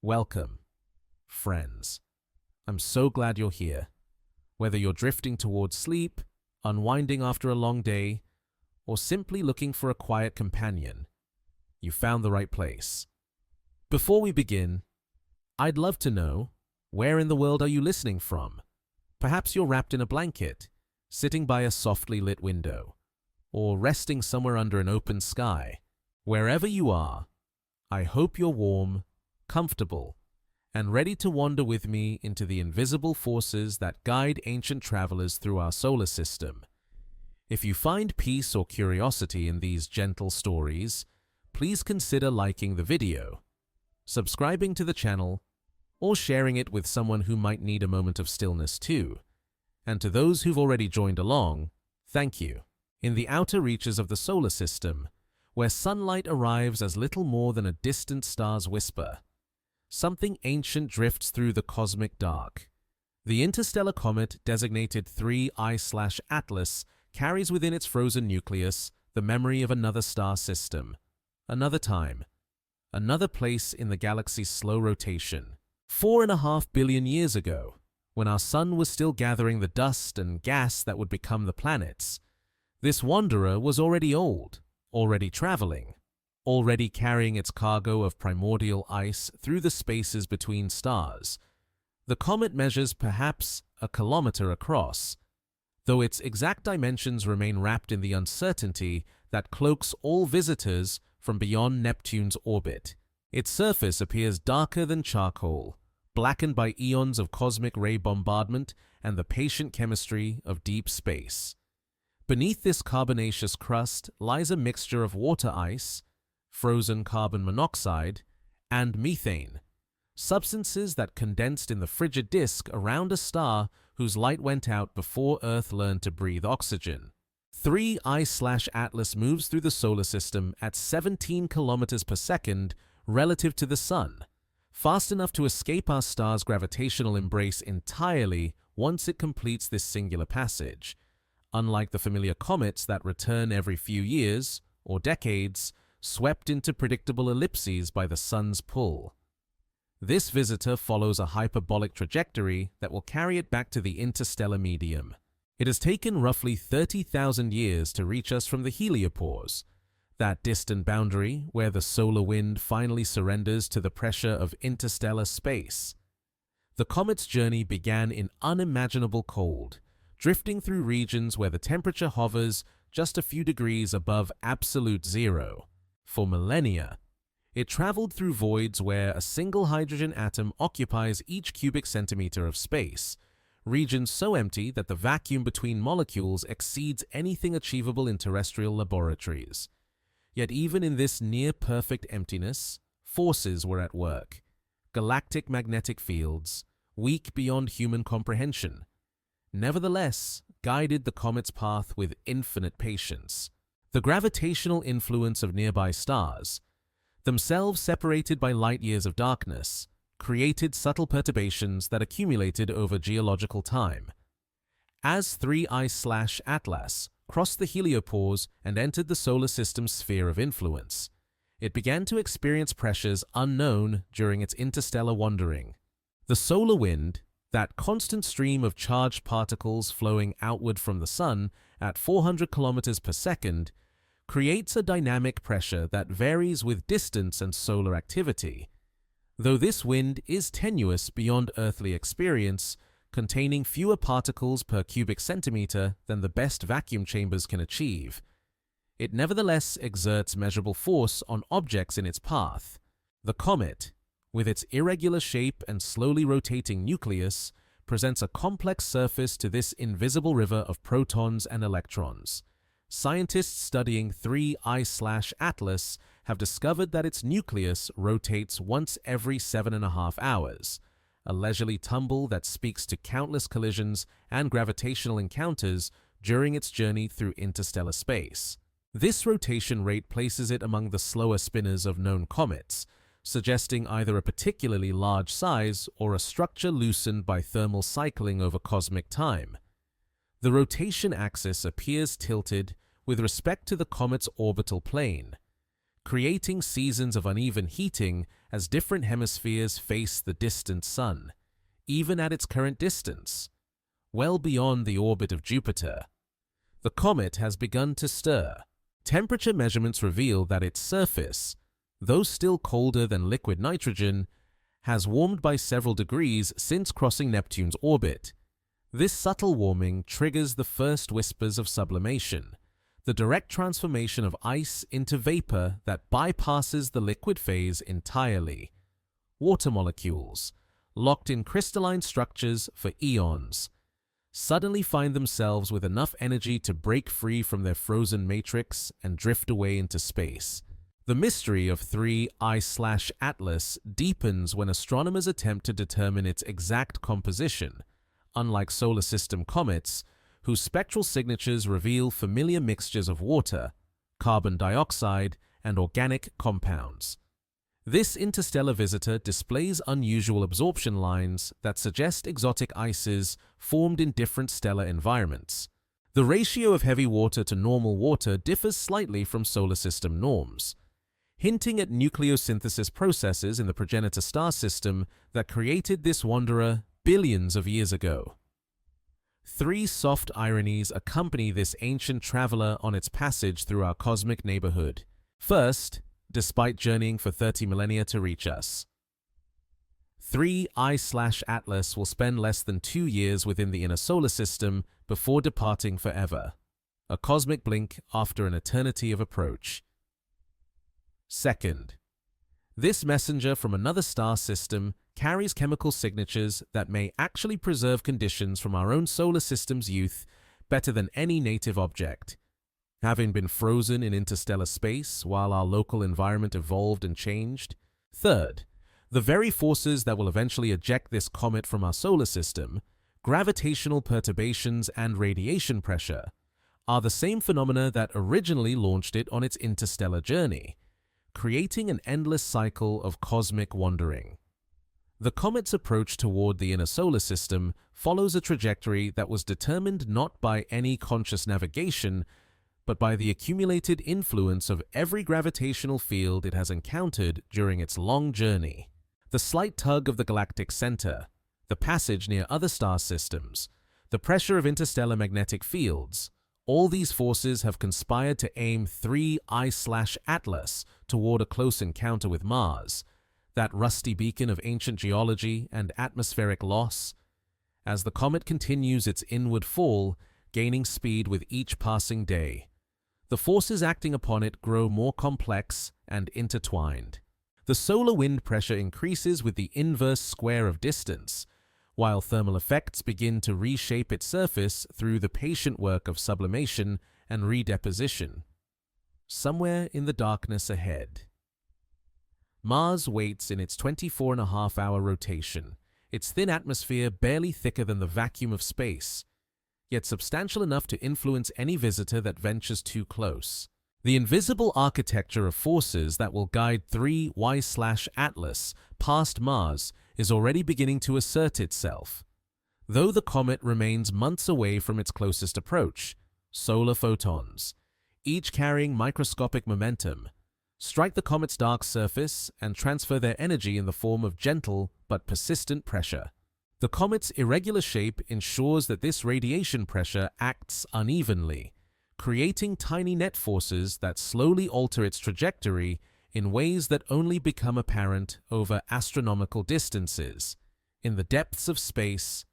Welcome, friends. I'm so glad you're here. Whether you're drifting towards sleep, unwinding after a long day, or simply looking for a quiet companion, you found the right place. Before we begin, I'd love to know, where in the world are you listening from? Perhaps you're wrapped in a blanket, sitting by a softly lit window, or resting somewhere under an open sky. Wherever you are, I hope you're warm, comfortable, and ready to wander with me into the invisible forces that guide ancient travelers through our solar system. If you find peace or curiosity in these gentle stories, please consider liking the video, subscribing to the channel, or sharing it with someone who might need a moment of stillness too. And to those who've already joined along, thank you. In the outer reaches of the solar system, where sunlight arrives as little more than a distant star's whisper, something ancient drifts through the cosmic dark. The interstellar comet designated 3I/Atlas carries within its frozen nucleus the memory of another star system, another time, another place in the galaxy's slow rotation. 4.5 billion years ago, when our sun was still gathering the dust and gas that would become the planets, this wanderer was already old, already traveling, already carrying its cargo of primordial ice through the spaces between stars. The comet measures perhaps a kilometer across, though its exact dimensions remain wrapped in the uncertainty that cloaks all visitors from beyond Neptune's orbit. Its surface appears darker than charcoal, blackened by eons of cosmic ray bombardment and the patient chemistry of deep space. Beneath this carbonaceous crust lies a mixture of water ice, frozen carbon monoxide, and methane, substances that condensed in the frigid disk around a star whose light went out before Earth learned to breathe oxygen. 3I/Atlas moves through the solar system at 17 kilometers per second relative to the Sun, fast enough to escape our star's gravitational embrace entirely once it completes this singular passage. Unlike the familiar comets that return every few years or decades, swept into predictable ellipses by the Sun's pull, this visitor follows a hyperbolic trajectory that will carry it back to the interstellar medium. It has taken roughly 30,000 years to reach us from the heliopause, that distant boundary where the solar wind finally surrenders to the pressure of interstellar space. The comet's journey began in unimaginable cold, drifting through regions where the temperature hovers just a few degrees above absolute zero. For millennia, it traveled through voids where a single hydrogen atom occupies each cubic centimeter of space, regions so empty that the vacuum between molecules exceeds anything achievable in terrestrial laboratories. Yet even in this near-perfect emptiness, forces were at work. Galactic magnetic fields, weak beyond human comprehension, nevertheless guided the comet's path with infinite patience. The gravitational influence of nearby stars, themselves separated by light years of darkness, created subtle perturbations that accumulated over geological time. As 3I/Atlas crossed the heliopause and entered the solar system's sphere of influence, it began to experience pressures unknown during its interstellar wandering. The solar wind, that constant stream of charged particles flowing outward from the Sun at 400 kilometers per second, creates a dynamic pressure that varies with distance and solar activity. Though this wind is tenuous beyond earthly experience, containing fewer particles per cubic centimeter than the best vacuum chambers can achieve, it nevertheless exerts measurable force on objects in its path. The comet, with its irregular shape and slowly rotating nucleus, presents a complex surface to this invisible river of protons and electrons. Scientists studying 3I/Atlas have discovered that its nucleus rotates once every 7.5 hours, a leisurely tumble that speaks to countless collisions and gravitational encounters during its journey through interstellar space. This rotation rate places it among the slower spinners of known comets, suggesting either a particularly large size or a structure loosened by thermal cycling over cosmic time. The rotation axis appears tilted with respect to the comet's orbital plane, creating seasons of uneven heating as different hemispheres face the distant Sun, even at its current distance, well beyond the orbit of Jupiter. The comet has begun to stir. Temperature measurements reveal that its surface, though still colder than liquid nitrogen, has warmed by several degrees since crossing Neptune's orbit. This subtle warming triggers the first whispers of sublimation, the direct transformation of ice into vapor that bypasses the liquid phase entirely. Water molecules, locked in crystalline structures for eons, suddenly find themselves with enough energy to break free from their frozen matrix and drift away into space. The mystery of 3I/Atlas deepens when astronomers attempt to determine its exact composition, unlike solar system comets, whose spectral signatures reveal familiar mixtures of water, carbon dioxide, and organic compounds. This interstellar visitor displays unusual absorption lines that suggest exotic ices formed in different stellar environments. The ratio of heavy water to normal water differs slightly from solar system norms, hinting at nucleosynthesis processes in the progenitor star system that created this wanderer billions of years ago. 3 soft ironies accompany this ancient traveler on its passage through our cosmic neighborhood. First, despite journeying for 30 millennia to reach us, 3I/Atlas will spend less than 2 years within the inner solar system before departing forever, a cosmic blink after an eternity of approach. Second, this messenger from another star system carries chemical signatures that may actually preserve conditions from our own solar system's youth better than any native object, having been frozen in interstellar space while our local environment evolved and changed. Third, the very forces that will eventually eject this comet from our solar system, gravitational perturbations and radiation pressure, are the same phenomena that originally launched it on its interstellar journey, creating an endless cycle of cosmic wandering. The comet's approach toward the inner solar system follows a trajectory that was determined not by any conscious navigation, but by the accumulated influence of every gravitational field it has encountered during its long journey. The slight tug of the galactic center, the passage near other star systems, the pressure of interstellar magnetic fields, all these forces have conspired to aim 3I/Atlas toward a close encounter with Mars, that rusty beacon of ancient geology and atmospheric loss. As the comet continues its inward fall, gaining speed with each passing day, the forces acting upon it grow more complex and intertwined. The solar wind pressure increases with the inverse square of distance, while thermal effects begin to reshape its surface through the patient work of sublimation and redeposition. Somewhere in the darkness ahead, Mars waits in its 24.5-hour rotation, its thin atmosphere barely thicker than the vacuum of space, yet substantial enough to influence any visitor that ventures too close. The invisible architecture of forces that will guide 3I/Atlas past Mars is already beginning to assert itself. Though the comet remains months away from its closest approach, solar photons, each carrying microscopic momentum, strike the comet's dark surface and transfer their energy in the form of gentle but persistent pressure. The comet's irregular shape ensures that this radiation pressure acts unevenly, creating tiny net forces that slowly alter its trajectory in ways that only become apparent over astronomical distances. In the depths of space,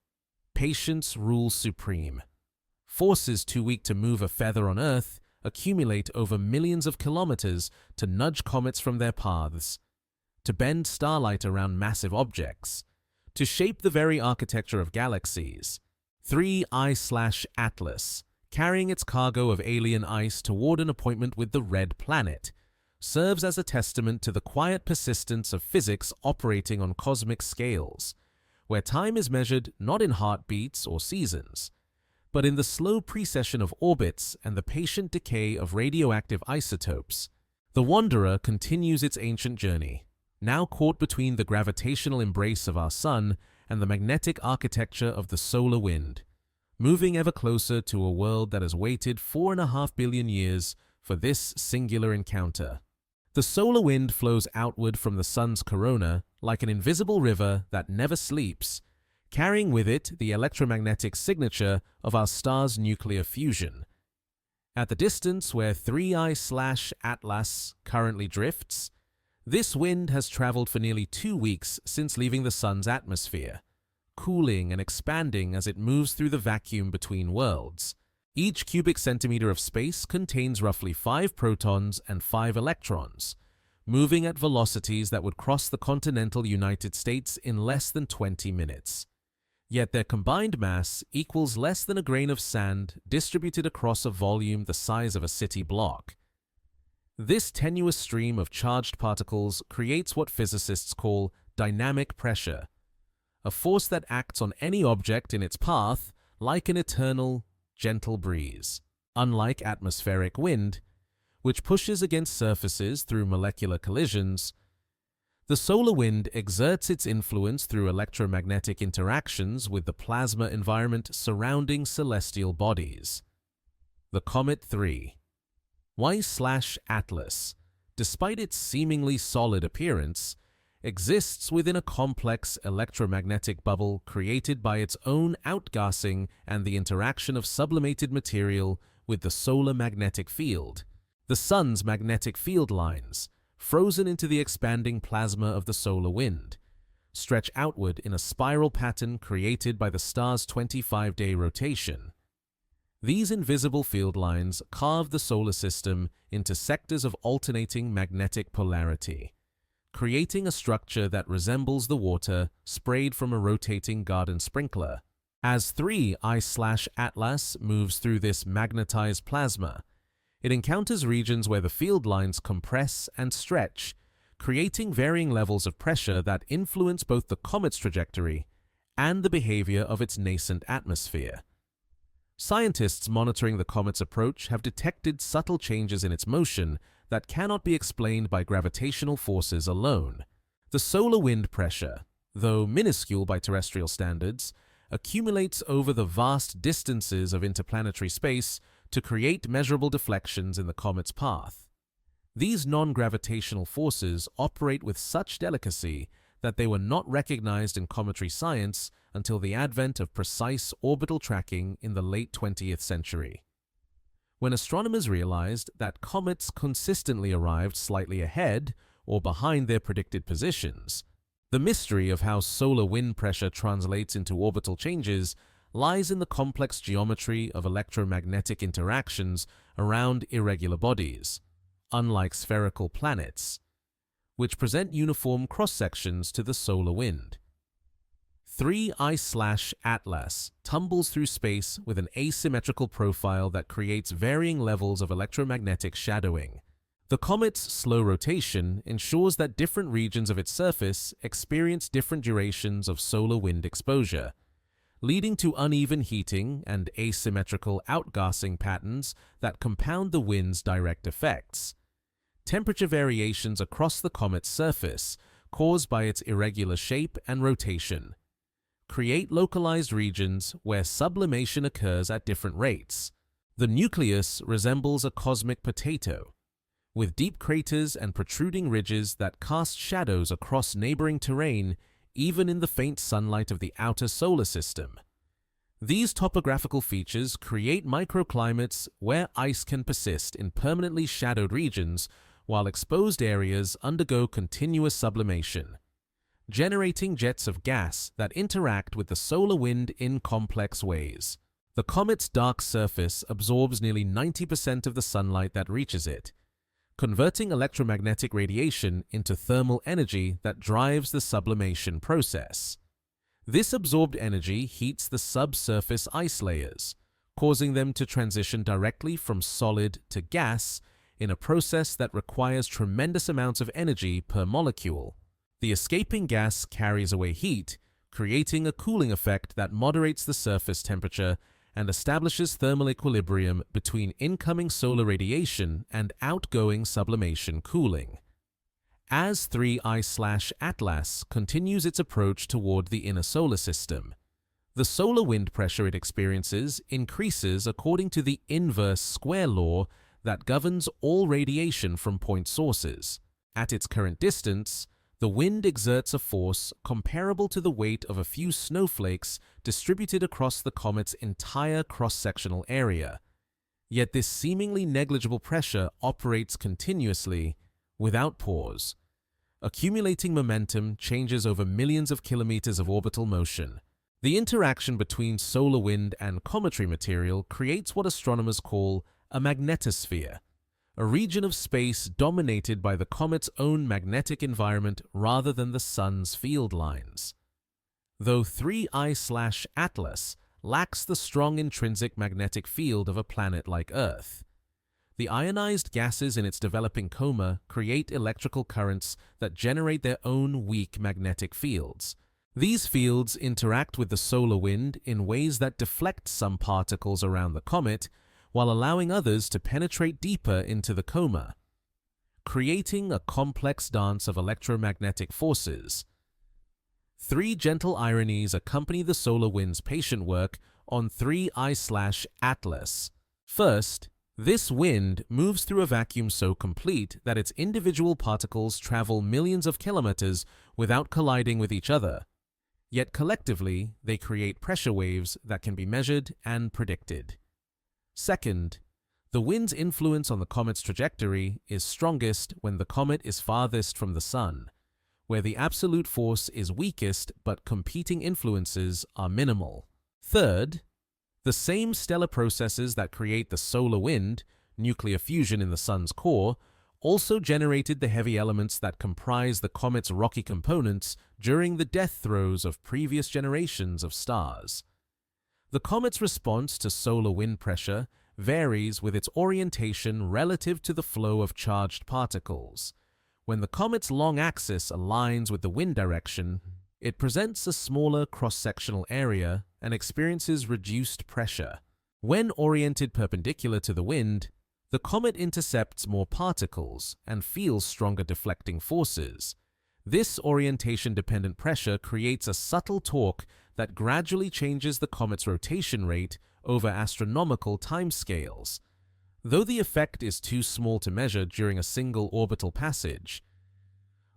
patience rules supreme. Forces too weak to move a feather on Earth accumulate over millions of kilometers to nudge comets from their paths, to bend starlight around massive objects, to shape the very architecture of galaxies. 3I/Atlas, carrying its cargo of alien ice toward an appointment with the Red Planet, serves as a testament to the quiet persistence of physics operating on cosmic scales, where time is measured not in heartbeats or seasons, but in the slow precession of orbits and the patient decay of radioactive isotopes. The wanderer continues its ancient journey, now caught between the gravitational embrace of our sun and the magnetic architecture of the solar wind, moving ever closer to a world that has waited 4.5 billion years for this singular encounter. The solar wind flows outward from the sun's corona like an invisible river that never sleeps, carrying with it the electromagnetic signature of our star's nuclear fusion. At the distance where 3I/Atlas currently drifts, this wind has traveled for nearly 2 weeks since leaving the sun's atmosphere, cooling and expanding as it moves through the vacuum between worlds. Each cubic centimeter of space contains roughly 5 protons and 5 electrons, moving at velocities that would cross the continental United States in less than 20 minutes. Yet their combined mass equals less than a grain of sand distributed across a volume the size of a city block. This tenuous stream of charged particles creates what physicists call dynamic pressure, a force that acts on any object in its path like an eternal, gentle breeze. Unlike atmospheric wind, which pushes against surfaces through molecular collisions, the solar wind exerts its influence through electromagnetic interactions with the plasma environment surrounding celestial bodies. The Comet 3I/Atlas, despite its seemingly solid appearance, exists within a complex electromagnetic bubble created by its own outgassing and the interaction of sublimated material with the solar magnetic field. The sun's magnetic field lines, frozen into the expanding plasma of the solar wind, stretch outward in a spiral pattern created by the star's 25-day rotation. These invisible field lines carve the solar system into sectors of alternating magnetic polarity, creating a structure that resembles the water sprayed from a rotating garden sprinkler. As 3I/Atlas moves through this magnetized plasma, it encounters regions where the field lines compress and stretch, creating varying levels of pressure that influence both the comet's trajectory and the behavior of its nascent atmosphere. Scientists monitoring the comet's approach have detected subtle changes in its motion that cannot be explained by gravitational forces alone. The solar wind pressure, though minuscule by terrestrial standards, accumulates over the vast distances of interplanetary space to create measurable deflections in the comet's path. These non-gravitational forces operate with such delicacy that they were not recognized in cometary science until the advent of precise orbital tracking in the late 20th century. When astronomers realized that comets consistently arrived slightly ahead or behind their predicted positions, the mystery of how solar wind pressure translates into orbital changes lies in the complex geometry of electromagnetic interactions around irregular bodies, unlike spherical planets, which present uniform cross-sections to the solar wind. 3I/Atlas tumbles through space with an asymmetrical profile that creates varying levels of electromagnetic shadowing. The comet's slow rotation ensures that different regions of its surface experience different durations of solar wind exposure, leading to uneven heating and asymmetrical outgassing patterns that compound the wind's direct effects. Temperature variations across the comet's surface, caused by its irregular shape and rotation, create localized regions where sublimation occurs at different rates. The nucleus resembles a cosmic potato, with deep craters and protruding ridges that cast shadows across neighboring terrain even in the faint sunlight of the outer solar system. These topographical features create microclimates where ice can persist in permanently shadowed regions while exposed areas undergo continuous sublimation, generating jets of gas that interact with the solar wind in complex ways. The comet's dark surface absorbs nearly 90% of the sunlight that reaches it, converting electromagnetic radiation into thermal energy that drives the sublimation process. This absorbed energy heats the subsurface ice layers, causing them to transition directly from solid to gas in a process that requires tremendous amounts of energy per molecule. The escaping gas carries away heat, creating a cooling effect that moderates the surface temperature and establishes thermal equilibrium between incoming solar radiation and outgoing sublimation cooling. As 3I/Atlas continues its approach toward the inner solar system, the solar wind pressure it experiences increases according to the inverse square law that governs all radiation from point sources. At its current distance, the wind exerts a force comparable to the weight of a few snowflakes distributed across the comet's entire cross-sectional area. Yet this seemingly negligible pressure operates continuously, without pause. Accumulating momentum changes over millions of kilometers of orbital motion. The interaction between solar wind and cometary material creates what astronomers call a magnetosphere, a region of space dominated by the comet's own magnetic environment rather than the Sun's field lines. Though 3I/Atlas lacks the strong intrinsic magnetic field of a planet like Earth, the ionized gases in its developing coma create electrical currents that generate their own weak magnetic fields. These fields interact with the solar wind in ways that deflect some particles around the comet, while allowing others to penetrate deeper into the coma, creating a complex dance of electromagnetic forces. Three gentle ironies accompany the solar wind's patient work on 3I/Atlas. First, this wind moves through a vacuum so complete that its individual particles travel millions of kilometers without colliding with each other. Yet collectively, they create pressure waves that can be measured and predicted. Second, the wind's influence on the comet's trajectory is strongest when the comet is farthest from the Sun, where the absolute force is weakest but competing influences are minimal. Third, the same stellar processes that create the solar wind, nuclear fusion in the Sun's core, also generated the heavy elements that comprise the comet's rocky components during the death throes of previous generations of stars. The comet's response to solar wind pressure varies with its orientation relative to the flow of charged particles. When the comet's long axis aligns with the wind direction, it presents a smaller cross-sectional area and experiences reduced pressure. When oriented perpendicular to the wind, the comet intercepts more particles and feels stronger deflecting forces. This orientation-dependent pressure creates a subtle torque that gradually changes the comet's rotation rate over astronomical timescales. Though the effect is too small to measure during a single orbital passage,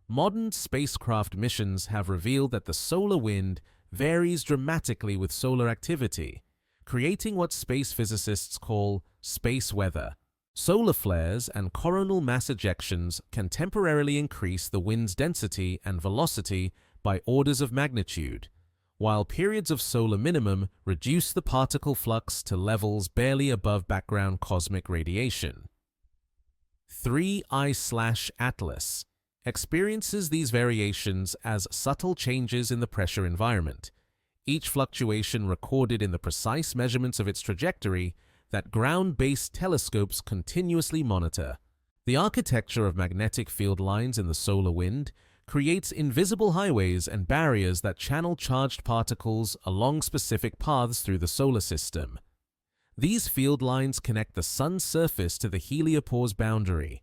modern spacecraft missions have revealed that the solar wind varies dramatically with solar activity, creating what space physicists call space weather. Solar flares and coronal mass ejections can temporarily increase the wind's density and velocity by orders of magnitude, while periods of solar minimum reduce the particle flux to levels barely above background cosmic radiation. 3I/Atlas experiences these variations as subtle changes in the pressure environment, each fluctuation recorded in the precise measurements of its trajectory that ground-based telescopes continuously monitor. The architecture of magnetic field lines in the solar wind creates invisible highways and barriers that channel charged particles along specific paths through the solar system. These field lines connect the Sun's surface to the heliopore's boundary,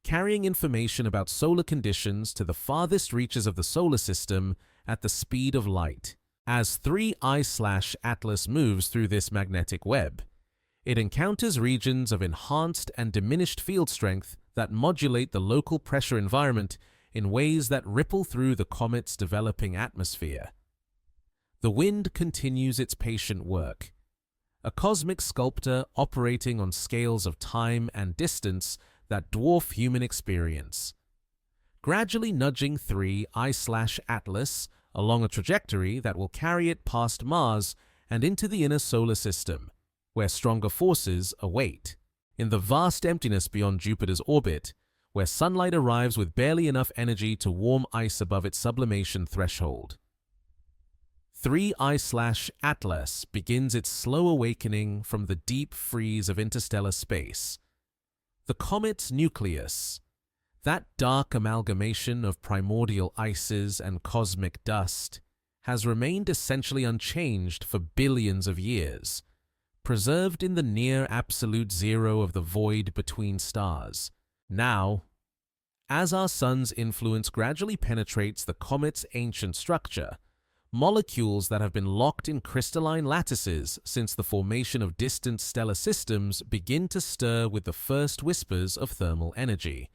carrying information about solar conditions to the farthest reaches of the solar system at the speed of light. As 3I/Atlas moves through this magnetic web, it encounters regions of enhanced and diminished field strength that modulate the local pressure environment in ways that ripple through the comet's developing atmosphere. The wind continues its patient work, a cosmic sculptor operating on scales of time and distance that dwarf human experience, gradually nudging 3I/Atlas along a trajectory that will carry it past Mars and into the inner solar system, where stronger forces await. In the vast emptiness beyond Jupiter's orbit, where sunlight arrives with barely enough energy to warm ice above its sublimation threshold, 3I/Atlas begins its slow awakening from the deep freeze of interstellar space. The comet's nucleus, that dark amalgamation of primordial ices and cosmic dust, has remained essentially unchanged for billions of years, preserved in the near absolute zero of the void between stars. Now, as our Sun's influence gradually penetrates the comet's ancient structure, molecules that have been locked in crystalline lattices since the formation of distant stellar systems begin to stir with the first whispers of thermal energy.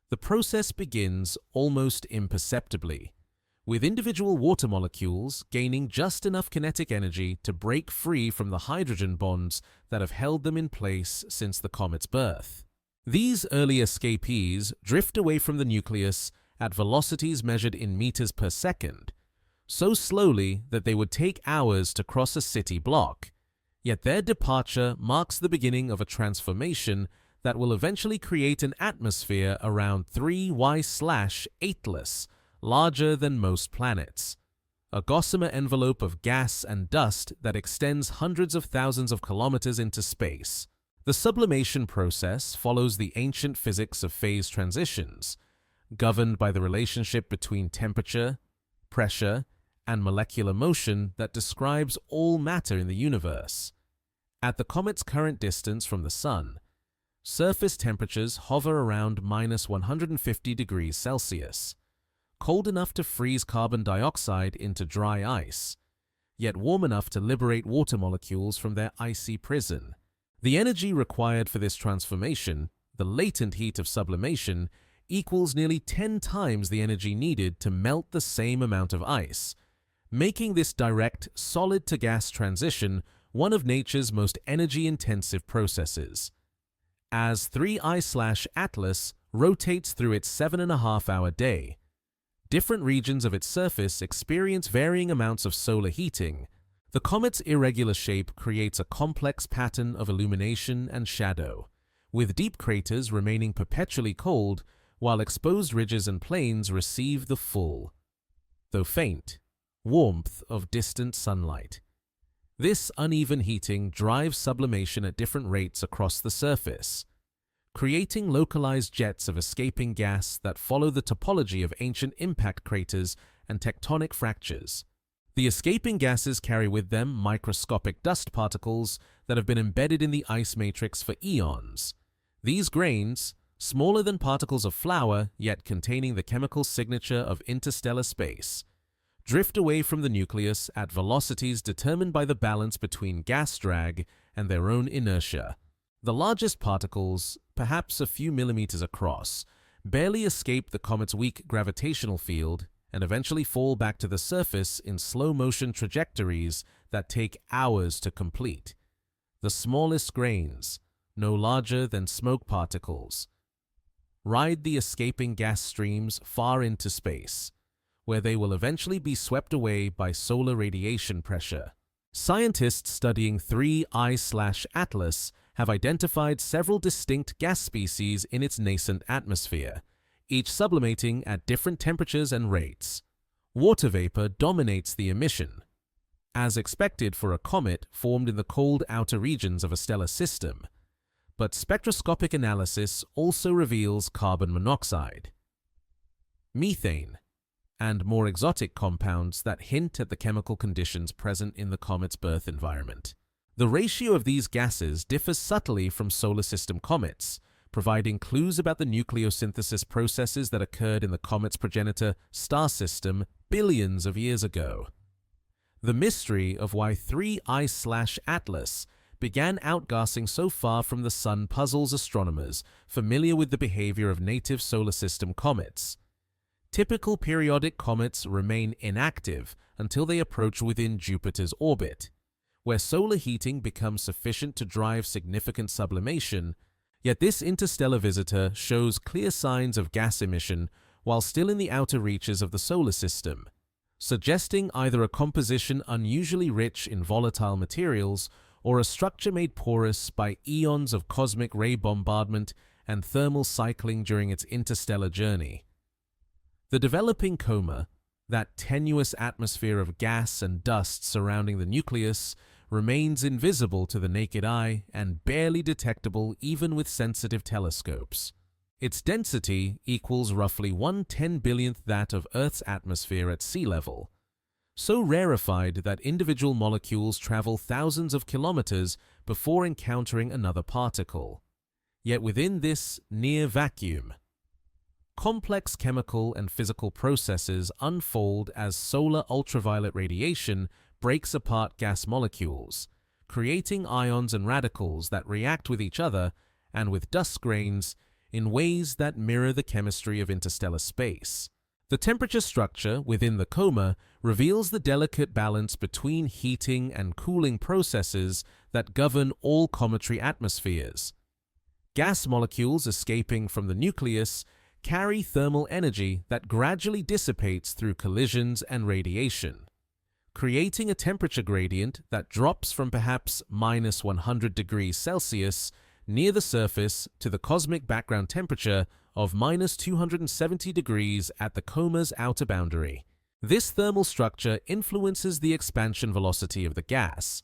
The process begins almost imperceptibly, with individual water molecules gaining just enough kinetic energy to break free from the hydrogen bonds that have held them in place since the comet's birth. These early escapees drift away from the nucleus at velocities measured in meters per second, so slowly that they would take hours to cross a city block. Yet their departure marks the beginning of a transformation that will eventually create an atmosphere around 3y/8less, larger than most planets. A gossamer envelope of gas and dust that extends hundreds of thousands of kilometers into space. The sublimation process follows the ancient physics of phase transitions, governed by the relationship between temperature, pressure, and molecular motion that describes all matter in the universe. At the comet's current distance from the Sun, surface temperatures hover around -150 degrees Celsius, cold enough to freeze carbon dioxide into dry ice, yet warm enough to liberate water molecules from their icy prison. The energy required for this transformation, the latent heat of sublimation, equals nearly 10 times the energy needed to melt the same amount of ice, making this direct solid-to-gas transition one of nature's most energy-intensive processes. As 3I/Atlas rotates through its 7.5-hour day, different regions of its surface experience varying amounts of solar heating. The comet's irregular shape creates a complex pattern of illumination and shadow, with deep craters remaining perpetually cold while exposed ridges and plains receive the full, though faint, warmth of distant sunlight. This uneven heating drives sublimation at different rates across the surface, creating localized jets of escaping gas that follow the topology of ancient impact craters and tectonic fractures. The escaping gases carry with them microscopic dust particles that have been embedded in the ice matrix for eons. These grains, smaller than particles of flour yet containing the chemical signature of interstellar space, drift away from the nucleus at velocities determined by the balance between gas drag and their own inertia. The largest particles, perhaps a few millimeters across, barely escape the comet's weak gravitational field and eventually fall back to the surface in slow-motion trajectories that take hours to complete. The smallest grains, no larger than smoke particles, ride the escaping gas streams far into space, where they will eventually be swept away by solar radiation pressure. Scientists studying 3I/Atlas have identified several distinct gas species in its nascent atmosphere, each sublimating at different temperatures and rates. Water vapor dominates the emission, as expected for a comet formed in the cold outer regions of a stellar system, but spectroscopic analysis also reveals carbon monoxide, methane, and more exotic compounds that hint at the chemical conditions present in the comet's birth environment. The ratio of these gases differs subtly from solar system comets, providing clues about the nucleosynthesis processes that occurred in the comet's progenitor star system billions of years ago. The mystery of why 3I/Atlas began outgassing so far from the Sun puzzles astronomers familiar with the behavior of native solar system comets. Typical periodic comets remain inactive until they approach within Jupiter's orbit, where solar heating becomes sufficient to drive significant sublimation. Yet this interstellar visitor shows clear signs of gas emission while still in the outer reaches of the solar system, suggesting either a composition unusually rich in volatile materials or a structure made porous by eons of cosmic ray bombardment and thermal cycling during its interstellar journey. The developing coma, that tenuous atmosphere of gas and dust surrounding the nucleus, remains invisible to the naked eye and barely detectable even with sensitive telescopes. Its density equals roughly 1/10,000,000th that of Earth's atmosphere at sea level, so rarefied that individual molecules travel thousands of kilometers before encountering another particle. Yet within this near vacuum, complex chemical and physical processes unfold as solar ultraviolet radiation breaks apart gas molecules, creating ions and radicals that react with each other and with dust grains, in ways that mirror the chemistry of interstellar space. The temperature structure within the coma reveals the delicate balance between heating and cooling processes that govern all cometary atmospheres. Gas molecules escaping from the nucleus carry thermal energy that gradually dissipates through collisions and radiation, creating a temperature gradient that drops from perhaps minus 100 degrees Celsius near the surface to the cosmic background temperature of minus 270 degrees at the coma's outer boundary. This thermal structure influences the expansion velocity of the gas,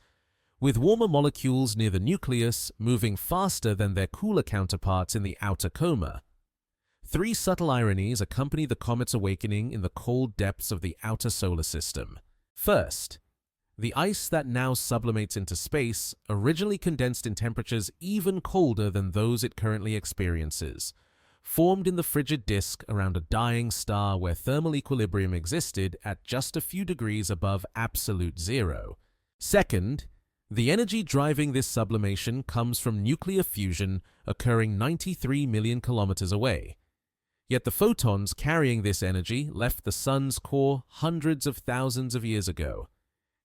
with warmer molecules near the nucleus moving faster than their cooler counterparts in the outer coma. Three subtle ironies accompany the comet's awakening in the cold depths of the outer solar system. First, the ice that now sublimates into space originally condensed in temperatures even colder than those it currently experiences, formed in the frigid disk around a dying star where thermal equilibrium existed at just a few degrees above absolute zero. Second, the energy driving this sublimation comes from nuclear fusion occurring 93 million kilometers away. Yet the photons carrying this energy left the sun's core hundreds of thousands of years ago,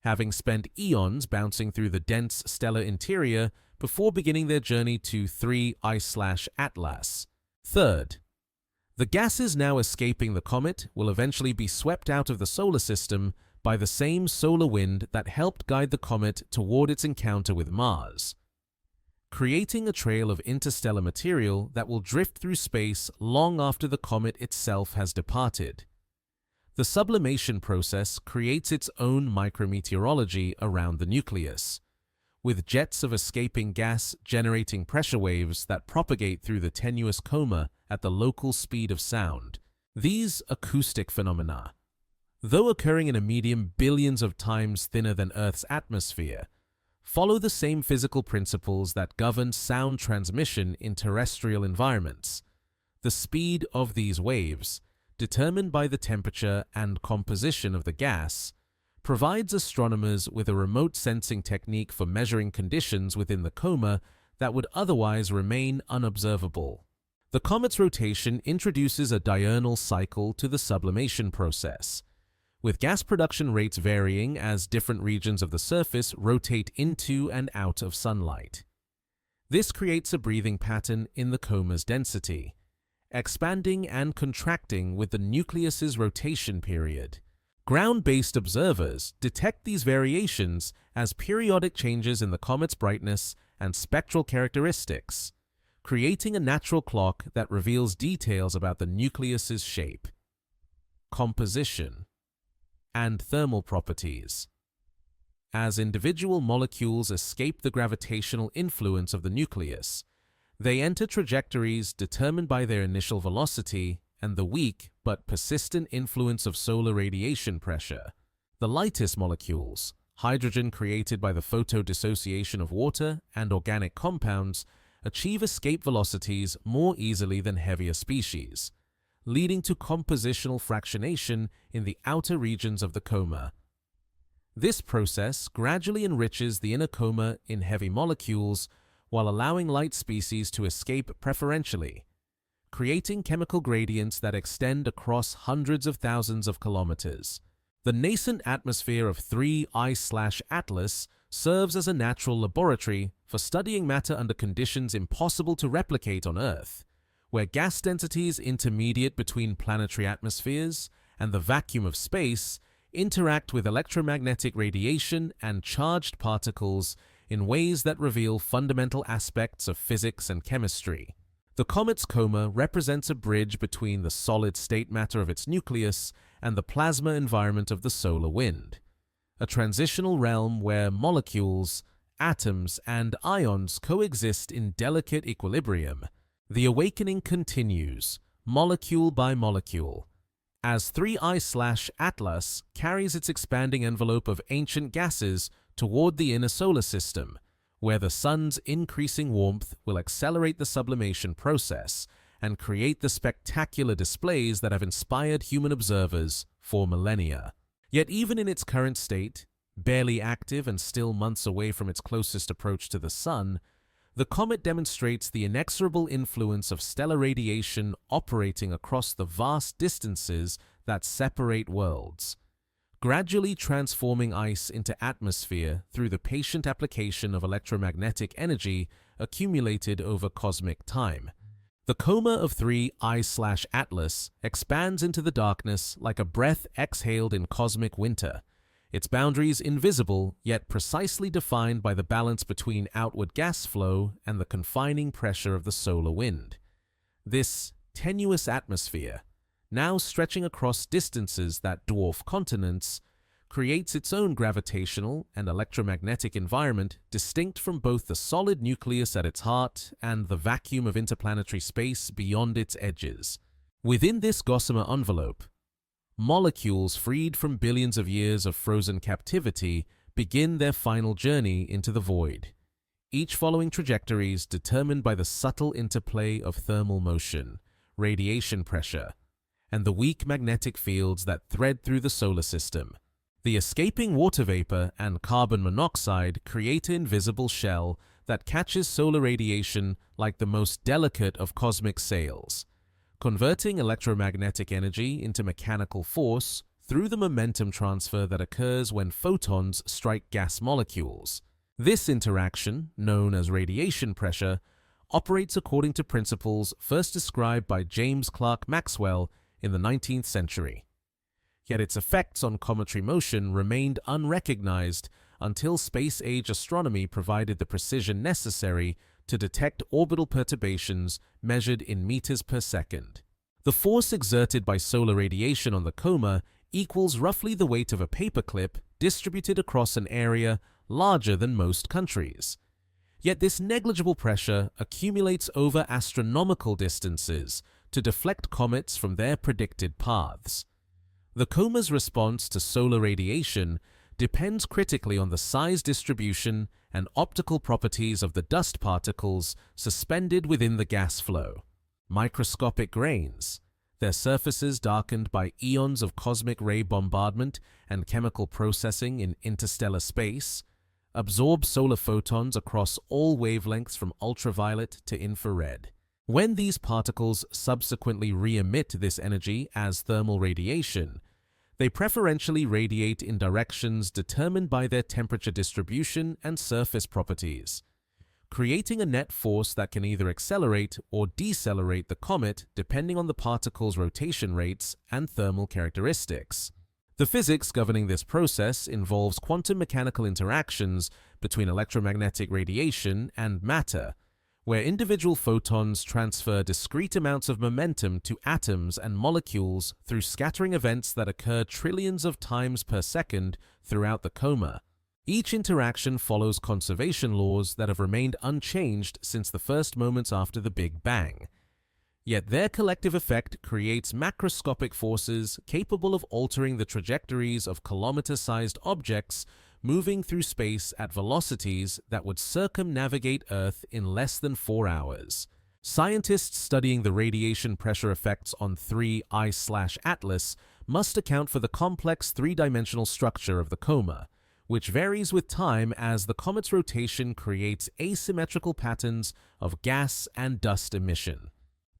having spent eons bouncing through the dense stellar interior before beginning their journey to 3I/Atlas. Third, the gases now escaping the comet will eventually be swept out of the solar system by the same solar wind that helped guide the comet toward its encounter with Mars, creating a trail of interstellar material that will drift through space long after the comet itself has departed. The sublimation process creates its own micrometeorology around the nucleus, with jets of escaping gas generating pressure waves that propagate through the tenuous coma at the local speed of sound. These acoustic phenomena, though occurring in a medium billions of times thinner than Earth's atmosphere, follow the same physical principles that govern sound transmission in terrestrial environments. The speed of these waves, determined by the temperature and composition of the gas, provides astronomers with a remote sensing technique for measuring conditions within the coma that would otherwise remain unobservable. The comet's rotation introduces a diurnal cycle to the sublimation process, with gas production rates varying as different regions of the surface rotate into and out of sunlight. This creates a breathing pattern in the coma's density, expanding and contracting with the nucleus's rotation period. Ground-based observers detect these variations as periodic changes in the comet's brightness and spectral characteristics, creating a natural clock that reveals details about the nucleus's shape, composition, and thermal properties. As individual molecules escape the gravitational influence of the nucleus, they enter trajectories determined by their initial velocity and the weak but persistent influence of solar radiation pressure. The lightest molecules, hydrogen created by the photodissociation of water and organic compounds, achieve escape velocities more easily than heavier species, leading to compositional fractionation in the outer regions of the coma. This process gradually enriches the inner coma in heavy molecules while allowing light species to escape preferentially, creating chemical gradients that extend across hundreds of thousands of kilometers. The nascent atmosphere of 3I/Atlas serves as a natural laboratory for studying matter under conditions impossible to replicate on Earth, where gas densities intermediate between planetary atmospheres and the vacuum of space interact with electromagnetic radiation and charged particles in ways that reveal fundamental aspects of physics and chemistry. The comet's coma represents a bridge between the solid state matter of its nucleus and the plasma environment of the solar wind, a transitional realm where molecules, atoms, and ions coexist in delicate equilibrium. The awakening continues, molecule by molecule, as 3I/Atlas carries its expanding envelope of ancient gases toward the inner solar system, where the sun's increasing warmth will accelerate the sublimation process and create the spectacular displays that have inspired human observers for millennia. Yet even in its current state, barely active and still months away from its closest approach to the sun, The comet demonstrates the inexorable influence of stellar radiation operating across the vast distances that separate worlds, gradually transforming ice into atmosphere through the patient application of electromagnetic energy accumulated over cosmic time. The coma of 3 I/Atlas expands into the darkness like a breath exhaled in cosmic winter, its boundaries invisible yet precisely defined by the balance between outward gas flow and the confining pressure of the solar wind. This tenuous atmosphere, now stretching across distances that dwarf continents, creates its own gravitational and electromagnetic environment distinct from both the solid nucleus at its heart and the vacuum of interplanetary space beyond its edges. Within this gossamer envelope, molecules freed from billions of years of frozen captivity begin their final journey into the void, each following trajectories determined by the subtle interplay of thermal motion, radiation pressure, and the weak magnetic fields that thread through the solar system. The escaping water vapor and carbon monoxide create an invisible shell that catches solar radiation like the most delicate of cosmic sails, converting electromagnetic energy into mechanical force through the momentum transfer that occurs when photons strike gas molecules. This interaction, known as radiation pressure, operates according to principles first described by James Clerk Maxwell in the 19th century. Yet its effects on cometary motion remained unrecognized until space-age astronomy provided the precision necessary to detect orbital perturbations measured in meters per second. The force exerted by solar radiation on the coma equals roughly the weight of a paperclip distributed across an area larger than most countries. Yet this negligible pressure accumulates over astronomical distances to deflect comets from their predicted paths. The coma's response to solar radiation depends critically on the size distribution and optical properties of the dust particles suspended within the gas flow. Microscopic grains, their surfaces darkened by eons of cosmic ray bombardment and chemical processing in interstellar space, absorb solar photons across all wavelengths from ultraviolet to infrared. When these particles subsequently re-emit this energy as thermal radiation, they preferentially radiate in directions determined by their temperature distribution and surface properties, creating a net force that can either accelerate or decelerate the comet depending on the particle's rotation rates and thermal characteristics. The physics governing this process involves quantum mechanical interactions between electromagnetic radiation and matter, where individual photons transfer discrete amounts of momentum to atoms and molecules through scattering events that occur trillions of times per second throughout the coma. Each interaction follows conservation laws that have remained unchanged since the first moments after the Big Bang. Yet their collective effect creates macroscopic forces capable of altering the trajectories of kilometer-sized objects moving through space at velocities that would circumnavigate Earth in less than 4 hours. Scientists studying the radiation pressure effects on 3 I/Atlas must account for the complex three-dimensional structure of the coma, which varies with time as the comet's rotation creates asymmetrical patterns of gas and dust emission.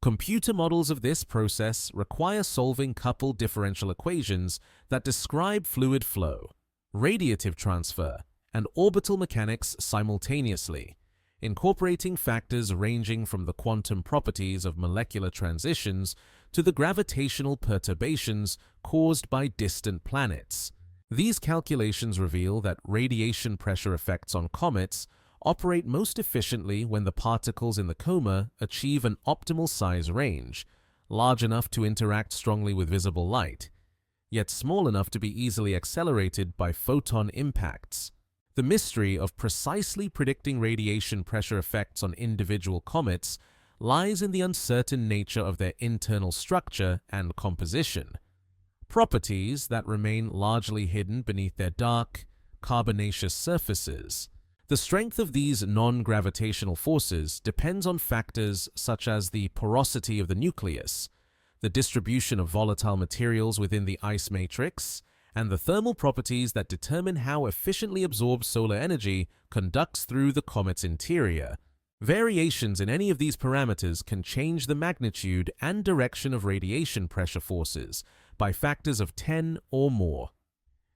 Computer models of this process require solving coupled differential equations that describe fluid flow, radiative transfer, and orbital mechanics simultaneously, incorporating factors ranging from the quantum properties of molecular transitions to the gravitational perturbations caused by distant planets. These calculations reveal that radiation pressure effects on comets operate most efficiently when the particles in the coma achieve an optimal size range, large enough to interact strongly with visible light, yet small enough to be easily accelerated by photon impacts. The mystery of precisely predicting radiation pressure effects on individual comets lies in the uncertain nature of their internal structure and composition, properties that remain largely hidden beneath their dark, carbonaceous surfaces. The strength of these non-gravitational forces depends on factors such as the porosity of the nucleus, the distribution of volatile materials within the ice matrix, and the thermal properties that determine how efficiently absorbed solar energy conducts through the comet's interior. Variations in any of these parameters can change the magnitude and direction of radiation pressure forces by factors of 10 or more,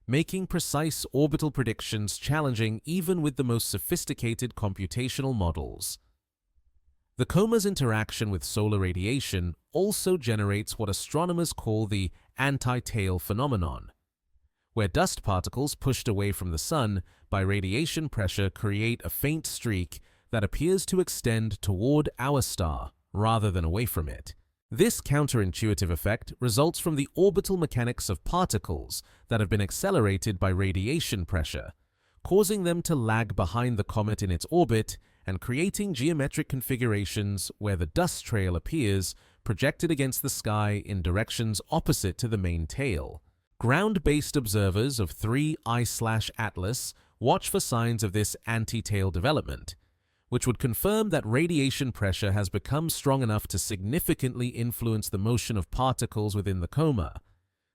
making precise orbital predictions challenging even with the most sophisticated computational models. The coma's interaction with solar radiation also generates what astronomers call the anti-tail phenomenon, where dust particles pushed away from the sun by radiation pressure create a faint streak that appears to extend toward our star rather than away from it. This counterintuitive effect results from the orbital mechanics of particles that have been accelerated by radiation pressure, causing them to lag behind the comet in its orbit and creating geometric configurations where the dust trail appears projected against the sky in directions opposite to the main tail. Ground-based observers of 3I/Atlas watch for signs of this anti-tail development, which would confirm that radiation pressure has become strong enough to significantly influence the motion of particles within the coma.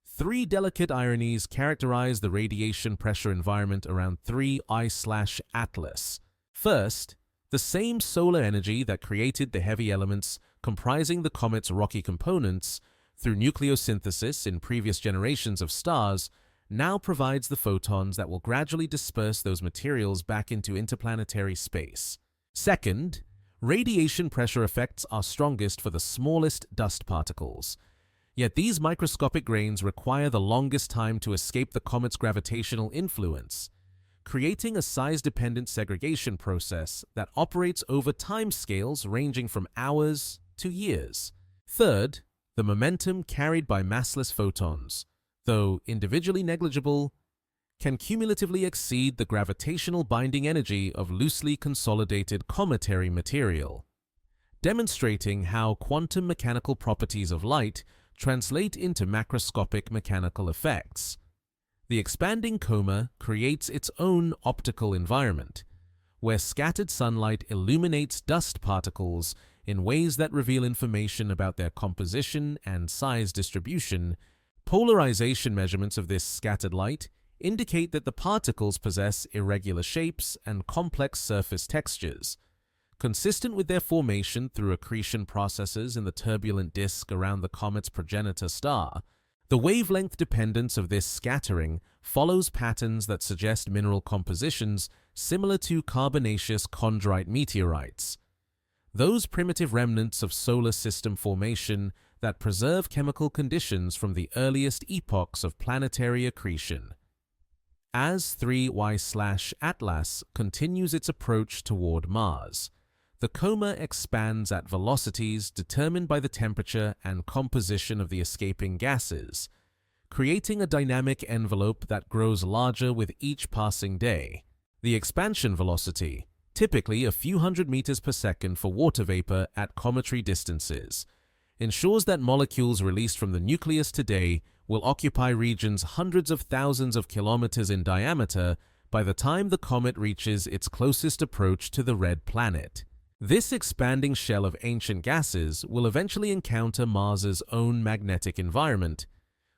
Three delicate ironies characterize the radiation pressure environment around 3I/Atlas. First, the same solar energy that created the heavy elements comprising the comet's rocky components through nucleosynthesis in previous generations of stars now provides the photons that will gradually disperse those materials back into interplanetary space. Second, radiation pressure effects are strongest for the smallest dust particles. Yet these microscopic grains require the longest time to escape the comet's gravitational influence, creating a size-dependent segregation process that operates over timescales ranging from hours to years. Third, the momentum carried by massless photons, though individually negligible, can cumulatively exceed the gravitational binding energy of loosely consolidated cometary material, demonstrating how quantum mechanical properties of light translate into macroscopic mechanical effects. The expanding coma creates its own optical environment, where scattered sunlight illuminates dust particles in ways that reveal information about their composition and size distribution. Polarization measurements of this scattered light indicate that the particles possess irregular shapes and complex surface textures, consistent with their formation through accretion processes in the turbulent disk around the comet's progenitor star. The wavelength dependence of this scattering follows patterns that suggest mineral compositions similar to carbonaceous chondrite meteorites, those primitive remnants of solar system formation that preserve chemical conditions from the earliest epochs of planetary accretion. As 3I/Atlas continues its approach toward Mars, the coma expands at velocities determined by the temperature and composition of the escaping gases, creating a dynamic envelope that grows larger with each passing day. The expansion velocity, typically a few hundred meters per second for water vapor at cometary distances, ensures that molecules released from the nucleus today will occupy regions hundreds of thousands of kilometers in diameter by the time the comet reaches its closest approach to the red planet. This expanding shell of ancient gases will eventually encounter Mars's own magnetic environment,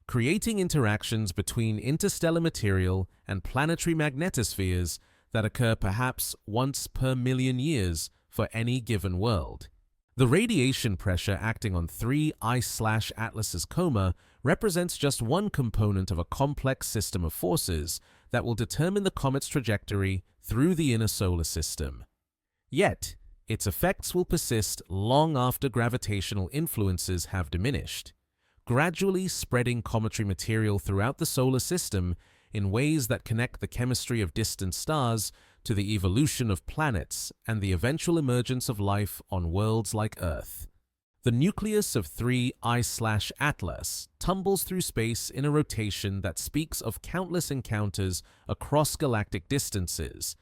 creating interactions between interstellar material and planetary magnetospheres that occur perhaps once per million years for any given world. The radiation pressure acting on 3I/Atlas's coma represents just one component of a complex system of forces that will determine the comet's trajectory through the inner solar system. Yet, its effects will persist long after gravitational influences have diminished, gradually spreading cometary material throughout the solar system in ways that connect the chemistry of distant stars to the evolution of planets and the eventual emergence of life on worlds like Earth. The nucleus of 3I/Atlas tumbles through space in a rotation that speaks of countless encounters across galactic distances,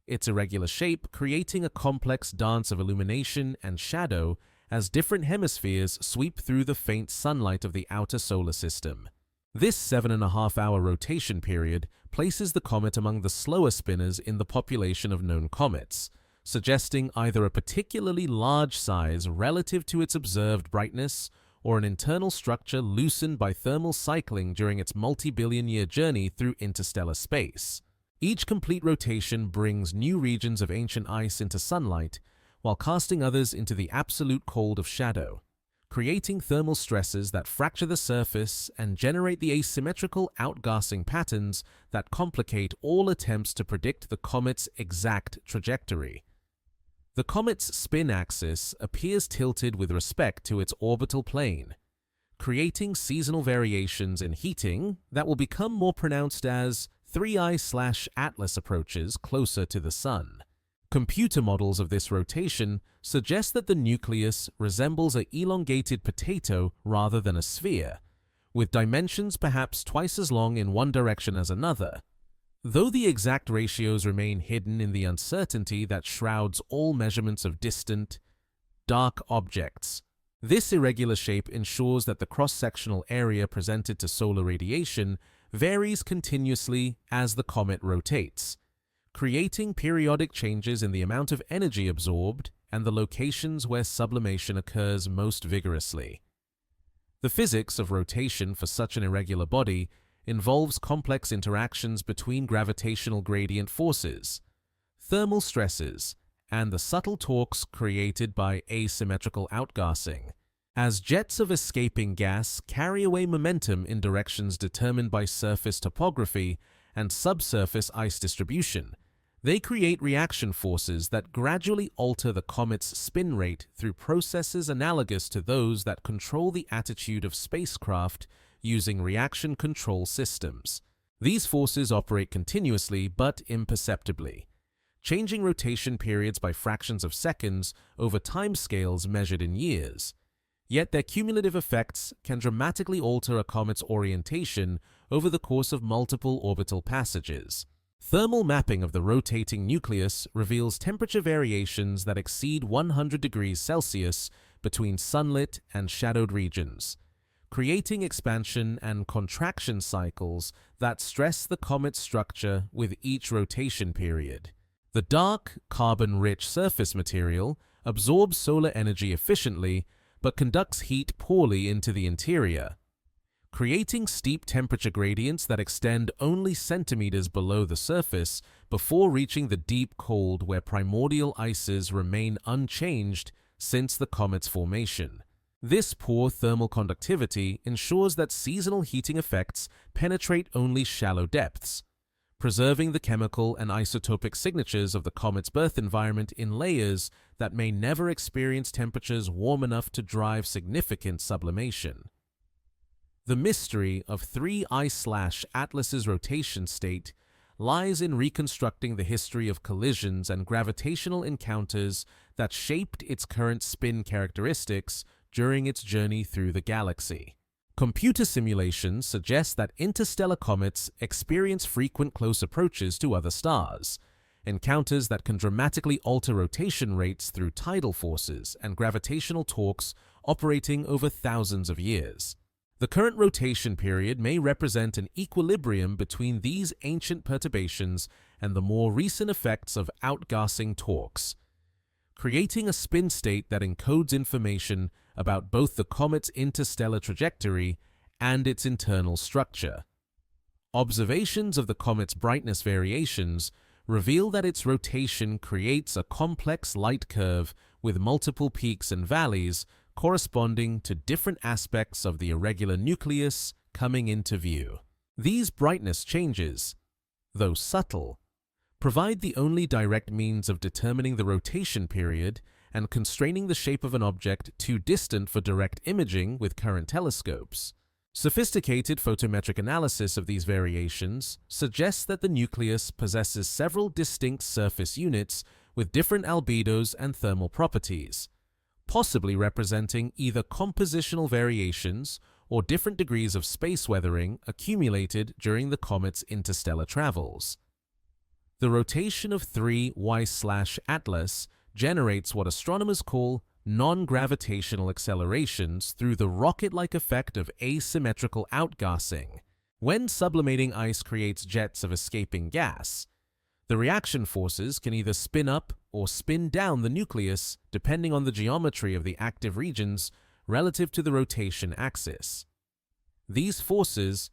its irregular shape creating a complex dance of illumination and shadow as different hemispheres sweep through the faint sunlight of the outer solar system. This 7.5-hour rotation period places the comet among the slower spinners in the population of known comets, suggesting either a particularly large size relative to its observed brightness or an internal structure loosened by thermal cycling during its multi-billion-year journey through interstellar space. Each complete rotation brings new regions of ancient ice into sunlight, while casting others into the absolute cold of shadow, creating thermal stresses that fracture the surface and generate the asymmetrical outgassing patterns that complicate all attempts to predict the comet's exact trajectory. The comet's spin axis appears tilted with respect to its orbital plane, creating seasonal variations in heating that will become more pronounced as 3I/Atlas approaches closer to the Sun. Computer models of this rotation suggest that the nucleus resembles an elongated potato rather than a sphere, with dimensions perhaps twice as long in one direction as another. Though the exact ratios remain hidden in the uncertainty that shrouds all measurements of distant, dark objects, this irregular shape ensures that the cross-sectional area presented to solar radiation varies continuously as the comet rotates, creating periodic changes in the amount of energy absorbed and the locations where sublimation occurs most vigorously. The physics of rotation for such an irregular body involves complex interactions between gravitational gradient forces, thermal stresses, and the subtle torques created by asymmetrical outgassing. As jets of escaping gas carry away momentum in directions determined by surface topography and subsurface ice distribution, they create reaction forces that gradually alter the comet's spin rate through processes analogous to those that control the attitude of spacecraft using reaction control systems. These forces operate continuously but imperceptibly, changing rotation periods by fractions of seconds over timescales measured in years. Yet their cumulative effects can dramatically alter a comet's orientation over the course of multiple orbital passages. Thermal mapping of the rotating nucleus reveals temperature variations that exceed 100 degrees Celsius between sunlit and shadowed regions, creating expansion and contraction cycles that stress the comet's structure with each rotation period. The dark, carbon-rich surface material absorbs solar energy efficiently but conducts heat poorly into the interior, creating steep temperature gradients that extend only centimeters below the surface before reaching the deep cold where primordial ices remain unchanged since the comet's formation. This poor thermal conductivity ensures that seasonal heating effects penetrate only shallow depths, preserving the chemical and isotopic signatures of the comet's birth environment in layers that may never experience temperatures warm enough to drive significant sublimation. The mystery of 3I/Atlas's rotation state lies in reconstructing the history of collisions and gravitational encounters that shaped its current spin characteristics during its journey through the galaxy. Computer simulations suggest that interstellar comets experience frequent close approaches to other stars, encounters that can dramatically alter rotation rates through tidal forces and gravitational torques operating over thousands of years. The current rotation period may represent an equilibrium between these ancient perturbations and the more recent effects of outgassing torques, creating a spin state that encodes information about both the comet's interstellar trajectory and its internal structure. Observations of the comet's brightness variations reveal that its rotation creates a complex light curve with multiple peaks and valleys corresponding to different aspects of the irregular nucleus coming into view. These brightness changes, though subtle, provide the only direct means of determining the rotation period and constraining the shape of an object too distant for direct imaging with current telescopes. Sophisticated photometric analysis of these variations suggests that the nucleus possesses several distinct surface units with different albedos and thermal properties, possibly representing either compositional variations or different degrees of space weathering accumulated during the comet's interstellar travels. The rotation of 3I/Atlas generates what astronomers call non-gravitational accelerations through the rocket-like effect of asymmetrical outgassing. When sublimating ice creates jets of escaping gas, the reaction forces can either spin up or spin down the nucleus depending on the geometry of the active regions relative to the rotation axis. These forces,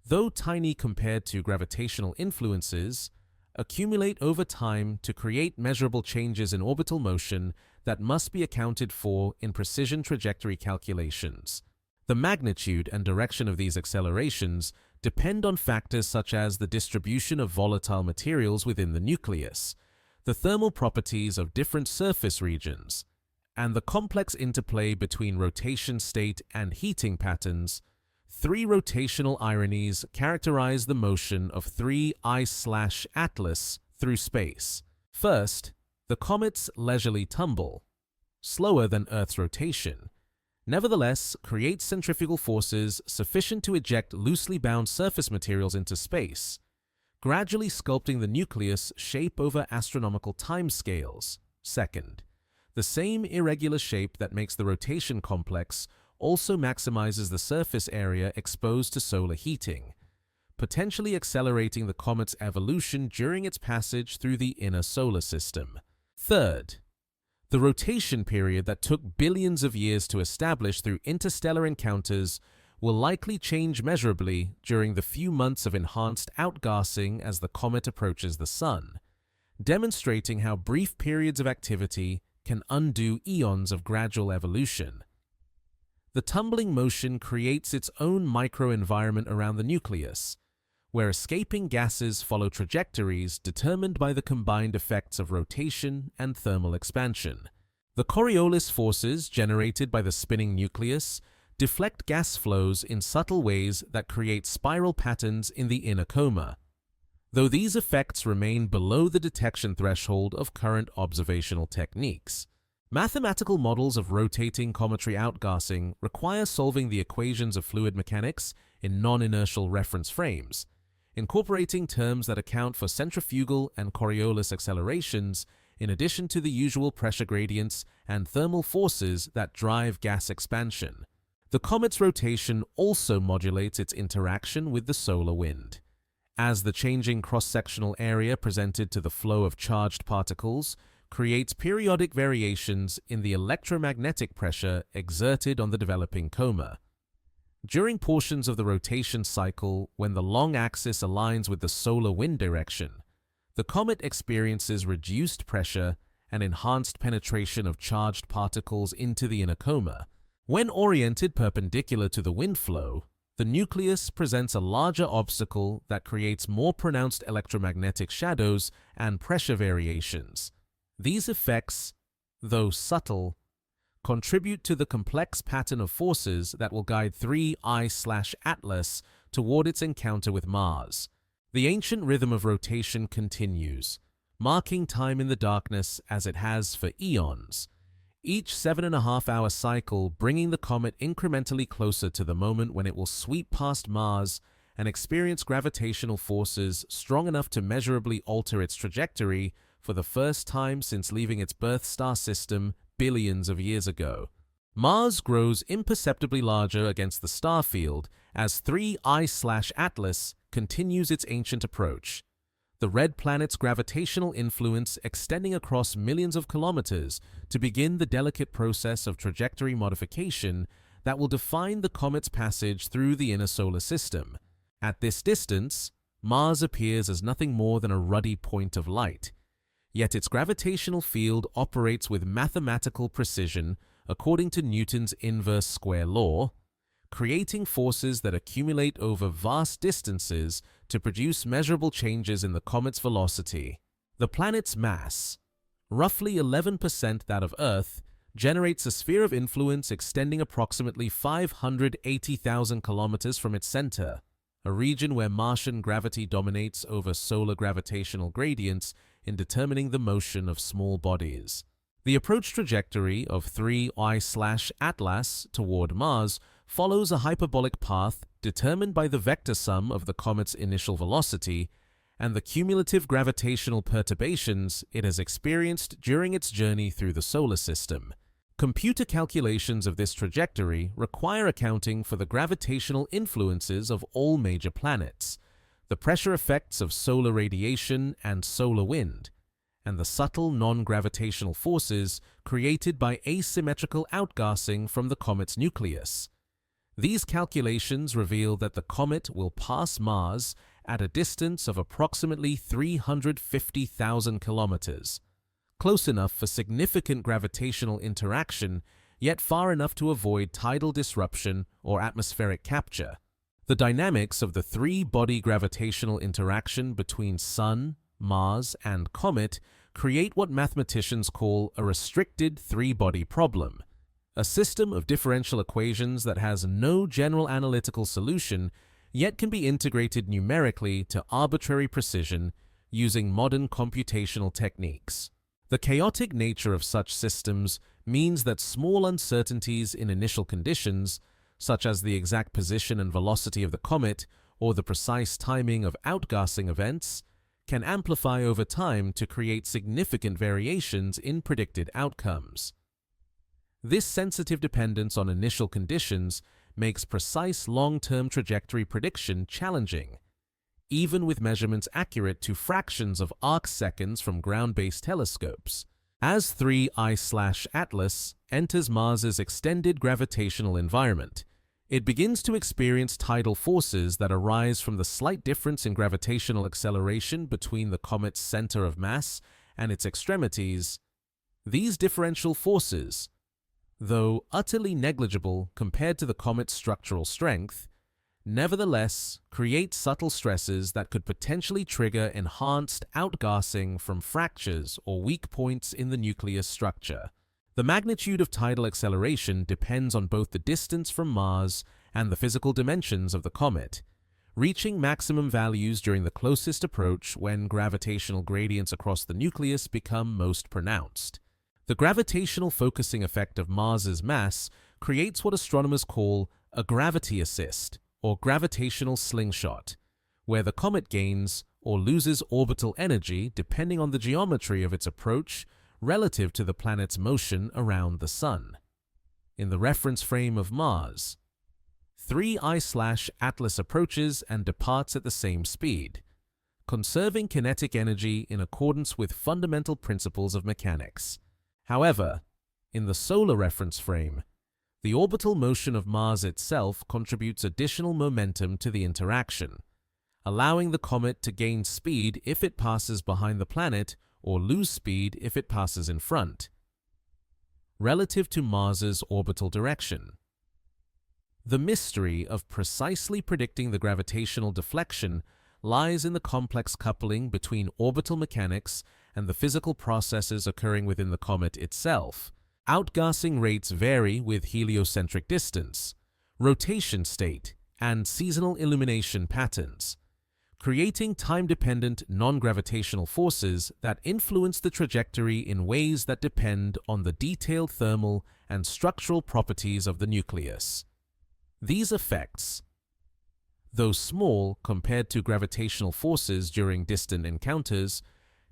though tiny compared to gravitational influences, accumulate over time to create measurable changes in orbital motion that must be accounted for in precision trajectory calculations. The magnitude and direction of these accelerations depend on factors such as the distribution of volatile materials within the nucleus, the thermal properties of different surface regions, and the complex interplay between rotation state and heating patterns. Three rotational ironies characterize the motion of 3I/Atlas through space. First, the comet's leisurely tumble, slower than Earth's rotation, nevertheless creates centrifugal forces sufficient to eject loosely bound surface materials into space, gradually sculpting the nucleus shape over astronomical timescales. Second, the same irregular shape that makes the rotation complex also maximizes the surface area exposed to solar heating, potentially accelerating the comet's evolution during its passage through the inner solar system. Third, the rotation period that took billions of years to establish through interstellar encounters will likely change measurably during the few months of enhanced outgassing as the comet approaches the Sun, demonstrating how brief periods of activity can undo eons of gradual evolution. The tumbling motion creates its own microenvironment around the nucleus, where escaping gases follow trajectories determined by the combined effects of rotation and thermal expansion. The Coriolis forces generated by the spinning nucleus deflect gas flows in subtle ways that create spiral patterns in the inner coma, though these effects remain below the detection threshold of current observational techniques. Mathematical models of rotating cometary outgassing require solving the equations of fluid mechanics in non-inertial reference frames, incorporating terms that account for centrifugal and Coriolis accelerations in addition to the usual pressure gradients and thermal forces that drive gas expansion. The comet's rotation also modulates its interaction with the solar wind. As the changing cross-sectional area presented to the flow of charged particles creates periodic variations in the electromagnetic pressure exerted on the developing coma. During portions of the rotation cycle, when the long axis aligns with the solar wind direction, the comet experiences reduced pressure and enhanced penetration of charged particles into the inner coma. When oriented perpendicular to the wind flow, the nucleus presents a larger obstacle that creates more pronounced electromagnetic shadows and pressure variations. These effects, though subtle, contribute to the complex pattern of forces that will guide 3I/Atlas toward its encounter with Mars. The ancient rhythm of rotation continues, marking time in the darkness as it has for eons, each 7.5-hour cycle bringing the comet incrementally closer to the moment when it will sweep past Mars and experience gravitational forces strong enough to measurably alter its trajectory for the first time since leaving its birth star system billions of years ago. Mars grows imperceptibly larger against the star field as 3I/Atlas continues its ancient approach, the red planet's gravitational influence extending across millions of kilometers to begin the delicate process of trajectory modification that will define the comet's passage through the inner solar system. At this distance, Mars appears as nothing more than a ruddy point of light, yet its gravitational field operates with mathematical precision according to Newton's inverse square law, creating forces that accumulate over vast distances to produce measurable changes in the comet's velocity. The planet's mass, roughly 11% that of Earth, generates a sphere of influence extending approximately 580,000 kilometers from its center, a region where Martian gravity dominates over solar gravitational gradients in determining the motion of small bodies. The approach trajectory of 3I/Atlas toward Mars follows a hyperbolic path determined by the vector sum of the comet's initial velocity and the cumulative gravitational perturbations it has experienced during its journey through the solar system. Computer calculations of this trajectory require accounting for the gravitational influences of all major planets, the pressure effects of solar radiation and solar wind, and the subtle non-gravitational forces created by asymmetrical outgassing from the comet's nucleus. These calculations reveal that the comet will pass Mars at a distance of approximately 350,000 kilometers, close enough for significant gravitational interaction, yet far enough to avoid tidal disruption or atmospheric capture. The dynamics of the three-body gravitational interaction between Sun, Mars, and comet create what mathematicians call a restricted three-body problem, a system of differential equations that has no general analytical solution, yet can be integrated numerically to arbitrary precision using modern computational techniques. The chaotic nature of such systems means that small uncertainties in initial conditions, such as the exact position and velocity of the comet or the precise timing of outgassing events, can amplify over time to create significant variations in predicted outcomes. This sensitive dependence on initial conditions makes precise long-term trajectory prediction challenging, even with measurements accurate to fractions of arc-seconds from ground-based telescopes. As 3I/Atlas enters Mars's extended gravitational environment, it begins to experience tidal forces that arise from the slight difference in gravitational acceleration between the comet's center of mass and its extremities. These differential forces, though utterly negligible compared to the comet's structural strength, nevertheless create subtle stresses that could potentially trigger enhanced outgassing from fractures or weak points in the nucleus structure. The magnitude of tidal acceleration depends on both the distance from Mars and the physical dimensions of the comet, reaching maximum values during the closest approach when gravitational gradients across the nucleus become most pronounced. The gravitational focusing effect of Mars's mass creates what astronomers call a gravity assist or gravitational slingshot, where the comet gains or loses orbital energy depending on the geometry of its approach relative to the planet's motion around the Sun. In the reference frame of Mars, 3I/Atlas approaches and departs at the same speed, conserving kinetic energy in accordance with fundamental principles of mechanics. However, in the solar reference frame, the orbital motion of Mars itself contributes additional momentum to the interaction, allowing the comet to gain speed if it passes behind the planet or lose speed if it passes in front, relative to Mars's orbital direction. The mystery of precisely predicting the gravitational deflection lies in the complex coupling between orbital mechanics and the physical processes occurring within the comet itself. Outgassing rates vary with heliocentric distance, rotation state, and seasonal illumination patterns, creating time-dependent non-gravitational forces that influence the trajectory in ways that depend on the detailed thermal and structural properties of the nucleus. These effects, though small compared to gravitational forces during distant encounters,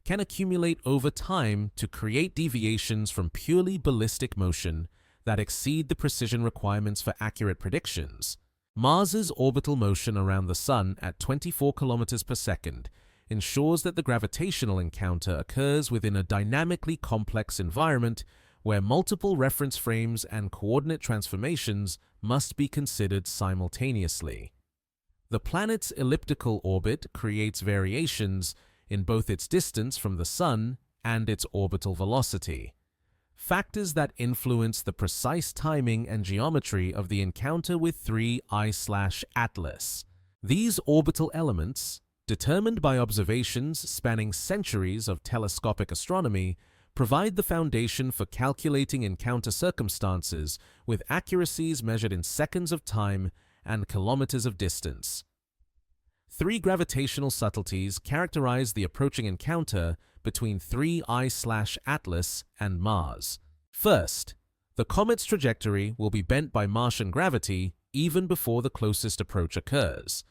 can accumulate over time to create deviations from purely ballistic motion that exceed the precision requirements for accurate predictions. Mars's orbital motion around the Sun at 24 kilometers per second ensures that the gravitational encounter occurs within a dynamically complex environment where multiple reference frames and coordinate transformations must be considered simultaneously. The planet's elliptical orbit creates variations in both its distance from the Sun and its orbital velocity, factors that influence the precise timing and geometry of the encounter with 3I/Atlas. These orbital elements, determined by observations spanning centuries of telescopic astronomy, provide the foundation for calculating encounter circumstances with accuracies measured in seconds of time and kilometers of distance. Three gravitational subtleties characterize the approaching encounter between 3I/Atlas and Mars. First, the comet's trajectory will be bent by Martian gravity even before the closest approach occurs,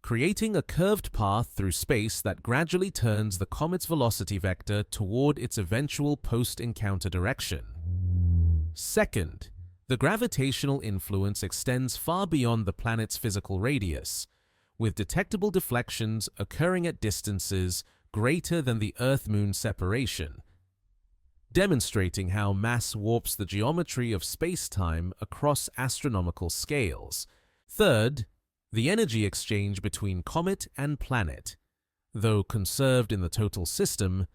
creating a curved path through space that gradually turns the comet's velocity vector toward its eventual post-encounter direction. Second, the gravitational influence extends far beyond the planet's physical radius, with detectable deflections occurring at distances greater than the Earth-Moon separation, demonstrating how mass warps the geometry of space-time across astronomical scales. Third, The energy exchange between comet and planet, though conserved in the total system,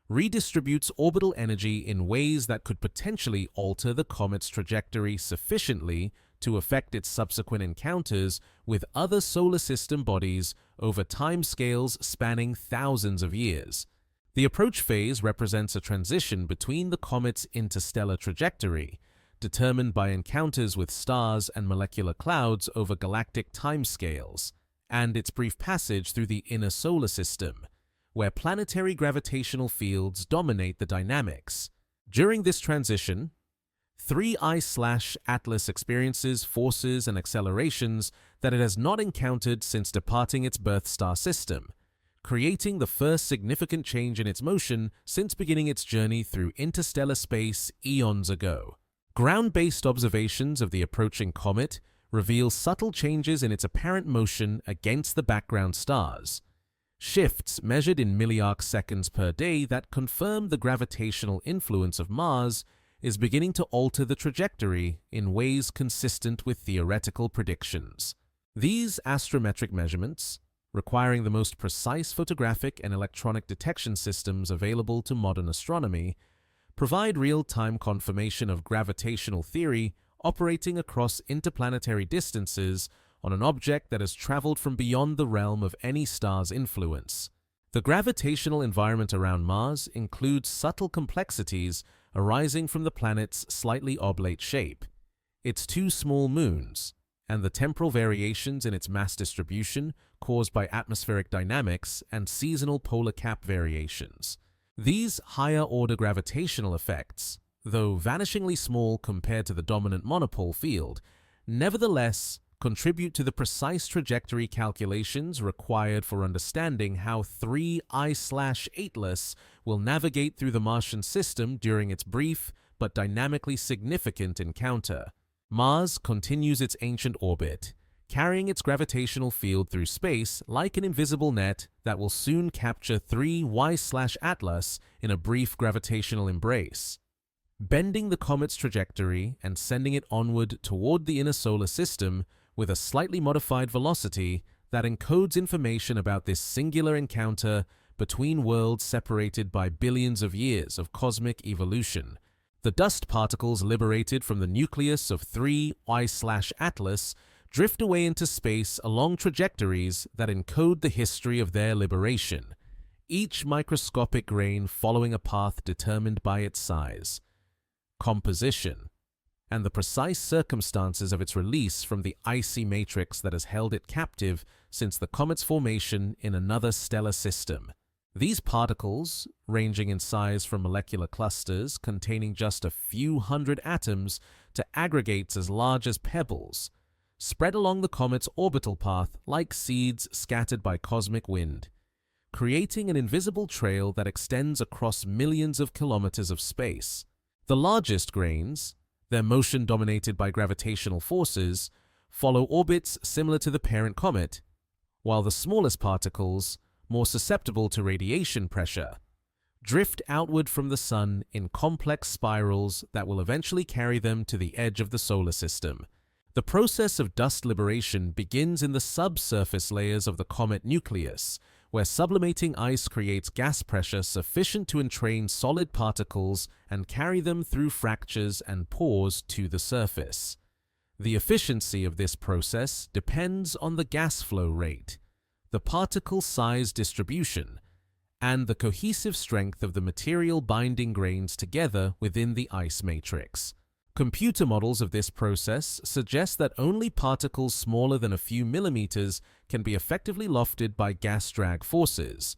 redistributes orbital energy in ways that could potentially alter the comet's trajectory sufficiently to affect its subsequent encounters with other solar system bodies over timescales spanning thousands of years. The approach phase represents a transition between the comet's interstellar trajectory, determined by encounters with stars and molecular clouds over galactic timescales, and its brief passage through the inner solar system, where planetary gravitational fields dominate the dynamics. During this transition, 3I/Atlas experiences forces and accelerations that it has not encountered since departing its birth star system, creating the first significant change in its motion since beginning its journey through interstellar space eons ago. Ground-based observations of the approaching comet reveal subtle changes in its apparent motion against the background stars, shifts measured in milliarc seconds per day that confirm the gravitational influence of Mars is beginning to alter the trajectory in ways consistent with theoretical predictions. These astrometric measurements, requiring the most precise photographic and electronic detection systems available to modern astronomy, provide real-time confirmation of gravitational theory operating across interplanetary distances on an object that has traveled from beyond the realm of any star's influence. The gravitational environment around Mars includes subtle complexities arising from the planet's slightly oblate shape, its two small moons, and the temporal variations in its mass distribution caused by atmospheric dynamics and seasonal polar cap variations. These higher-order gravitational effects, though vanishingly small compared to the dominant monopole field, nevertheless contribute to the precise trajectory calculations required for understanding how 3I/Atlas will navigate through the Martian system during its brief but dynamically significant encounter. Mars continues its ancient orbit, carrying its gravitational field through space like an invisible net that will soon capture 3Y/Atlas in a brief gravitational embrace, bending the comet's trajectory and sending it onward toward the inner solar system with a slightly modified velocity that encodes information about this singular encounter between worlds separated by billions of years of cosmic evolution. The dust particles liberated from the nucleus of 3I/Atlas drift away into space along trajectories that encode the history of their liberation, each microscopic grain following a path determined by its size, composition, and the precise circumstances of its release from the icy matrix that has held it captive since the comet's formation in another stellar system. These particles, ranging in size from molecular clusters containing just a few hundred atoms to aggregates as large as pebbles, spread along the comet's orbital path like seeds scattered by cosmic wind, creating an invisible trail that extends across millions of kilometers of space. The largest grains, their motion dominated by gravitational forces, follow orbits similar to the parent comet, while the smallest particles, more susceptible to radiation pressure, drift outward from the Sun in complex spirals that will eventually carry them to the edge of the solar system. The process of dust liberation begins in the subsurface layers of the comet nucleus, where sublimating ice creates gas pressure sufficient to entrain solid particles and carry them through fractures and pores to the surface. The efficiency of this process depends on the gas flow rate, the particle size distribution, and the cohesive strength of the material binding grains together within the ice matrix. Computer models of this process suggest that only particles smaller than a few millimeters can be effectively lofted by gas drag forces,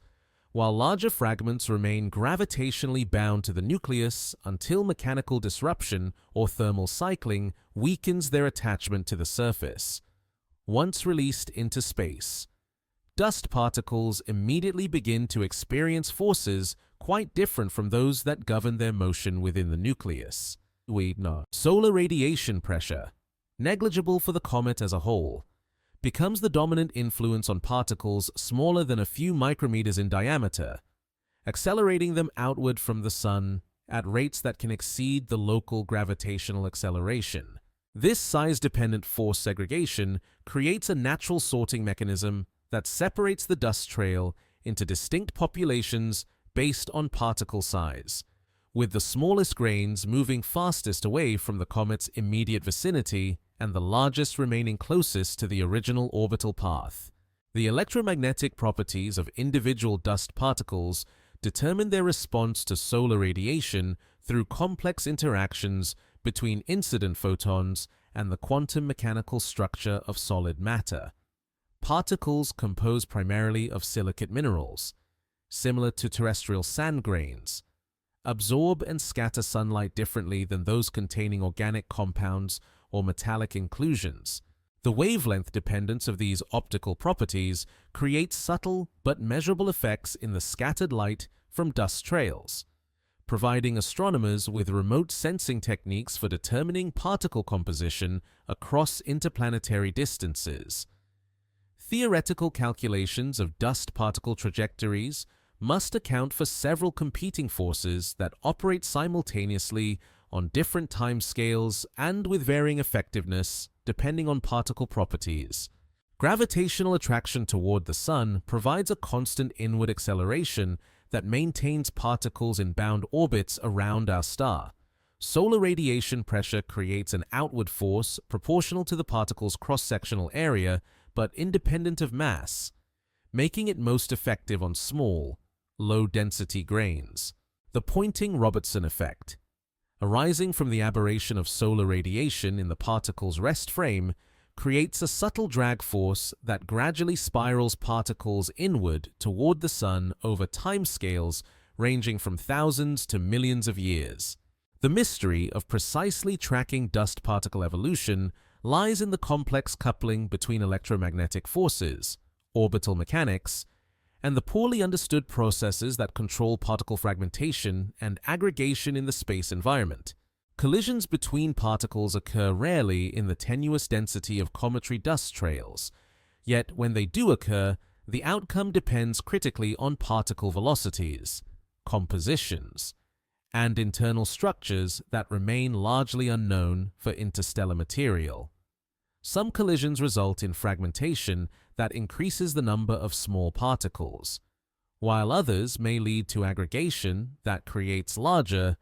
while larger fragments remain gravitationally bound to the nucleus until mechanical disruption or thermal cycling weakens their attachment to the surface. Once released into space, dust particles immediately begin to experience forces quite different from those that govern their motion within the nucleus. Solar radiation pressure, negligible for the comet as a whole, becomes the dominant influence on particles smaller than a few micrometers in diameter, accelerating them outward from the Sun at rates that can exceed the local gravitational acceleration. This size-dependent force segregation creates a natural sorting mechanism that separates the dust trail into distinct populations based on particle size, with the smallest grains moving fastest away from the comet's immediate vicinity and the largest remaining closest to the original orbital path. The electromagnetic properties of individual dust particles determine their response to solar radiation through complex interactions between incident photons and the quantum mechanical structure of solid matter. Particles composed primarily of silicate minerals, similar to terrestrial sand grains, absorb and scatter sunlight differently than those containing organic compounds or metallic inclusions. The wavelength dependence of these optical properties creates subtle but measurable effects in the scattered light from dust trails, providing astronomers with remote sensing techniques for determining particle composition across interplanetary distances. Theoretical calculations of dust particle trajectories must account for several competing forces that operate simultaneously on different time scales and with varying effectiveness depending on particle properties. Gravitational attraction toward the Sun provides a constant inward acceleration that maintains particles in bound orbits around our star. Solar radiation pressure creates an outward force proportional to the particle's cross-sectional area but independent of mass, making it most effective on small, low-density grains. The Poynting-Robertson effect, arising from the aberration of solar radiation in the particle's rest frame, creates a subtle drag force that gradually spirals particles inward toward the Sun over timescales ranging from thousands to millions of years. The mystery of precisely tracking dust particle evolution lies in the complex coupling between electromagnetic forces, orbital mechanics, and the poorly understood processes that control particle fragmentation and aggregation in the space environment. Collisions between particles occur rarely in the tenuous density of cometary dust trails, yet when they do occur, the outcome depends critically on particle velocities, compositions, and internal structures that remain largely unknown for interstellar material. Some collisions result in fragmentation that increases the number of small particles, while others may lead to aggregation that creates larger,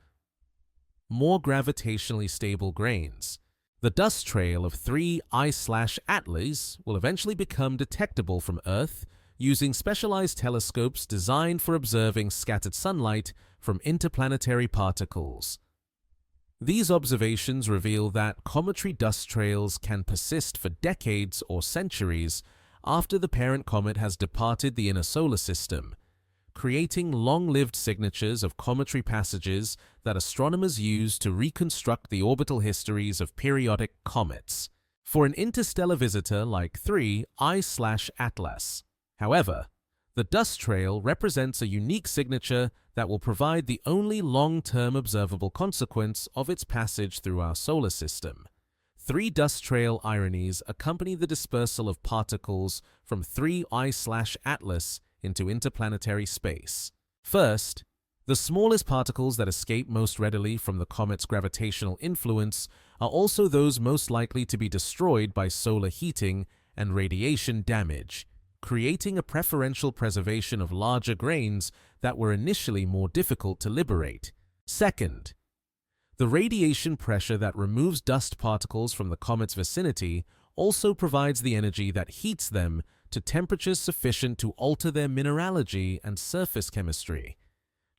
more gravitationally stable grains. The dust trail of 3 I/Atlas will eventually become detectable from Earth using specialized telescopes designed for observing scattered sunlight from interplanetary particles. These observations reveal that cometary dust trails can persist for decades or centuries after the parent comet has departed the inner solar system, creating long-lived signatures of cometary passages that astronomers use to reconstruct the orbital histories of periodic comets. For an interstellar visitor like 3 I/Atlas, however, the dust trail represents a unique signature that will provide the only long-term observable consequence of its passage through our solar system. 3 dust trail ironies accompany the dispersal of particles from 3 I/Atlas into interplanetary space. First, the smallest particles that escape most readily from the comet's gravitational influence are also those most likely to be destroyed by solar heating and radiation damage, creating a preferential preservation of larger grains that were initially more difficult to liberate. Second, the radiation pressure that removes dust particles from the comet's vicinity also provides the energy that heats them to temperatures sufficient to alter their mineralogy and surface chemistry,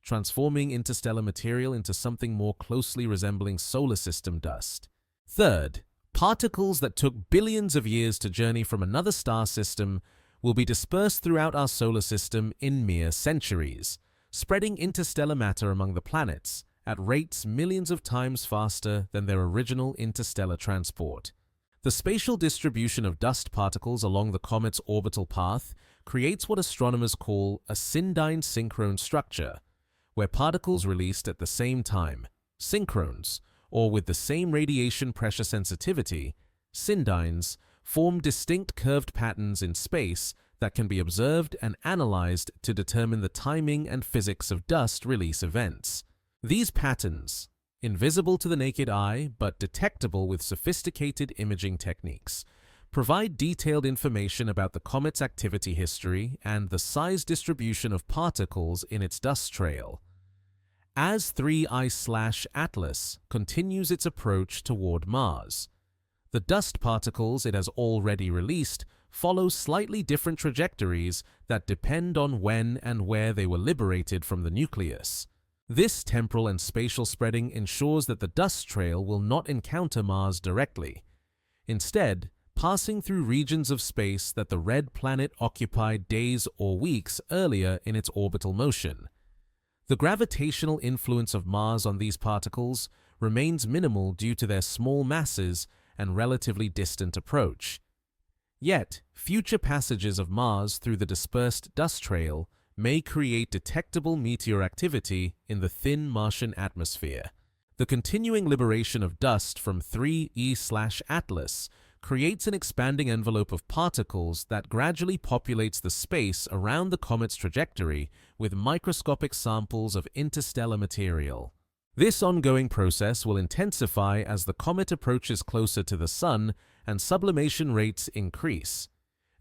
transforming interstellar material into something more closely resembling solar system dust. Third, particles that took billions of years to journey from another star system will be dispersed throughout our solar system in mere centuries, spreading interstellar matter among the planets at rates millions of times faster than their original interstellar transport. The spatial distribution of dust particles along the comet's orbital path creates what astronomers call a syndyne synchrone structure, where particles released at the same time, synchrones, or with the same radiation pressure sensitivity, syndynes, form distinct curved patterns in space that can be observed and analyzed to determine the timing and physics of dust release events. These patterns, invisible to the naked eye but detectable with sophisticated imaging techniques, provide detailed information about the comet's activity history and the size distribution of particles in its dust trail. As 3I/Atlas continues its approach toward Mars, the dust particles it has already released follow slightly different trajectories that depend on when and where they were liberated from the nucleus. This temporal and spatial spreading ensures that the dust trail will not encounter Mars directly, instead passing through regions of space that the red planet occupied days or weeks earlier in its orbital motion. The gravitational influence of Mars on these particles remains minimal due to their small masses and relatively distant approach. Yet, future passages of Mars through the dispersed dust trail may create detectable meteor activity in the thin Martian atmosphere. The continuing liberation of dust from 3I/Atlas creates an expanding envelope of particles that gradually populates the space around the comet's trajectory with microscopic samples of interstellar material. This ongoing process will intensify as the comet approaches closer to the Sun and sublimation rates increase,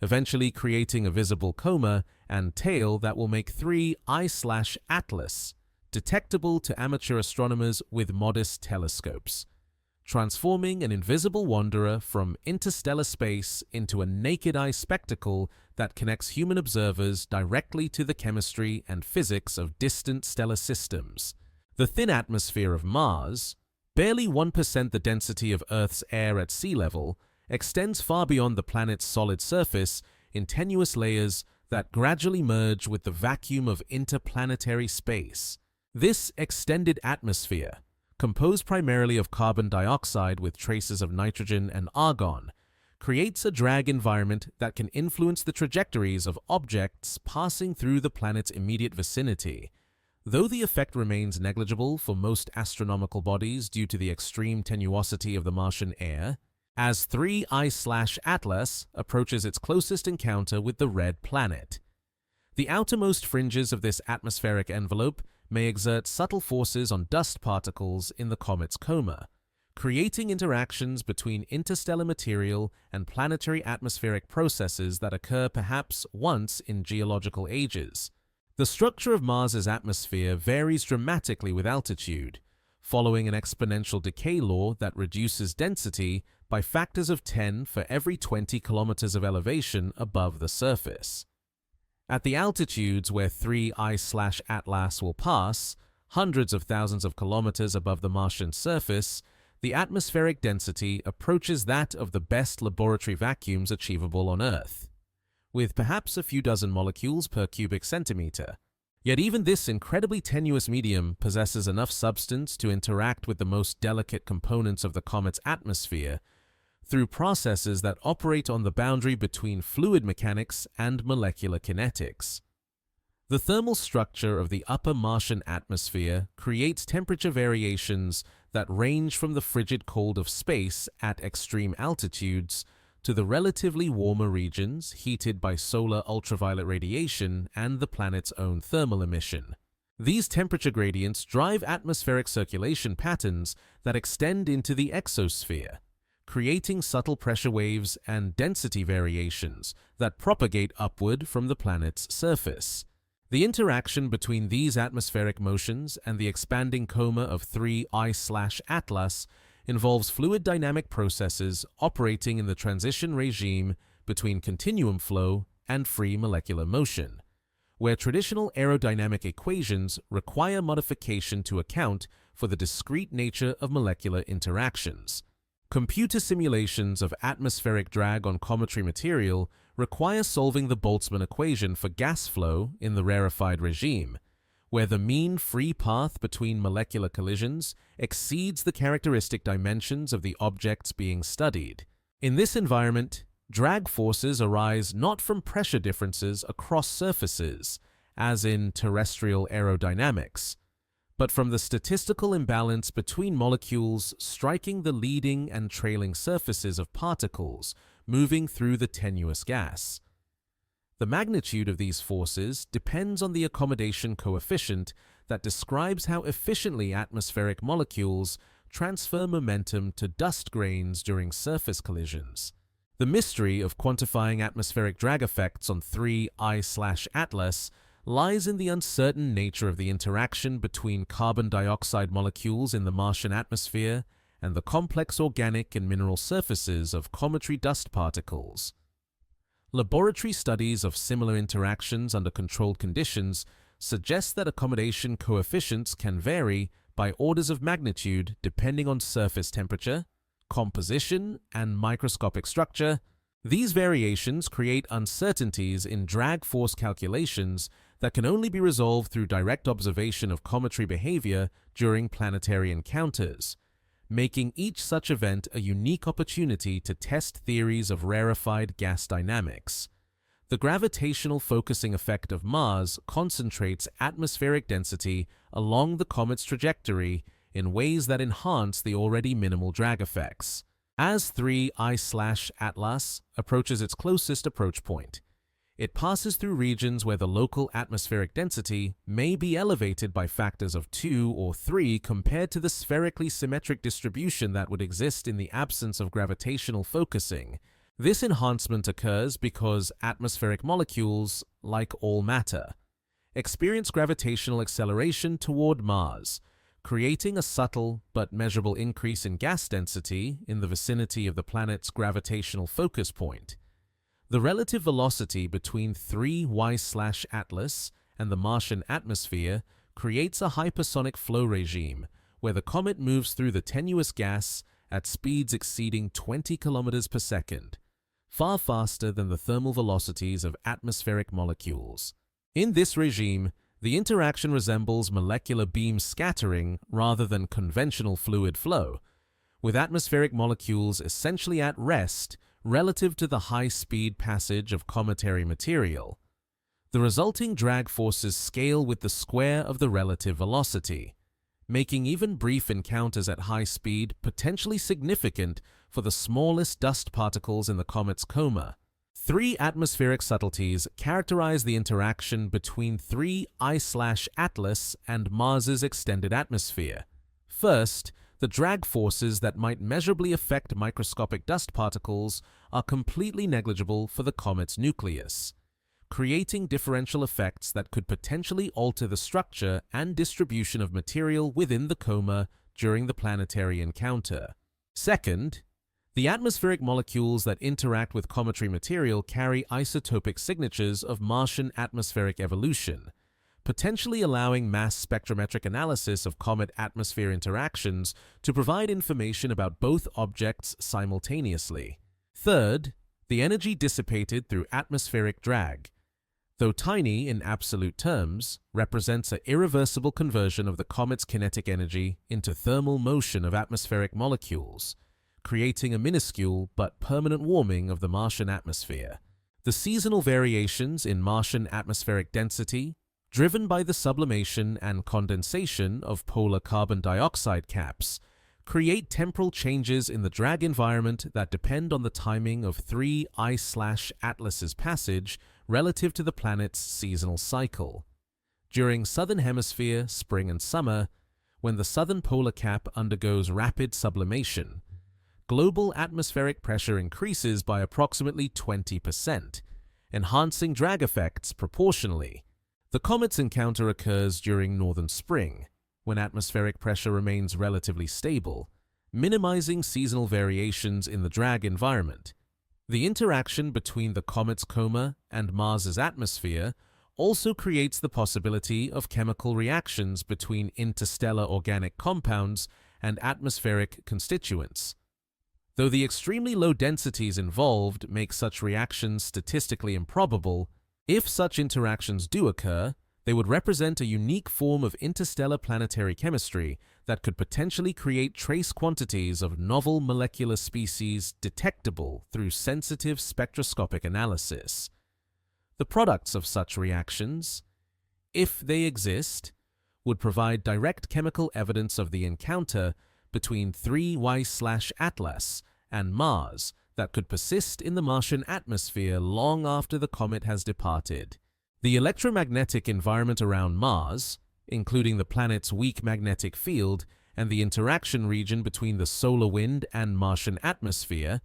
eventually creating a visible coma and tail that will make 3I/Atlas detectable to amateur astronomers with modest telescopes, transforming an invisible wanderer from interstellar space into a naked-eye spectacle that connects human observers directly to the chemistry and physics of distant stellar systems. The thin atmosphere of Mars, barely 1% the density of Earth's air at sea level, extends far beyond the planet's solid surface in tenuous layers that gradually merge with the vacuum of interplanetary space. This extended atmosphere, composed primarily of carbon dioxide with traces of nitrogen and argon, creates a drag environment that can influence the trajectories of objects passing through the planet's immediate vicinity. Though the effect remains negligible for most astronomical bodies due to the extreme tenuosity of the Martian air, as 3I/Atlas approaches its closest encounter with the red planet. The outermost fringes of this atmospheric envelope may exert subtle forces on dust particles in the comet's coma, creating interactions between interstellar material and planetary atmospheric processes that occur perhaps once in geological ages. The structure of Mars's atmosphere varies dramatically with altitude, following an exponential decay law that reduces density by factors of 10 for every 20 kilometers of elevation above the surface. At the altitudes where 3I/Atlas will pass, hundreds of thousands of kilometers above the Martian surface, the atmospheric density approaches that of the best laboratory vacuums achievable on Earth, with perhaps a few dozen molecules per cubic centimeter. Yet even this incredibly tenuous medium possesses enough substance to interact with the most delicate components of the comet's atmosphere through processes that operate on the boundary between fluid mechanics and molecular kinetics. The thermal structure of the upper Martian atmosphere creates temperature variations that range from the frigid cold of space at extreme altitudes to the relatively warmer regions heated by solar ultraviolet radiation and the planet's own thermal emission. These temperature gradients drive atmospheric circulation patterns that extend into the exosphere, creating subtle pressure waves and density variations that propagate upward from the planet's surface. The interaction between these atmospheric motions and the expanding coma of 3I/Atlas involves fluid dynamic processes operating in the transition regime between continuum flow and free molecular motion, where traditional aerodynamic equations require modification to account for the discrete nature of molecular interactions. Computer simulations of atmospheric drag on cometary material require solving the Boltzmann equation for gas flow in the rarefied regime, where the mean free path between molecular collisions exceeds the characteristic dimensions of the objects being studied. In this environment, drag forces arise not from pressure differences across surfaces, as in terrestrial aerodynamics, but from the statistical imbalance between molecules striking the leading and trailing surfaces of particles moving through the tenuous gas. The magnitude of these forces depends on the accommodation coefficient that describes how efficiently atmospheric molecules transfer momentum to dust grains during surface collisions. The mystery of quantifying atmospheric drag effects on 3I/Atlas lies in the uncertain nature of the interaction between carbon dioxide molecules in the Martian atmosphere and the complex organic and mineral surfaces of cometary dust particles. Laboratory studies of similar interactions under controlled conditions suggest that accommodation coefficients can vary by orders of magnitude depending on surface temperature, composition, and microscopic structure. These variations create uncertainties in drag force calculations that can only be resolved through direct observation of cometary behavior during planetary encounters, making each such event a unique opportunity to test theories of rarefied gas dynamics. The gravitational focusing effect of Mars concentrates atmospheric density along the comet's trajectory in ways that enhance the already minimal drag effects. As 3I/Atlas approaches its closest approach point, it passes through regions where the local atmospheric density may be elevated by factors of 2 or 3 compared to the spherically symmetric distribution that would exist in the absence of gravitational focusing. This enhancement occurs because atmospheric molecules, like all matter, experience gravitational acceleration toward Mars, creating a subtle but measurable increase in gas density in the vicinity of the planet's gravitational focus point. The relative velocity between 3Y/Atlas and the Martian atmosphere creates a hypersonic flow regime where the comet moves through the tenuous gas at speeds exceeding 20 kilometers per second, far faster than the thermal velocities of atmospheric molecules. In this regime, the interaction resembles molecular beam scattering rather than conventional fluid flow, with atmospheric molecules essentially at rest relative to the high-speed passage of cometary material. The resulting drag forces scale with the square of the relative velocity, making even brief encounters at high speed potentially significant for the smallest dust particles in the comet's coma. 3 atmospheric subtleties characterize the interaction between 3I/Atlas and Mars's extended atmosphere. First, the drag forces that might measurably affect microscopic dust particles are completely negligible for the comet's nucleus, creating differential effects that could potentially alter the structure and distribution of material within the coma during the planetary encounter. Second, the atmospheric molecules that interact with cometary material carry isotopic signatures of Martian atmospheric evolution, potentially allowing mass spectrometric analysis of comet atmosphere interactions to provide information about both objects simultaneously. Third, the energy dissipated through atmospheric drag, though tiny in absolute terms, represents an irreversible conversion of the comet's kinetic energy into thermal motion of atmospheric molecules, creating a minuscule but permanent warming of the Martian atmosphere. The seasonal variations in Martian atmospheric density, driven by the sublimation and condensation of polar carbon dioxide caps, create temporal changes in the drag environment that depend on the timing of 3I/Atlas's passage relative to the planet's seasonal cycle. During southern hemisphere spring and summer, when the southern polar cap undergoes rapid sublimation, global atmospheric pressure increases by approximately 20%, enhancing drag effects proportionally. The comet's encounter occurs during northern spring, when atmospheric pressure remains relatively stable, minimizing seasonal variations in the drag environment. The interaction between the comet's coma and Mars's atmosphere also creates the possibility of chemical reactions between interstellar organic compounds and atmospheric constituents. Though the extremely low densities involved make such reactions statistically improbable, if such interactions do occur, they would represent a unique form of interstellar planetary chemistry that could potentially create trace quantities of novel molecular species detectable through sensitive spectroscopic analysis. The products of such reactions, if they exist, would provide direct chemical evidence of the encounter between 3Y/Atlas and Mars that could persist in the Martian atmosphere long after the comet has departed. The electromagnetic environment around Mars, including the planet's weak magnetic field and the interaction region between the solar wind and Martian atmosphere,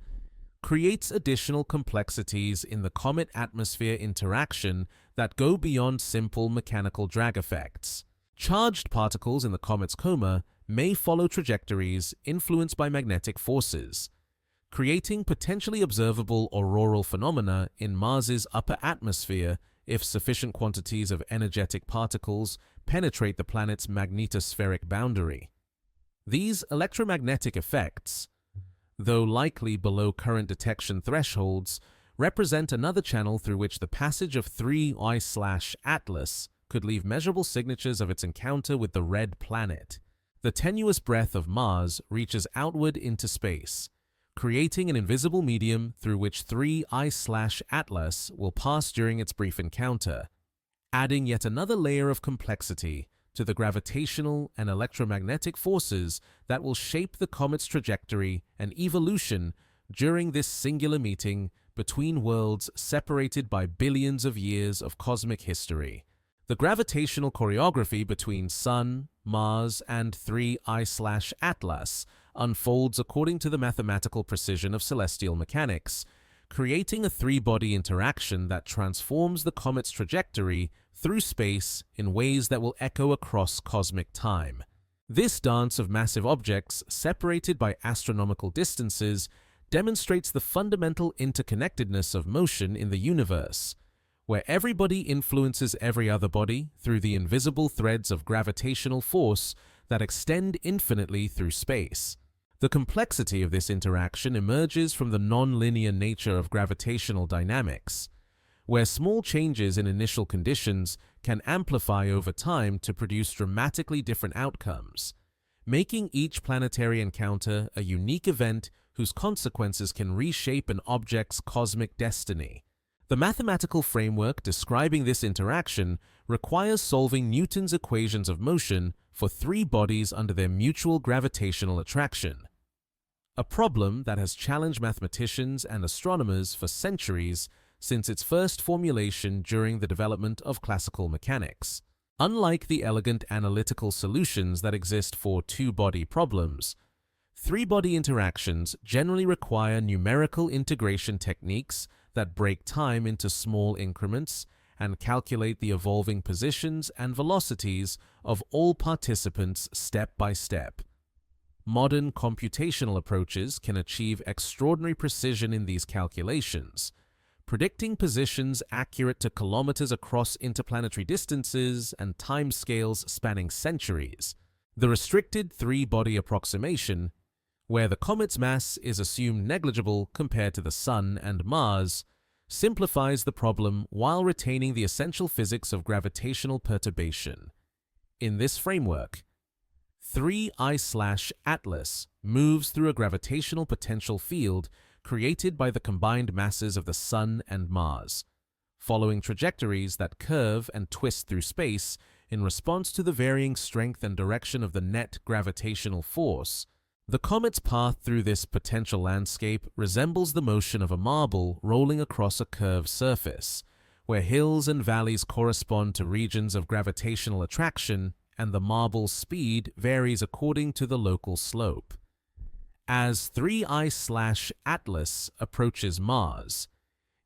creates additional complexities in the comet-atmosphere interaction that go beyond simple mechanical drag effects. Charged particles in the comet's coma may follow trajectories influenced by magnetic forces, creating potentially observable auroral phenomena in Mars's upper atmosphere if sufficient quantities of energetic particles penetrate the planet's magnetospheric boundary. These electromagnetic effects, though likely below current detection thresholds, represent another channel through which the passage of 3I/Atlas could leave measurable signatures of its encounter with the red planet. The tenuous breath of Mars reaches outward into space, creating an invisible medium through which 3I/Atlas will pass during its brief encounter, adding yet another layer of complexity to the gravitational and electromagnetic forces that will shape the comet's trajectory and evolution during this singular meeting between worlds separated by billions of years of cosmic history. The gravitational choreography between Sun, Mars, and 3I/Atlas unfolds according to the mathematical precision of celestial mechanics, creating a three-body interaction that transforms the comet's trajectory through space in ways that will echo across cosmic time. This dance of massive objects separated by astronomical distances demonstrates the fundamental interconnectedness of motion in the universe, where every body influences every other body through the invisible threads of gravitational force that extend infinitely through space. The complexity of this interaction emerges from the non-linear nature of gravitational dynamics, where small changes in initial conditions can amplify over time to produce dramatically different outcomes, making each planetary encounter a unique event whose consequences can reshape an object's cosmic destiny. The mathematical framework describing this interaction requires solving Newton's equations of motion for three bodies under their mutual gravitational attraction, a problem that has challenged mathematicians and astronomers for centuries since its first formulation during the development of classical mechanics. Unlike the elegant analytical solutions that exist for two-body problems, three-body interactions generally require numerical integration techniques that break time into small increments and calculate the evolving positions and velocities of all participants step by step. Modern computational approaches can achieve extraordinary precision in these calculations, predicting positions accurate to kilometers across interplanetary distances and timescales spanning centuries. The restricted three-body approximation, where the comet's mass is assumed negligible compared to the Sun and Mars, simplifies the problem while retaining the essential physics of gravitational perturbation. In this framework, 3I/Atlas moves through a gravitational potential field created by the combined masses of the Sun and Mars, following trajectories that curve and twist through space in response to the varying strength and direction of the net gravitational force. The comet's path through this potential landscape resembles the motion of a marble rolling across a curved surface, where hills and valleys correspond to regions of gravitational attraction and the marble's speed varies according to the local slope. As 3I/Atlas approaches Mars,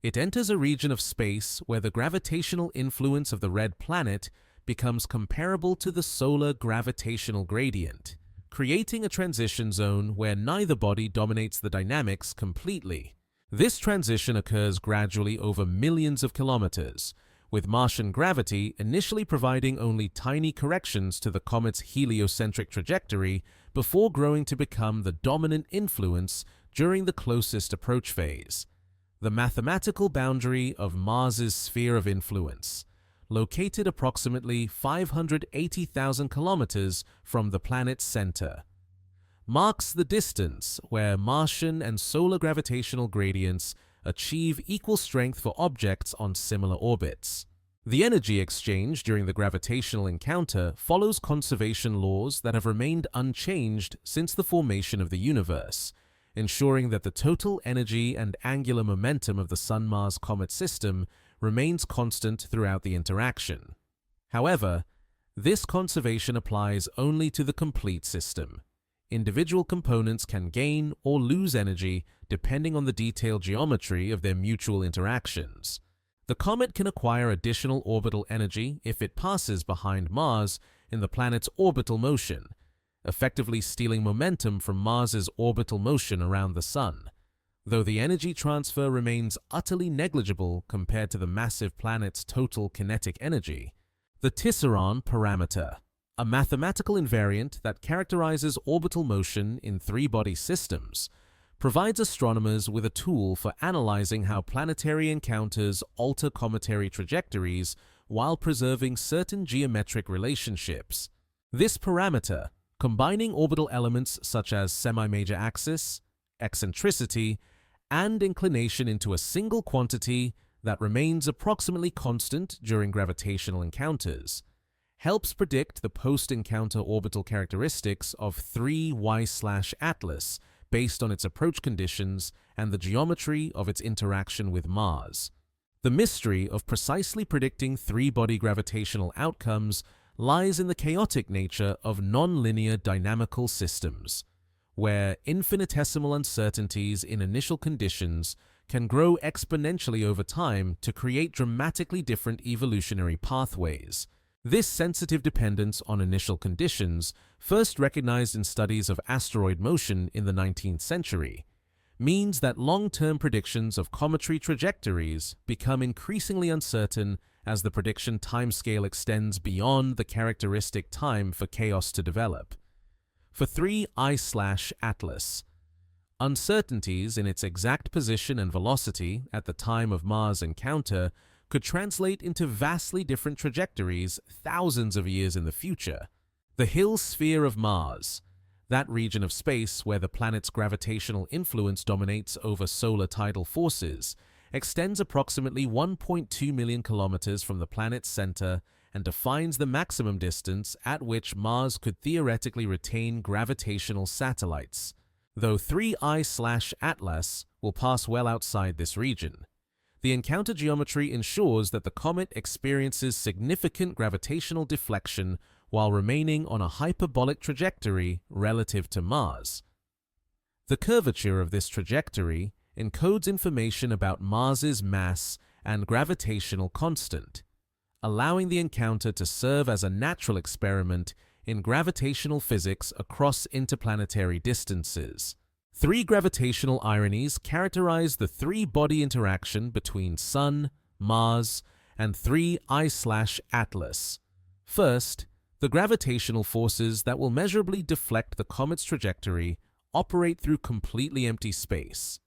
it enters a region of space where the gravitational influence of the red planet becomes comparable to the solar gravitational gradient, creating a transition zone where neither body dominates the dynamics completely. This transition occurs gradually over millions of kilometers, with Martian gravity initially providing only tiny corrections to the comet's heliocentric trajectory before growing to become the dominant influence during the closest approach phase, the mathematical boundary of Mars's sphere of influence, located approximately 580,000 kilometers from the planet's center, marks the distance where Martian and solar gravitational gradients achieve equal strength for objects on similar orbits. The energy exchange during the gravitational encounter follows conservation laws that have remained unchanged since the formation of the universe, ensuring that the total energy and angular momentum of the Sun-Mars comet system remains constant throughout the interaction. However, This conservation applies only to the complete system. Individual components can gain or lose energy depending on the detailed geometry of their mutual interactions. The comet can acquire additional orbital energy if it passes behind Mars in the planet's orbital motion, effectively stealing momentum from Mars's orbital motion around the Sun, though the energy transfer remains utterly negligible compared to the massive planet's total kinetic energy. The Tisserand parameter, a mathematical invariant that characterizes orbital motion in three-body systems, provides astronomers with a tool for analyzing how planetary encounters alter cometary trajectories while preserving certain geometric relationships. This parameter, combining orbital elements such as semi-major axis, eccentricity, and inclination into a single quantity that remains approximately constant during gravitational encounters, helps predict the post-encounter orbital characteristics of 3Y/Atlas based on its approach conditions and the geometry of its interaction with Mars. The mystery of precisely predicting three-body gravitational outcomes lies in the chaotic nature of nonlinear dynamical systems, where infinitesimal uncertainties in initial conditions can grow exponentially over time to create dramatically different evolutionary pathways. This sensitive dependence on initial conditions, first recognized in studies of asteroid motion in the 19th century, means that long-term predictions of cometary trajectories become increasingly uncertain as the prediction timescale extends beyond the characteristic time for chaos to develop. For 3I/Atlas, uncertainties in its exact position and velocity at the time of Mars encounter could translate into vastly different trajectories thousands of years in the future. The Hill sphere of Mars, that region of space where the planet's gravitational influence dominates over solar tidal forces, extends approximately 1.2 million kilometers from the planet's center and defines the maximum distance at which Mars could theoretically retain gravitational satellites, though 3I/Atlas will pass well outside this region. The encounter geometry ensures that the comet experiences significant gravitational deflection while remaining on a hyperbolic trajectory relative to Mars. The curvature of this trajectory encodes information about Mars's mass and gravitational constant, allowing the encounter to serve as a natural experiment in gravitational physics across interplanetary distances. Three gravitational ironies characterize the three-body interaction between Sun, Mars, and 3I/Atlas. First, the gravitational forces that will measurably deflect the comet's trajectory operate through completely empty space,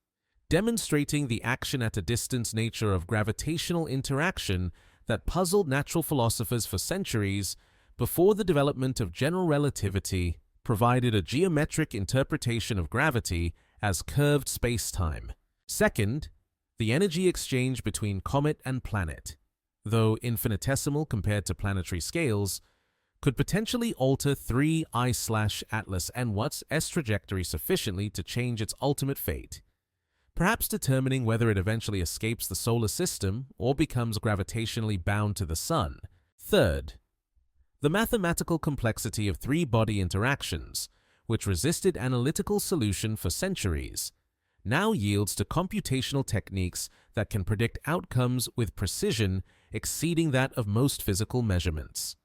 demonstrating the action at a distance nature of gravitational interaction that puzzled natural philosophers for centuries before the development of general relativity provided a geometric interpretation of gravity as curved spacetime. Second, the energy exchange between comet and planet, though infinitesimal compared to planetary scales, could potentially alter 3I/Atlas and what's S trajectory sufficiently to change its ultimate fate, perhaps determining whether it eventually escapes the solar system or becomes gravitationally bound to the Sun. Third, the mathematical complexity of three-body interactions, which resisted analytical solution for centuries, now yields to computational techniques that can predict outcomes with precision exceeding that of most physical measurements.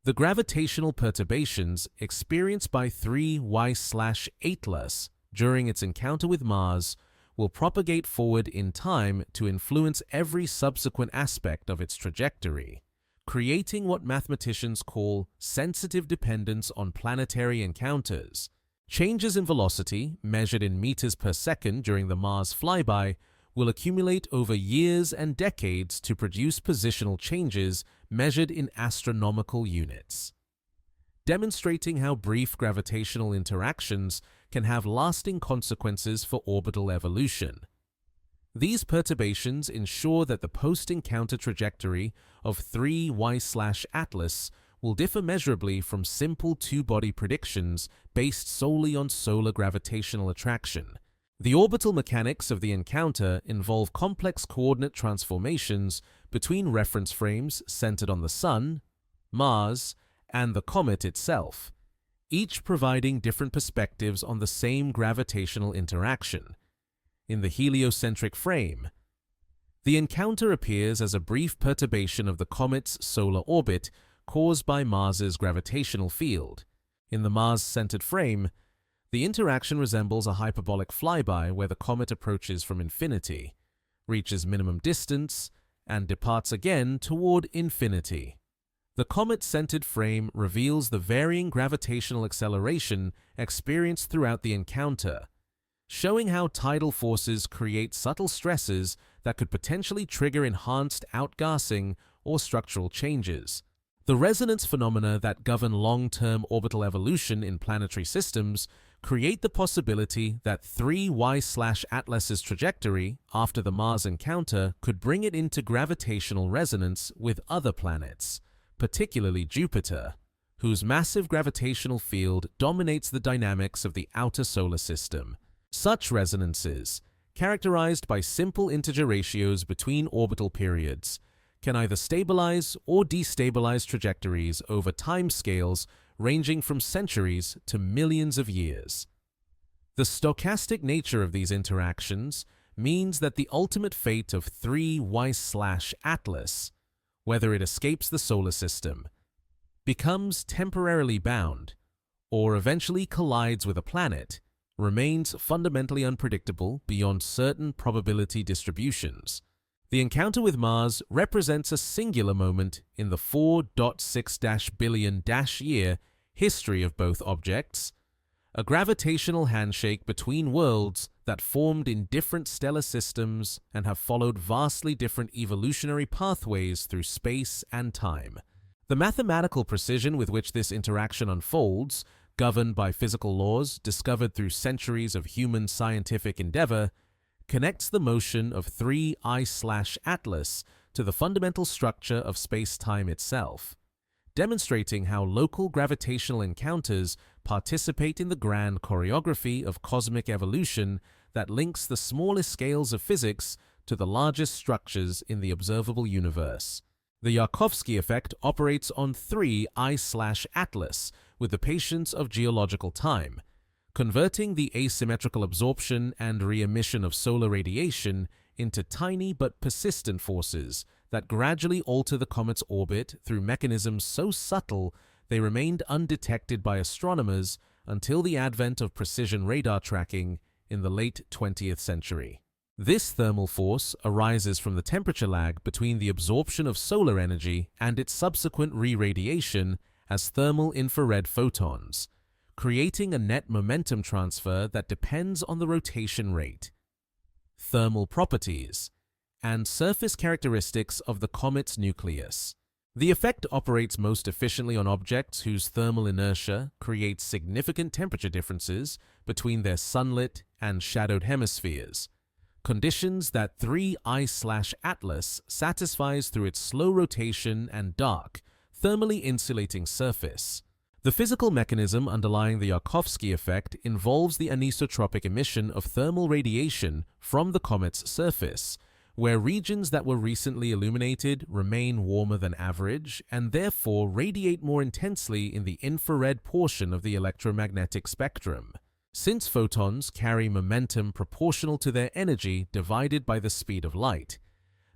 The gravitational perturbations experienced by 3Y/Atlas during its encounter with Mars will propagate forward in time to influence every subsequent aspect of its trajectory, creating what mathematicians call sensitive dependence on planetary encounters. Changes in velocity, measured in meters per second during the Mars flyby, will accumulate over years and decades to produce positional changes measured in astronomical units, demonstrating how brief gravitational interactions can have lasting consequences for orbital evolution. These perturbations ensure that the post-encounter trajectory of 3Y/Atlas will differ measurably from simple two-body predictions based solely on solar gravitational attraction. The orbital mechanics of the encounter involve complex coordinate transformations between reference frames centered on the Sun, Mars, and the comet itself, each providing different perspectives on the same gravitational interaction. In the heliocentric frame, the encounter appears as a brief perturbation of the comet's solar orbit caused by Mars's gravitational field. In the Mars-centered frame, the interaction resembles a hyperbolic flyby where the comet approaches from infinity, reaches minimum distance, and departs again toward infinity. The comet-centered frame reveals the varying gravitational acceleration experienced throughout the encounter, showing how tidal forces create subtle stresses that could potentially trigger enhanced outgassing or structural changes. The resonance phenomena that govern long-term orbital evolution in planetary systems create the possibility that 3Y/Atlas's trajectory after the Mars encounter could bring it into gravitational resonance with other planets, particularly Jupiter, whose massive gravitational field dominates the dynamics of the outer solar system. Such resonances, characterized by simple integer ratios between orbital periods, can either stabilize or destabilize trajectories over timescales ranging from centuries to millions of years. The stochastic nature of these interactions means that the ultimate fate of 3Y/Atlas, whether it escapes the solar system, becomes temporarily bound, or eventually collides with a planet, remains fundamentally unpredictable beyond certain probability distributions. The encounter with Mars represents a singular moment in the 4.6 billion-year history of both objects, a gravitational handshake between worlds that formed in different stellar systems and have followed vastly different evolutionary pathways through space and time. The mathematical precision with which this interaction unfolds, governed by physical laws discovered through centuries of human scientific endeavor, connects the motion of 3I/Atlas to the fundamental structure of space-time itself, demonstrating how local gravitational encounters participate in the grand choreography of cosmic evolution that links the smallest scales of physics to the largest structures in the observable universe. The Yarkovsky effect operates on 3I/Atlas with the patience of geological time, converting the asymmetrical absorption and re-emission of solar radiation into tiny but persistent forces that gradually alter the comet's orbit through mechanisms so subtle they remained undetected by astronomers until the advent of precision radar tracking in the late 20th century. This thermal force arises from the temperature lag between the absorption of solar energy and its subsequent re-radiation as thermal infrared photons, creating a net momentum transfer that depends on the rotation rate, thermal properties, and surface characteristics of the comet's nucleus. The effect operates most efficiently on objects whose thermal inertia creates significant temperature differences between their sunlit and shadowed hemispheres, conditions that 3I/Atlas satisfies through its slow rotation and dark, thermally insulating surface. The physical mechanism underlying the Yarkovsky effect involves the anisotropic emission of thermal radiation from the comet's surface, where regions that were recently illuminated remain warmer than average and therefore radiate more intensely in the infrared portion of the electromagnetic spectrum. Since photons carry momentum proportional to their energy divided by the speed of light,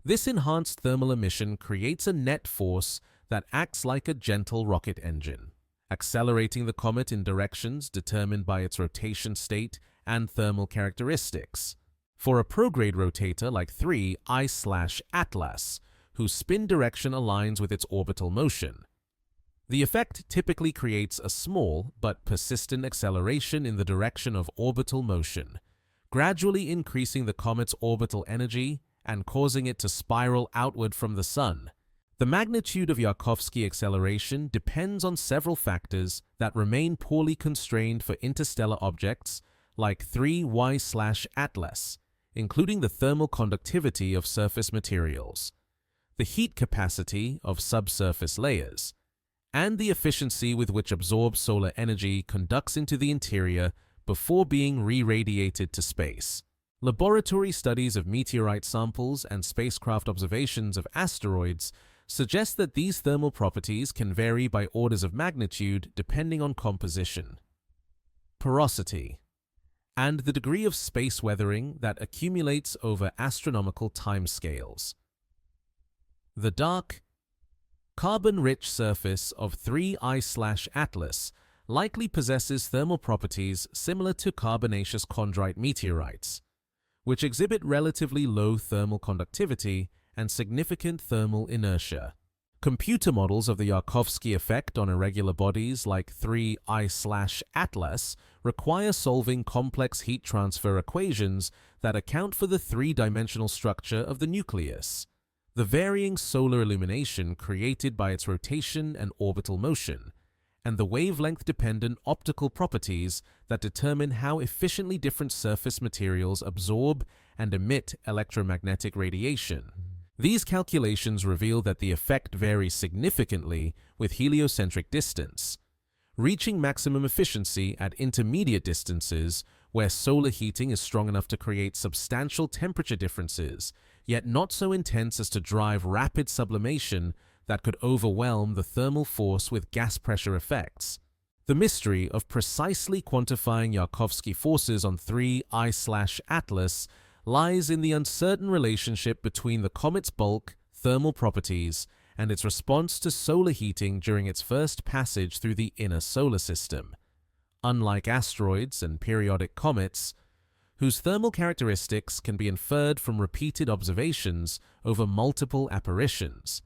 this enhanced thermal emission creates a net force that acts like a gentle rocket engine, accelerating the comet in directions determined by its rotation state and thermal characteristics. For a prograde rotator like 3I/Atlas, whose spin direction aligns with its orbital motion, the effect typically creates a small but persistent acceleration in the direction of orbital motion, gradually increasing the comet's orbital energy and causing it to spiral outward from the Sun. The magnitude of Yarkovsky acceleration depends on several factors that remain poorly constrained for interstellar objects like 3Y/Atlas, including the thermal conductivity of surface materials, the heat capacity of subsurface layers, and the efficiency with which absorbed solar energy conducts into the interior before being re-radiated to space. Laboratory studies of meteorite samples and spacecraft observations of asteroids suggests that these thermal properties can vary by orders of magnitude depending on composition, porosity, and the degree of space weathering that accumulates over astronomical timescales. The dark, carbon-rich surface of 3I/Atlas likely possesses thermal properties similar to carbonaceous chondrite meteorites, which exhibit relatively low thermal conductivity and significant thermal inertia. Computer models of the Yarkovsky effect on irregular bodies like 3I/Atlas require solving complex heat transfer equations that account for the three-dimensional structure of the nucleus, the varying solar illumination created by its rotation and orbital motion, and the wavelength-dependent optical properties that determine how efficiently different surface materials absorb and emit electromagnetic radiation. These calculations reveal that the effect varies significantly with heliocentric distance, reaching maximum efficiency at intermediate distances where solar heating is strong enough to create substantial temperature differences, yet not so intense as to drive rapid sublimation that could overwhelm the thermal force with gas pressure effects. The mystery of precisely quantifying Yarkovsky forces on 3I/Atlas lies in the uncertain relationship between the comet's bulk, thermal properties, and its response to solar heating during its first passage through the inner solar system. Unlike asteroids and periodic comets, whose thermal characteristics can be inferred from repeated observations over multiple apparitions,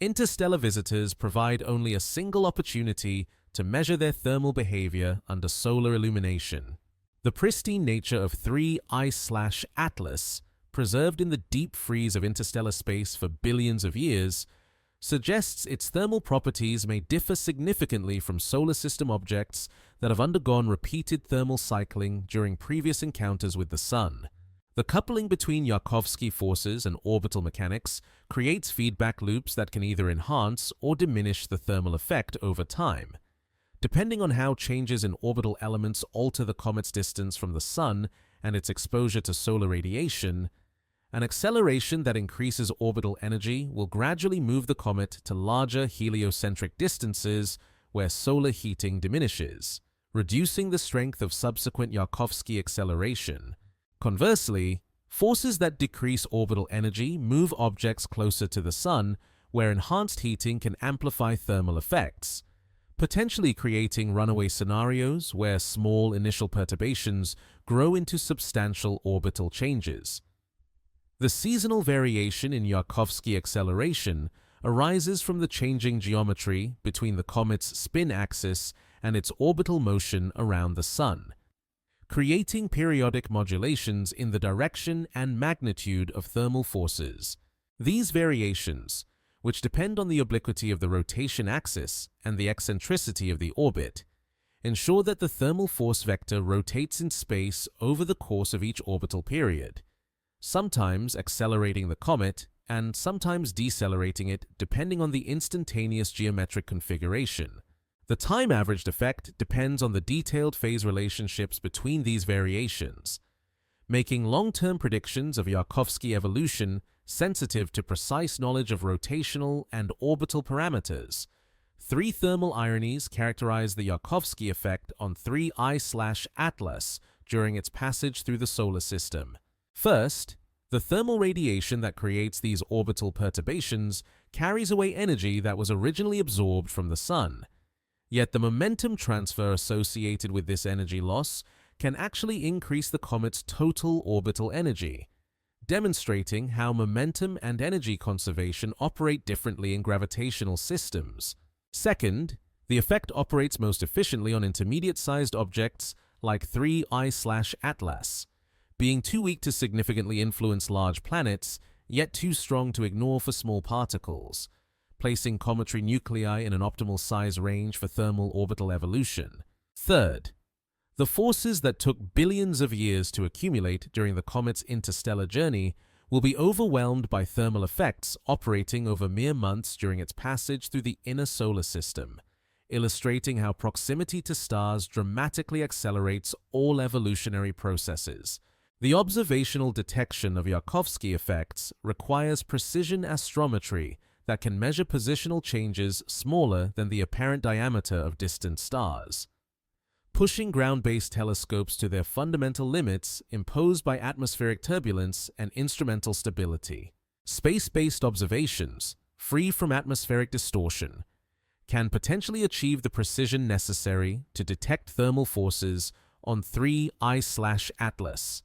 interstellar visitors provide only a single opportunity to measure their thermal behavior under solar illumination. The pristine nature of 3I/Atlas, preserved in the deep freeze of interstellar space for billions of years, suggests its thermal properties may differ significantly from solar system objects that have undergone repeated thermal cycling during previous encounters with the Sun. The coupling between Yarkovsky forces and orbital mechanics creates feedback loops that can either enhance or diminish the thermal effect over time, depending on how changes in orbital elements alter the comet's distance from the Sun and its exposure to solar radiation. An acceleration that increases orbital energy will gradually move the comet to larger heliocentric distances where solar heating diminishes, reducing the strength of subsequent Yarkovsky acceleration. Conversely, forces that decrease orbital energy move objects closer to the Sun, where enhanced heating can amplify thermal effects, potentially creating runaway scenarios where small initial perturbations grow into substantial orbital changes. The seasonal variation in Yarkovsky acceleration arises from the changing geometry between the comet's spin axis and its orbital motion around the Sun, creating periodic modulations in the direction and magnitude of thermal forces. These variations, which depend on the obliquity of the rotation axis and the eccentricity of the orbit, ensure that the thermal force vector rotates in space over the course of each orbital period, sometimes accelerating the comet and sometimes decelerating it depending on the instantaneous geometric configuration. The time-averaged effect depends on the detailed phase relationships between these variations, making long-term predictions of Yarkovsky evolution sensitive to precise knowledge of rotational and orbital parameters. Three thermal ironies characterize the Yarkovsky effect on 3I/Atlas during its passage through the solar system. First, the thermal radiation that creates these orbital perturbations carries away energy that was originally absorbed from the Sun. Yet the momentum transfer associated with this energy loss can actually increase the comet's total orbital energy, demonstrating how momentum and energy conservation operate differently in gravitational systems. Second, the effect operates most efficiently on intermediate-sized objects like 3I/Atlas, being too weak to significantly influence large planets, yet too strong to ignore for small particles, placing cometary nuclei in an optimal size range for thermal orbital evolution. Third, the forces that took billions of years to accumulate during the comet's interstellar journey will be overwhelmed by thermal effects operating over mere months during its passage through the inner solar system, illustrating how proximity to stars dramatically accelerates all evolutionary processes. The observational detection of Yarkovsky effects requires precision astrometry that can measure positional changes smaller than the apparent diameter of distant stars. Pushing ground-based telescopes to their fundamental limits imposed by atmospheric turbulence and instrumental stability. Space-based observations, free from atmospheric distortion, can potentially achieve the precision necessary to detect thermal forces on 3I/Atlas,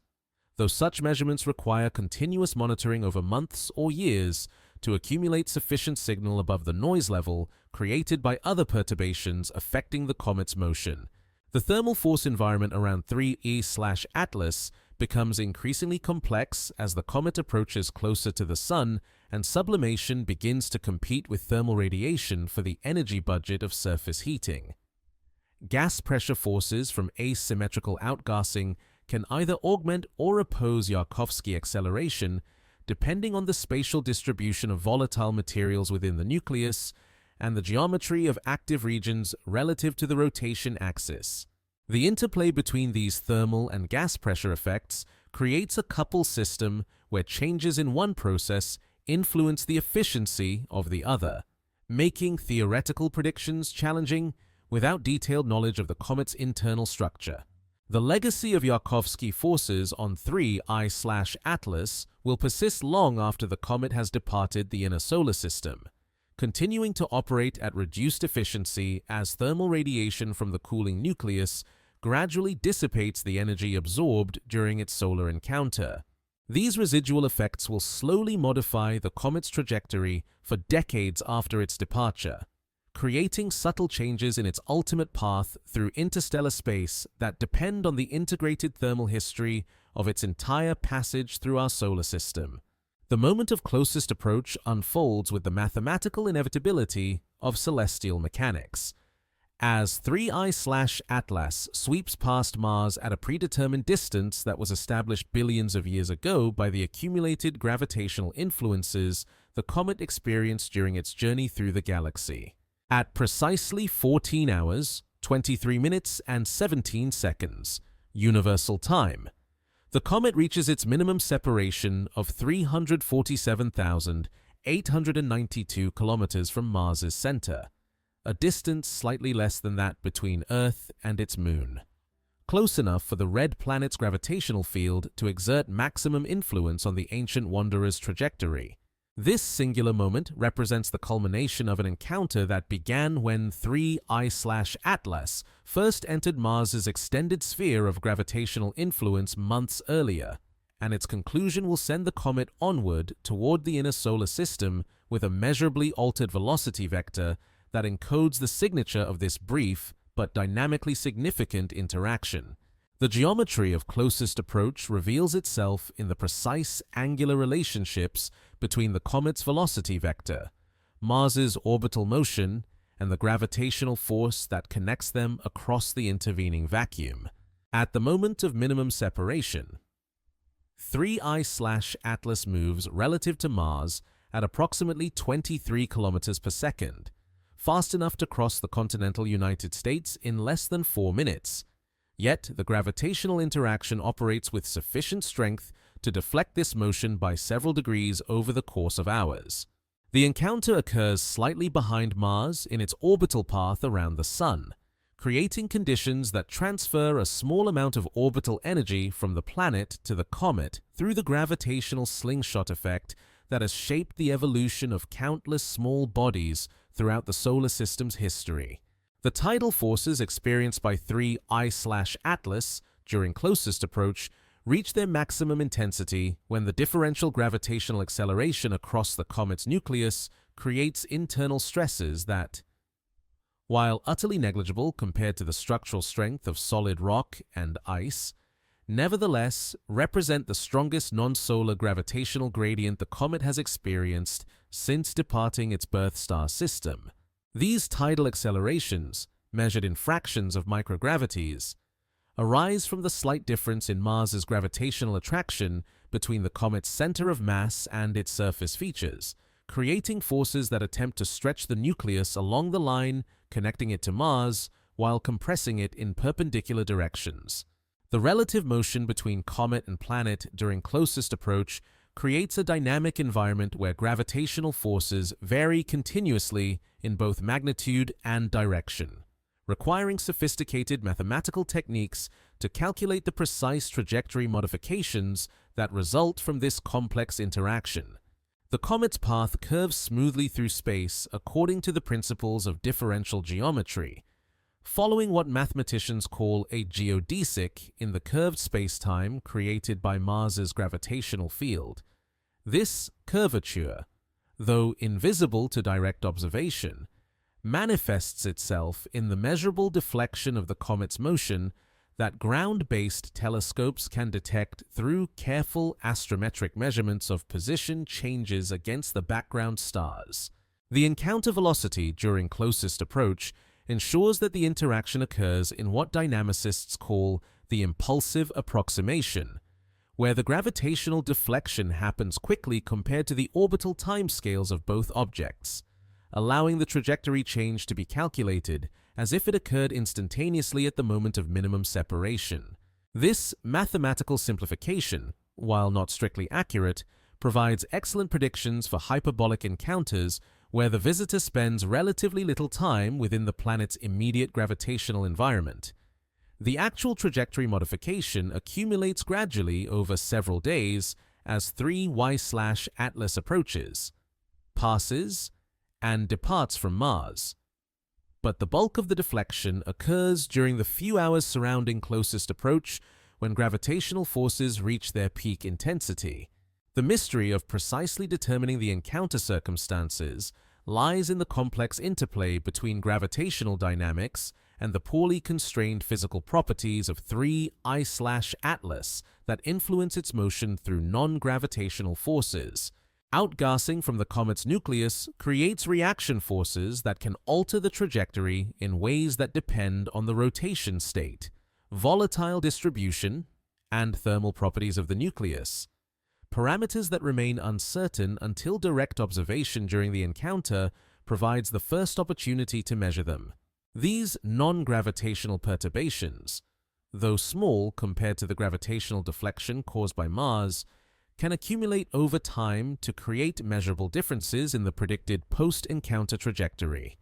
though such measurements require continuous monitoring over months or years to accumulate sufficient signal above the noise level created by other perturbations affecting the comet's motion. The thermal force environment around 3I/Atlas becomes increasingly complex as the comet approaches closer to the Sun and sublimation begins to compete with thermal radiation for the energy budget of surface heating. Gas pressure forces from asymmetrical outgassing can either augment or oppose Yarkovsky acceleration, depending on the spatial distribution of volatile materials within the nucleus and the geometry of active regions relative to the rotation axis. The interplay between these thermal and gas pressure effects creates a coupled system where changes in one process influence the efficiency of the other, making theoretical predictions challenging without detailed knowledge of the comet's internal structure. The legacy of Yarkovsky forces on 3I/Atlas will persist long after the comet has departed the inner solar system, continuing to operate at reduced efficiency as thermal radiation from the cooling nucleus gradually dissipates the energy absorbed during its solar encounter. These residual effects will slowly modify the comet's trajectory for decades after its departure, creating subtle changes in its ultimate path through interstellar space that depend on the integrated thermal history of its entire passage through our solar system. The moment of closest approach unfolds with the mathematical inevitability of celestial mechanics. As 3I/Atlas sweeps past Mars at a predetermined distance that was established billions of years ago by the accumulated gravitational influences the comet experienced during its journey through the galaxy. At precisely 14 hours, 23 minutes, and 17 seconds, universal time, the comet reaches its minimum separation of 347,892 kilometers from Mars's center, a distance slightly less than that between Earth and its moon, close enough for the red planet's gravitational field to exert maximum influence on the ancient wanderer's trajectory. This singular moment represents the culmination of an encounter that began when 3I/Atlas first entered Mars's extended sphere of gravitational influence months earlier, and its conclusion will send the comet onward toward the inner solar system with a measurably altered velocity vector that encodes the signature of this brief but dynamically significant interaction. The geometry of closest approach reveals itself in the precise angular relationships between the comet's velocity vector, Mars's orbital motion, and the gravitational force that connects them across the intervening vacuum. At the moment of minimum separation, 3I/Atlas moves relative to Mars at approximately 23 kilometers per second, fast enough to cross the continental United States in less than 4 minutes. Yet, the gravitational interaction operates with sufficient strength to deflect this motion by several degrees over the course of hours. The encounter occurs slightly behind Mars in its orbital path around the Sun, creating conditions that transfer a small amount of orbital energy from the planet to the comet through the gravitational slingshot effect that has shaped the evolution of countless small bodies throughout the solar system's history. The tidal forces experienced by 3I/Atlas during closest approach reach their maximum intensity when the differential gravitational acceleration across the comet's nucleus creates internal stresses that, while utterly negligible compared to the structural strength of solid rock and ice, nevertheless represent the strongest non-solar gravitational gradient the comet has experienced since departing its birth star system. These tidal accelerations, measured in fractions of microgravities, arise from the slight difference in Mars's gravitational attraction between the comet's center of mass and its surface features, creating forces that attempt to stretch the nucleus along the line connecting it to Mars while compressing it in perpendicular directions. The relative motion between comet and planet during closest approach creates a dynamic environment where gravitational forces vary continuously in both magnitude and direction, requiring sophisticated mathematical techniques to calculate the precise trajectory modifications that result from this complex interaction. The comet's path curves smoothly through space according to the principles of differential geometry, following what mathematicians call a geodesic in the curved spacetime created by Mars's gravitational field. This curvature, though invisible to direct observation, manifests itself in the measurable deflection of the comet's motion that ground-based telescopes can detect through careful astrometric measurements of position changes against the background stars. The encounter velocity during closest approach ensures that the interaction occurs in what dynamicists call the impulsive approximation, where the gravitational deflection happens quickly compared to the orbital timescales of both objects, allowing the trajectory change to be calculated as if it occurred instantaneously at the moment of minimum separation. This mathematical simplification, while not strictly accurate, provides excellent predictions for hyperbolic encounters where the visitor spends relatively little time within the planet's immediate gravitational environment. The actual trajectory modification accumulates gradually over several days as 3Y/Atlas approaches, passes, and departs from Mars. But the bulk of the deflection occurs during the few hours surrounding closest approach when gravitational forces reach their peak intensity. The mystery of precisely determining the encounter circumstances lies in the complex interplay between gravitational dynamics and the poorly constrained physical properties of 3I/Atlas that influence its motion through non-gravitational forces. Outgassing from the comet's nucleus creates reaction forces that can alter the trajectory in ways that depend on the rotation state, volatile distribution, and thermal properties of the nucleus, parameters that remain uncertain until direct observation during the encounter provides the first opportunity to measure them. These non-gravitational perturbations, though small compared to the gravitational deflection caused by Mars, can accumulate over time to create measurable differences in the predicted post-encounter trajectory.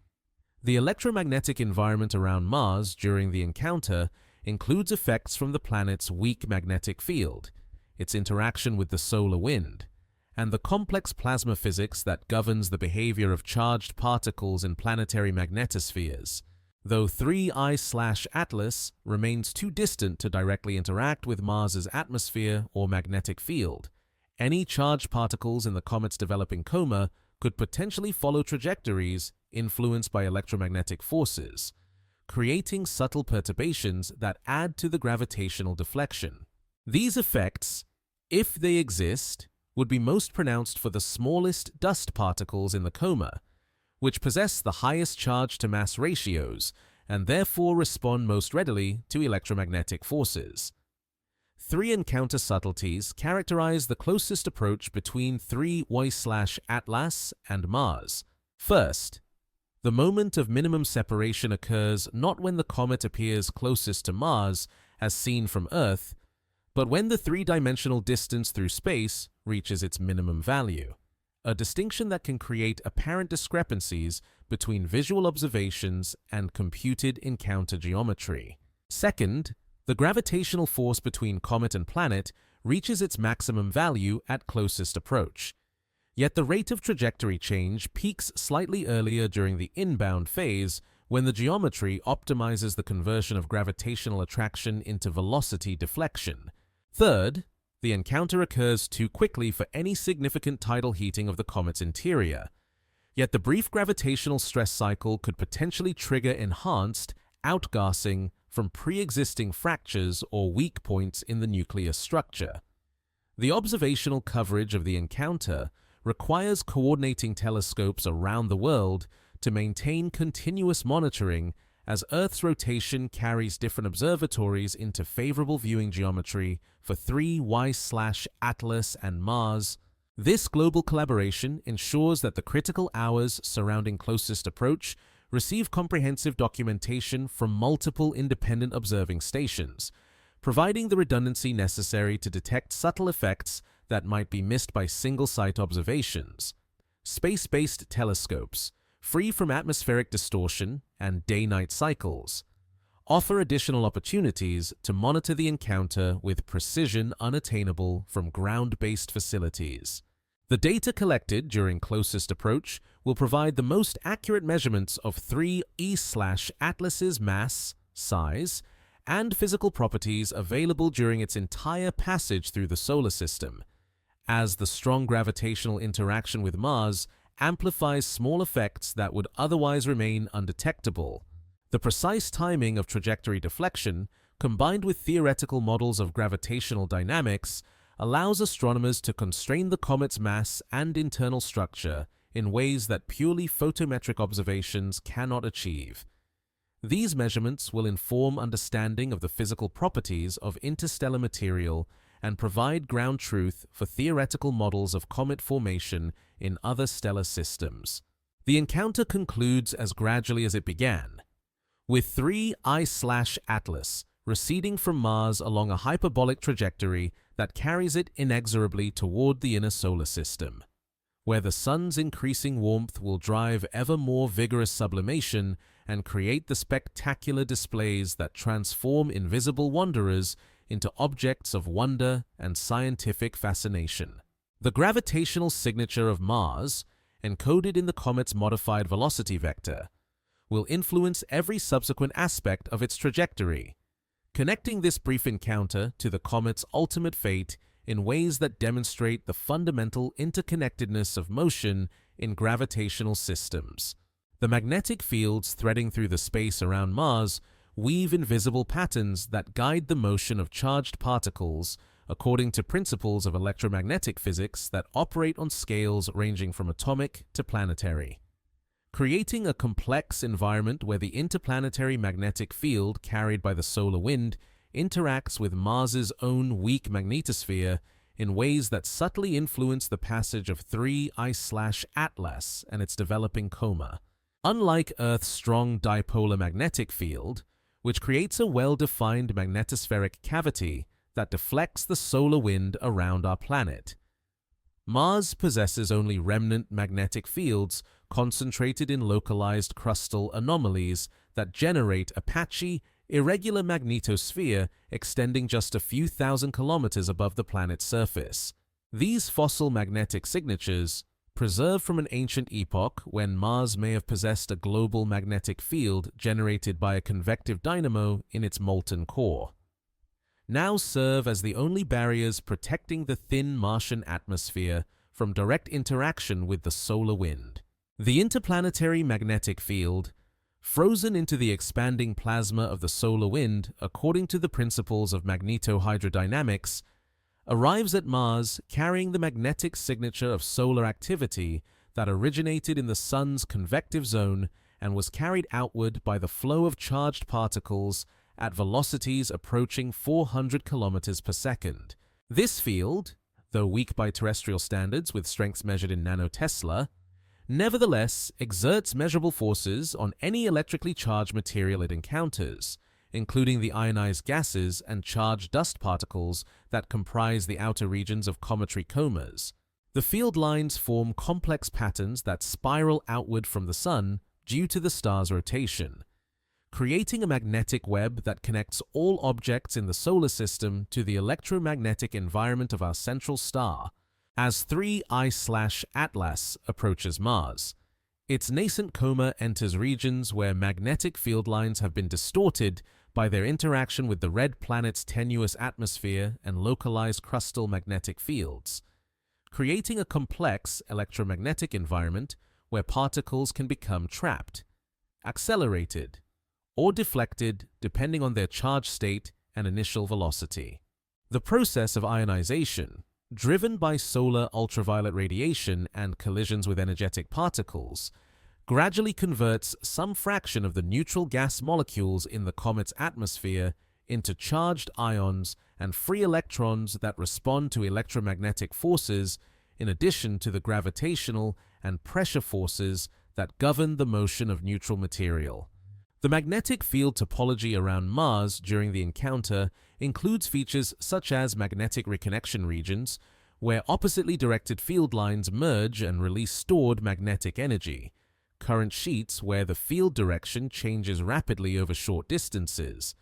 The electromagnetic environment around Mars during the encounter includes effects from the planet's weak magnetic field, its interaction with the solar wind, and the complex plasma physics that governs the behavior of charged particles in planetary magnetospheres. Though 3I/Atlas remains too distant to directly interact with Mars's atmosphere or magnetic field, any charged particles in the comet's developing coma could potentially follow trajectories influenced by electromagnetic forces, creating subtle perturbations that add to the gravitational deflection. These effects, if they exist, would be most pronounced for the smallest dust particles in the coma, which possess the highest charge-to-mass ratios and therefore respond most readily to electromagnetic forces. Three encounter subtleties characterize the closest approach between 3Y/Atlas and Mars. First, the moment of minimum separation occurs not when the comet appears closest to Mars, as seen from Earth, but when the three-dimensional distance through space reaches its minimum value, a distinction that can create apparent discrepancies between visual observations and computed encounter geometry. Second, the gravitational force between comet and planet reaches its maximum value at closest approach. Yet the rate of trajectory change peaks slightly earlier during the inbound phase when the geometry optimizes the conversion of gravitational attraction into velocity deflection. Third, the encounter occurs too quickly for any significant tidal heating of the comet's interior. Yet the brief gravitational stress cycle could potentially trigger enhanced outgassing from pre-existing fractures or weak points in the nucleus structure. The observational coverage of the encounter requires coordinating telescopes around the world to maintain continuous monitoring as Earth's rotation carries different observatories into favorable viewing geometry for 3Y/Atlas and Mars. This global collaboration ensures that the critical hours surrounding closest approach receive comprehensive documentation from multiple independent observing stations, providing the redundancy necessary to detect subtle effects that might be missed by single-site observations. Space-based telescopes, free from atmospheric distortion and day-night cycles, offer additional opportunities to monitor the encounter with precision unattainable from ground-based facilities. The data collected during closest approach will provide the most accurate measurements of 3E/Atlas's mass, size, and physical properties available during its entire passage through the solar system, as the strong gravitational interaction with Mars amplifies small effects that would otherwise remain undetectable. The precise timing of trajectory deflection, combined with theoretical models of gravitational dynamics, allows astronomers to constrain the comet's mass and internal structure in ways that purely photometric observations cannot achieve. These measurements will inform understanding of the physical properties of interstellar material and provide ground truth for theoretical models of comet formation in other stellar systems. The encounter concludes as gradually as it began, with 3I/Atlas receding from Mars along a hyperbolic trajectory that carries it inexorably toward the inner solar system, where the sun's increasing warmth will drive ever more vigorous sublimation and create the spectacular displays that transform invisible wanderers into objects of wonder and scientific fascination. The gravitational signature of Mars, encoded in the comet's modified velocity vector, will influence every subsequent aspect of its trajectory, connecting this brief encounter to the comet's ultimate fate in ways that demonstrate the fundamental interconnectedness of motion in gravitational systems. The magnetic fields threading through the space around Mars weave invisible patterns that guide the motion of charged particles according to principles of electromagnetic physics that operate on scales ranging from atomic to planetary, creating a complex environment where the interplanetary magnetic field carried by the solar wind interacts with Mars's own weak magnetosphere in ways that subtly influence the passage of 3I/Atlas and its developing coma. Unlike Earth's strong dipolar magnetic field, which creates a well-defined magnetospheric cavity that deflects the solar wind around our planet, Mars possesses only remnant magnetic fields concentrated in localized crustal anomalies that generate a patchy, irregular magnetosphere extending just a few thousand kilometers above the planet's surface. These fossil magnetic signatures, preserved from an ancient epoch when Mars may have possessed a global magnetic field generated by a convective dynamo in its molten core, now serve as the only barriers protecting the thin Martian atmosphere from direct interaction with the solar wind. The interplanetary magnetic field, frozen into the expanding plasma of the solar wind according to the principles of magnetohydrodynamics, arrives at Mars carrying the magnetic signature of solar activity that originated in the Sun's convective zone and was carried outward by the flow of charged particles at velocities approaching 400 kilometers per second. This field, though weak by terrestrial standards with strengths measured in nanotesla, nevertheless exerts measurable forces on any electrically charged material it encounters, including the ionized gases and charged dust particles that comprise the outer regions of cometary comas. The field lines form complex patterns that spiral outward from the Sun due to the star's rotation, creating a magnetic web that connects all objects in the solar system to the electromagnetic environment of our central star. As 3I/Atlas approaches Mars, its nascent coma enters regions where magnetic field lines have been distorted by their interaction with the red planet's tenuous atmosphere and localized crustal magnetic fields, creating a complex electromagnetic environment where particles can become trapped, accelerated, or deflected depending on their charge state and initial velocity. The process of ionization, driven by solar ultraviolet radiation and collisions with energetic particles, gradually converts some fraction of the neutral gas molecules in the comet's atmosphere into charged ions and free electrons that respond to electromagnetic forces in addition to the gravitational and pressure forces that govern the motion of neutral material. The magnetic field topology around Mars during the encounter includes features such as magnetic reconnection regions, where oppositely directed field lines merge and release stored magnetic energy, current sheets where the field direction changes rapidly over short distances,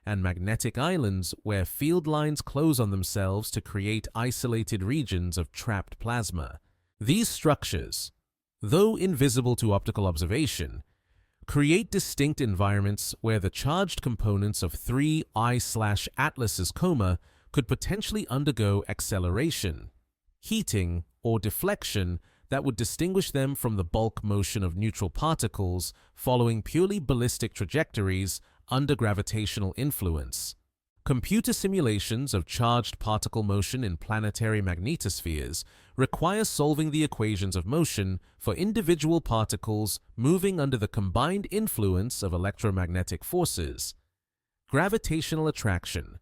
and magnetic islands where field lines close on themselves to create isolated regions of trapped plasma. These structures, though invisible to optical observation, create distinct environments where the charged components of 3I/Atlas's coma could potentially undergo acceleration, heating, or deflection that would distinguish them from the bulk motion of neutral particles following purely ballistic trajectories under gravitational influence. Computer simulations of charged particle motion in planetary magnetospheres require solving the equations of motion for individual particles moving under the combined influence of electromagnetic forces, gravitational attraction,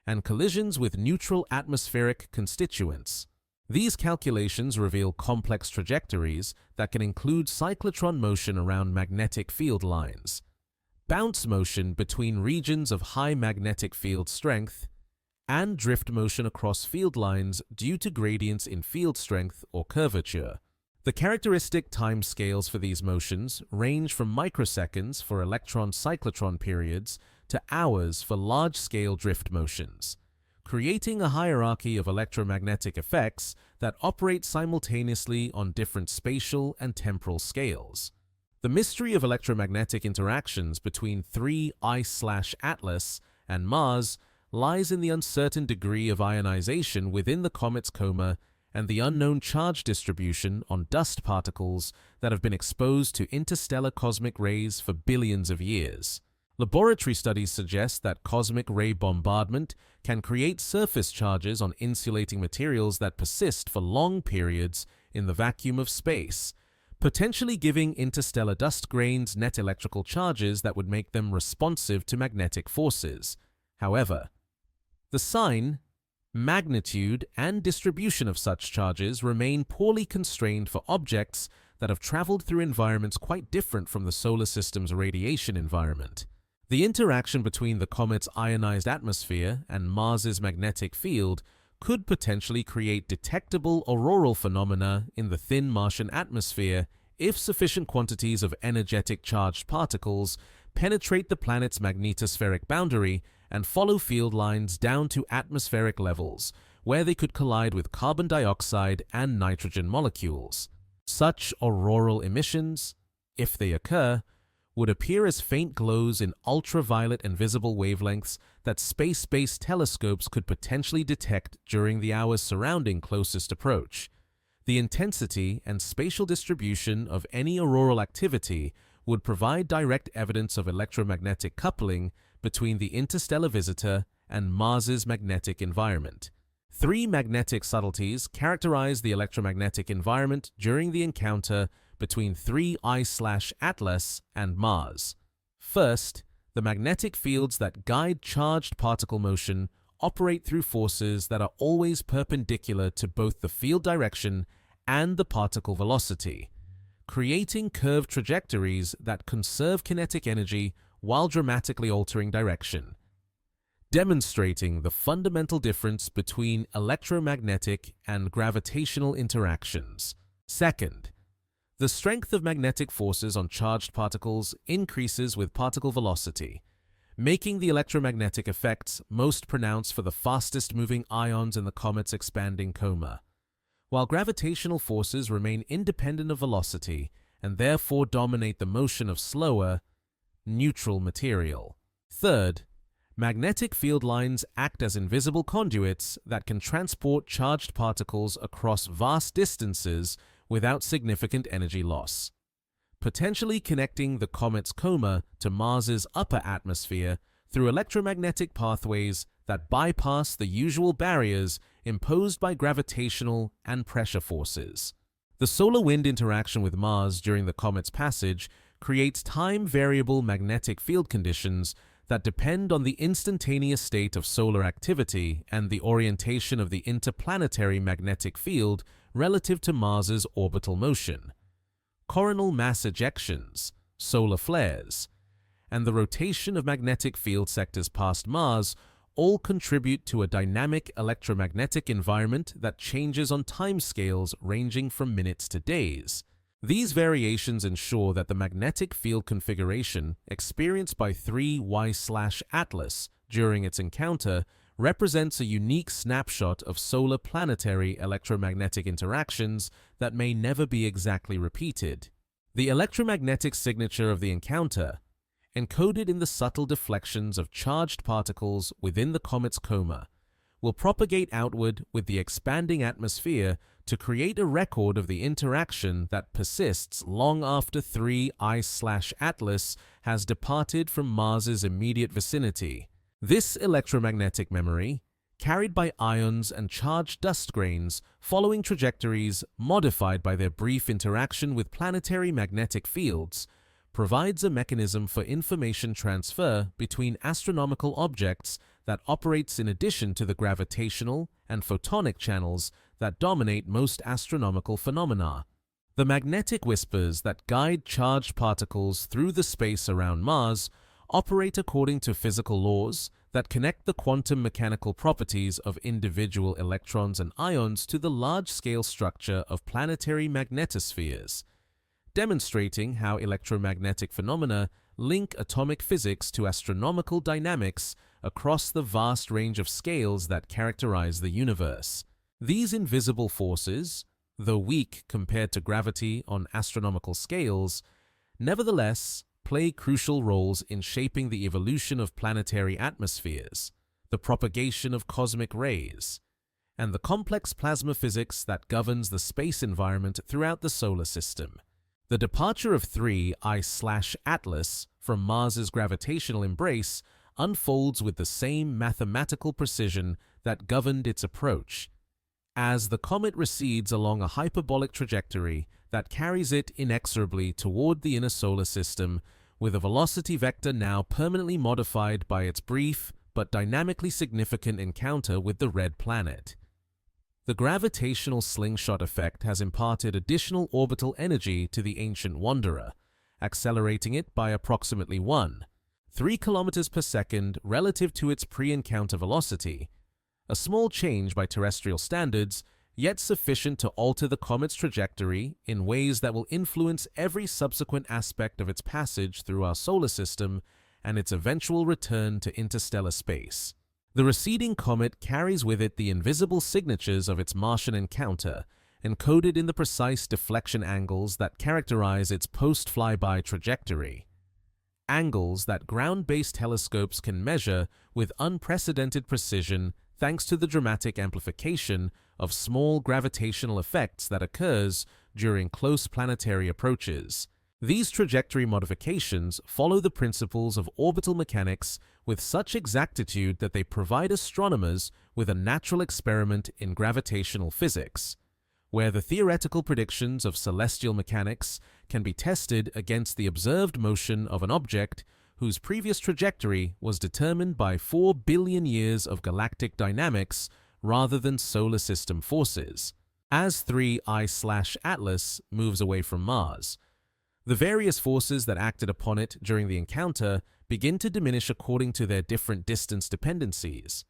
and collisions with neutral atmospheric constituents. These calculations reveal complex trajectories that can include cyclotron motion around magnetic field lines, bounce motion between regions of high magnetic field strength, and drift motion across field lines due to gradients in field strength or curvature. The characteristic time scales for these motions range from microseconds for electron-cyclotron periods to hours for large-scale drift motions, creating a hierarchy of electromagnetic effects that operate simultaneously on different spatial and temporal scales. The mystery of electromagnetic interactions between 3I/Atlas and Mars lies in the uncertain degree of ionization within the comet's coma and the unknown charge distribution on dust particles that have been exposed to interstellar cosmic rays for billions of years. Laboratory studies suggest that cosmic ray bombardment can create surface charges on insulating materials that persist for long periods in the vacuum of space, potentially giving interstellar dust grains net electrical charges that would make them responsive to magnetic forces. However, the sign, magnitude, and distribution of such charges remain poorly constrained for objects that have traveled through environments quite different from the solar system's radiation environment. The interaction between the comet's ionized atmosphere and Mars's magnetic field could potentially create detectable auroral phenomena in the thin Martian atmosphere if sufficient quantities of energetic charged particles penetrate the planet's magnetospheric boundary and follow field lines down to atmospheric levels, where they could collide with carbon dioxide and nitrogen molecules. Such auroral emissions, if they occur, would appear as faint glows in ultraviolet and visible wavelengths that space-based telescopes could potentially detect during the hours surrounding closest approach. The intensity and spatial distribution of any auroral activity would provide direct evidence of electromagnetic coupling between the interstellar visitor and Mars's magnetic environment. Three magnetic subtleties characterize the electromagnetic environment during the encounter between 3I/Atlas and Mars. First, the magnetic fields that guide charged particle motion operate through forces that are always perpendicular to both the field direction and the particle velocity, creating curved trajectories that conserve kinetic energy while dramatically altering direction, demonstrating the fundamental difference between electromagnetic and gravitational interactions. Second, the strength of magnetic forces on charged particles increases with particle velocity, making the electromagnetic effects most pronounced for the fastest-moving ions in the comet's expanding coma, while gravitational forces remain independent of velocity and therefore dominate the motion of slower, neutral material. Third, magnetic field lines act as invisible conduits that can transport charged particles across vast distances without significant energy loss, potentially connecting the comet's coma to Mars's upper atmosphere through electromagnetic pathways that bypass the usual barriers imposed by gravitational and pressure forces. The solar-wind interaction with Mars during the comet's passage creates time-variable magnetic field conditions that depend on the instantaneous state of solar activity and the orientation of the interplanetary magnetic field relative to Mars's orbital motion. Coronal mass ejections, solar flares, and the rotation of magnetic field sectors past Mars all contribute to a dynamic electromagnetic environment that changes on timescales ranging from minutes to days. These variations ensure that the magnetic field configuration experienced by 3Y/Atlas during its encounter represents a unique snapshot of solar planetary electromagnetic interactions that may never be exactly repeated. The electromagnetic signature of the encounter, encoded in the subtle deflections of charged particles within the comet's coma, will propagate outward with the expanding atmosphere to create a record of the interaction that persists long after 3I/Atlas has departed from Mars's immediate vicinity. This electromagnetic memory, carried by ions and charged dust grains following trajectories modified by their brief interaction with planetary magnetic fields, provides a mechanism for information transfer between astronomical objects that operates in addition to the gravitational and photonic channels that dominate most astronomical phenomena. The magnetic whispers that guide charged particles through the space around Mars operate according to physical laws that connect the quantum mechanical properties of individual electrons and ions to the large-scale structure of planetary magnetospheres, demonstrating how electromagnetic phenomena link atomic physics to astronomical dynamics across the vast range of scales that characterize the universe. These invisible forces, though weak compared to gravity on astronomical scales, nevertheless play crucial roles in shaping the evolution of planetary atmospheres, the propagation of cosmic rays, and the complex plasma physics that governs the space environment throughout the solar system. The departure of 3I/Atlas from Mars's gravitational embrace unfolds with the same mathematical precision that governed its approach. As the comet recedes along a hyperbolic trajectory that carries it inexorably toward the inner solar system, with a velocity vector now permanently modified by its brief but dynamically significant encounter with the red planet. The gravitational slingshot effect has imparted additional orbital energy to the ancient wanderer, accelerating it by approximately 3 kilometers per second relative to its pre-encounter velocity, a small change by terrestrial standards, yet sufficient to alter the comet's trajectory in ways that will influence every subsequent aspect of its passage through our solar system and its eventual return to interstellar space. The receding comet carries with it the invisible signatures of its Martian encounter, encoded in the precise deflection angles that characterize its post-flyby trajectory. Angles that ground-based telescopes can measure with unprecedented precision thanks to the dramatic amplification of small gravitational effects that occurs during close planetary approaches. These trajectory modifications follow the principles of orbital mechanics with such exactitude that they provide astronomers with a natural experiment in gravitational physics, where the theoretical predictions of celestial mechanics can be tested against the observed motion of an object whose previous trajectory was determined by 4 billion years of galactic dynamics rather than solar system forces. As 3I/Atlas moves away from Mars, the various forces that acted upon it during the encounter begin to diminish according to their different distance dependencies,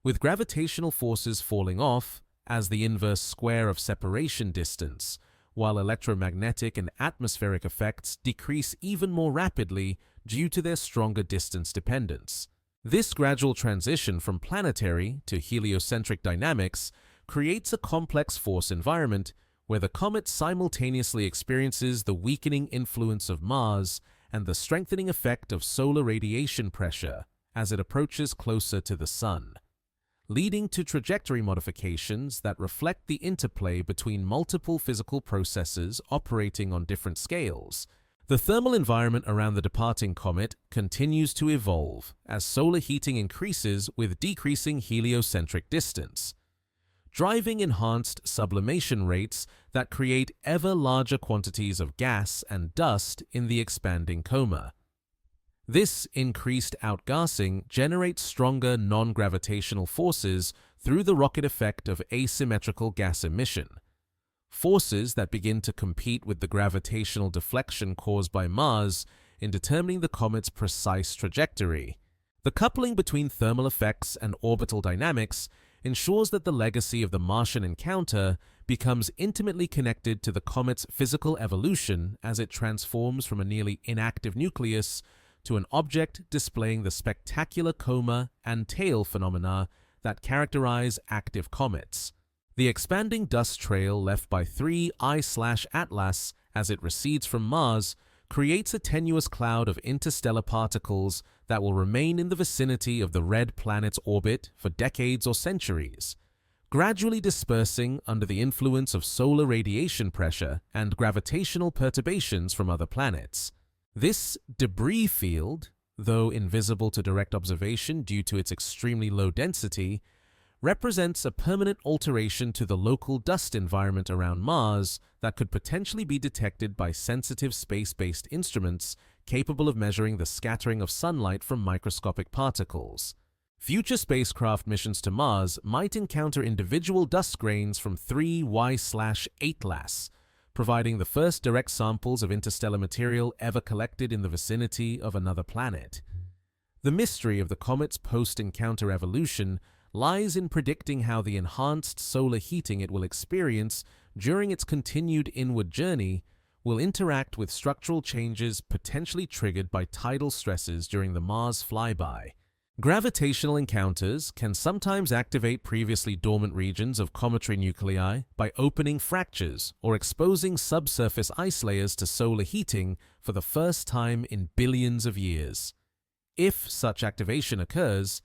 with gravitational forces falling off as the inverse square of separation distance, while electromagnetic and atmospheric effects decrease even more rapidly due to their stronger distance dependence. This gradual transition from planetary to heliocentric dynamics creates a complex force environment where the comet simultaneously experiences the weakening influence of Mars and the strengthening effect of solar radiation pressure as it approaches closer to the Sun, leading to trajectory modifications that reflect the interplay between multiple physical processes operating on different scales. The thermal environment around the departing comet continues to evolve as solar heating increases with decreasing heliocentric distance, driving enhanced sublimation rates that create ever larger quantities of gas and dust in the expanding coma. This increased outgassing generates stronger non-gravitational forces through the rocket effect of asymmetrical gas emission, forces that begin to compete with the gravitational deflection caused by Mars in determining the comet's precise trajectory. The coupling between thermal effects and orbital dynamics ensures that the legacy of the Martian encounter becomes intimately connected to the comet's physical evolution as it transforms from a nearly inactive nucleus to an object displaying the spectacular coma and tail phenomena that characterize active comets. The expanding dust trail left by 3I/Atlas as it recedes from Mars creates a tenuous cloud of interstellar particles that will remain in the vicinity of the red planet's orbit for decades or centuries, gradually dispersing under the influence of solar radiation pressure and gravitational perturbations from other planets. This debris field, though invisible to direct observation due to its extremely low density, represents a permanent alteration to the local dust environment around Mars that could potentially be detected by sensitive space-based instruments capable of measuring the scattering of sunlight from microscopic particles. Future spacecraft missions to Mars might encounter individual dust grains from 3Y/Atlas, providing the first direct samples of interstellar material ever collected in the vicinity of another planet. The mystery of the comet's post-encounter evolution lies in predicting how the enhanced solar heating it will experience during its continued inward journey will interact with structural changes potentially triggered by tidal stresses during the Mars flyby. Gravitational encounters can sometimes activate previously dormant regions of cometary nuclei by opening fractures or exposing subsurface ice layers to solar heating for the first time in billions of years. If such activation occurs,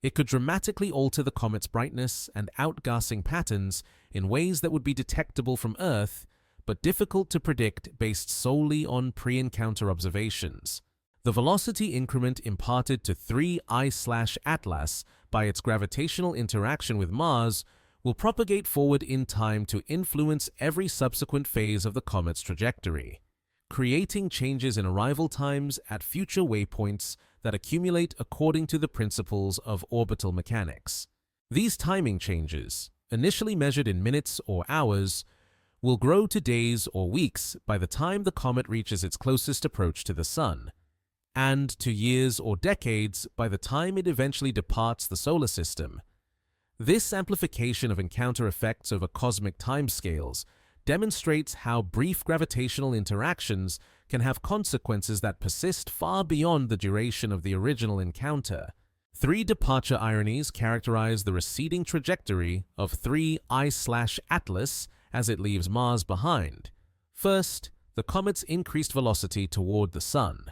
it could dramatically alter the comet's brightness and outgassing patterns in ways that would be detectable from Earth, but difficult to predict based solely on pre-encounter observations. The velocity increment imparted to 3I/Atlas by its gravitational interaction with Mars will propagate forward in time to influence every subsequent phase of the comet's trajectory, creating changes in arrival times at future waypoints that accumulate according to the principles of orbital mechanics. These timing changes, initially measured in minutes or hours, will grow to days or weeks by the time the comet reaches its closest approach to the Sun, and to years or decades by the time it eventually departs the solar system. This amplification of encounter effects over cosmic timescales demonstrates how brief gravitational interactions can have consequences that persist far beyond the duration of the original encounter. Three departure ironies characterize the receding trajectory of 3I/Atlas as it leaves Mars behind. First, the comet's increased velocity toward the Sun,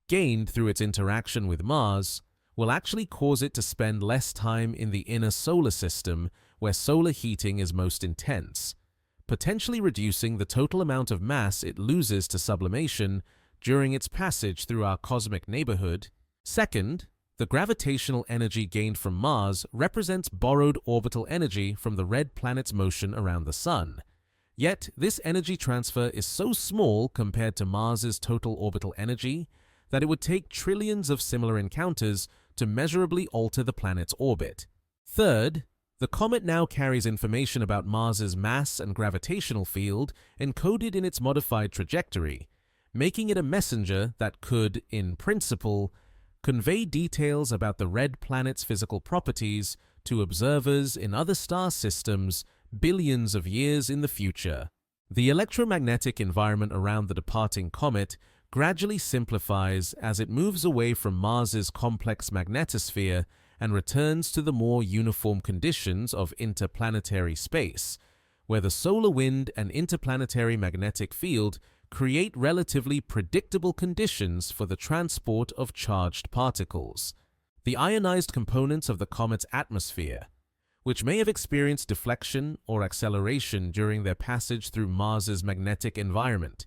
gained through its interaction with Mars, will actually cause it to spend less time in the inner solar system where solar heating is most intense, potentially reducing the total amount of mass it loses to sublimation during its passage through our cosmic neighborhood. Second, the gravitational energy gained from Mars represents borrowed orbital energy from the red planet's motion around the Sun. Yet, this energy transfer is so small compared to Mars's total orbital energy that it would take trillions of similar encounters to measurably alter the planet's orbit. Third, the comet now carries information about Mars's mass and gravitational field encoded in its modified trajectory, making it a messenger that could, in principle, convey details about the red planet's physical properties to observers in other star systems billions of years in the future. The electromagnetic environment around the departing comet gradually simplifies as it moves away from Mars's complex magnetosphere and returns to the more uniform conditions of interplanetary space, where the solar wind and interplanetary magnetic field create relatively predictable conditions for the transport of charged particles. The ionized components of the comet's atmosphere, which may have experienced deflection or acceleration during their passage through Mars's magnetic environment,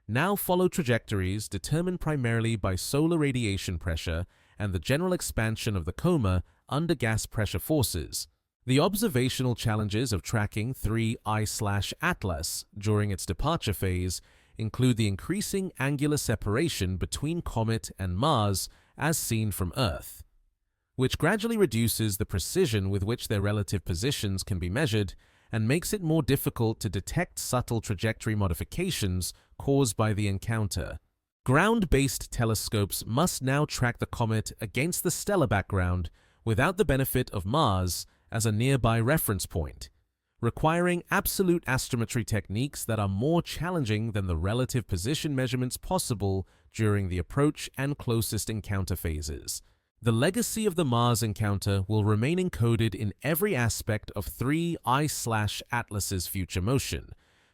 now follow trajectories determined primarily by solar radiation pressure and the general expansion of the coma under gas pressure forces. The observational challenges of tracking 3I/Atlas during its departure phase include the increasing angular separation between comet and Mars as seen from Earth, which gradually reduces the precision with which their relative positions can be measured and makes it more difficult to detect subtle trajectory modifications caused by the encounter. Ground-based telescopes must now track the comet against the stellar background without the benefit of Mars as a nearby reference point, requiring absolute astrometry techniques that are more challenging than the relative position measurements possible during the approach and closest encounter phases. The legacy of the Mars encounter will remain encoded in every aspect of 3I/Atlas's future motion,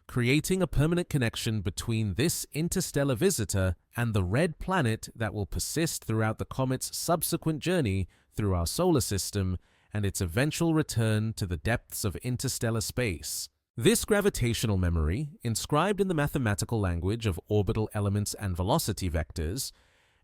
creating a permanent connection between this interstellar visitor and the red planet that will persist throughout the comet's subsequent journey through our solar system and its eventual return to the depths of interstellar space. This gravitational memory, inscribed in the mathematical language of orbital elements and velocity vectors,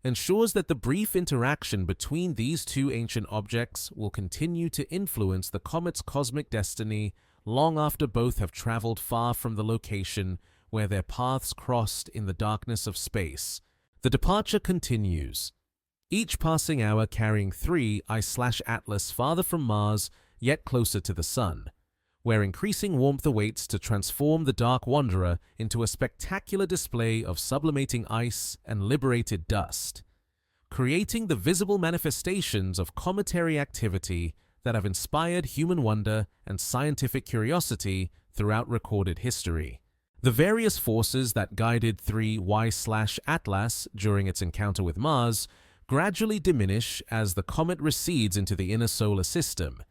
ensures that the brief interaction between these two ancient objects will continue to influence the comet's cosmic destiny long after both have traveled far from the location where their paths crossed in the darkness of space. The departure continues, each passing hour carrying 3I/Atlas farther from Mars yet closer to the Sun, where increasing warmth awaits to transform the dark wanderer into a spectacular display of sublimating ice and liberated dust, creating the visible manifestations of cometary activity that have inspired human wonder and scientific curiosity throughout recorded history. The various forces that guided 3Y/Atlas during its encounter with Mars gradually diminish as the comet recedes into the inner solar system,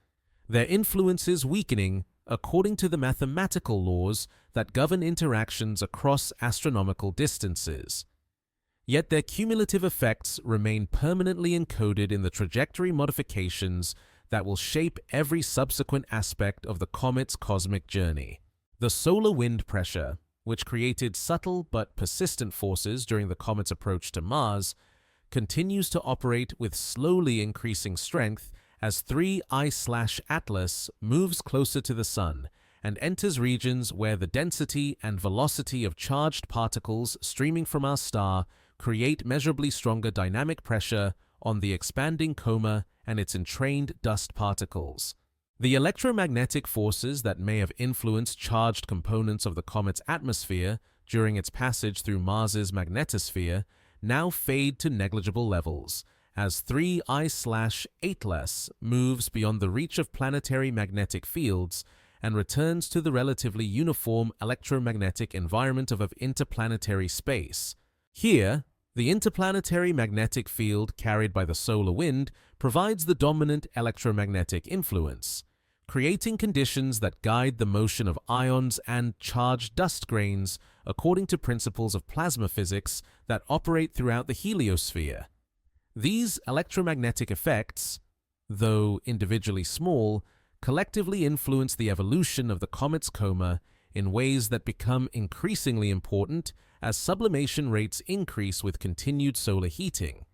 their influences weakening according to the mathematical laws that govern interactions across astronomical distances. Yet their cumulative effects remain permanently encoded in the trajectory modifications that will shape every subsequent aspect of the comet's cosmic journey. The solar wind pressure, which created subtle but persistent forces during the comet's approach to Mars, continues to operate with slowly increasing strength as 3I/Atlas moves closer to the Sun and enters regions where the density and velocity of charged particles streaming from our star create measurably stronger dynamic pressure on the expanding coma and its entrained dust particles. The electromagnetic forces that may have influenced charged components of the comet's atmosphere during its passage through Mars's magnetosphere now fade to negligible levels, as 3I/Atlas moves beyond the reach of planetary magnetic fields and returns to the relatively uniform electromagnetic environment of interplanetary space. Here, the interplanetary magnetic field carried by the solar wind provides the dominant electromagnetic influence, creating conditions that guide the motion of ions and charged dust grains according to principles of plasma physics that operate throughout the heliosphere. These electromagnetic effects, though individually small, collectively influence the evolution of the comet's coma in ways that become increasingly important as sublimation rates increase with continued solar heating.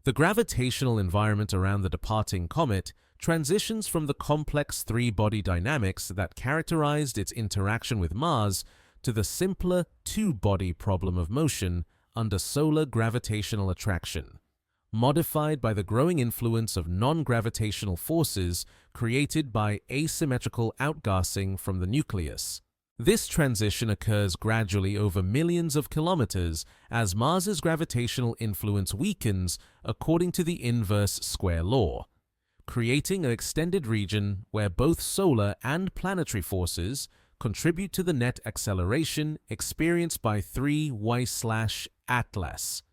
The gravitational environment around the departing comet transitions from the complex three-body dynamics that characterized its interaction with Mars to the simpler two-body problem of motion under solar gravitational attraction, modified by the growing influence of non-gravitational forces created by asymmetrical outgassing from the nucleus. This transition occurs gradually over millions of kilometers as Mars's gravitational influence weakens according to the inverse square law, creating an extended region where both solar and planetary forces contribute to the net acceleration experienced by 3Y/Atlas.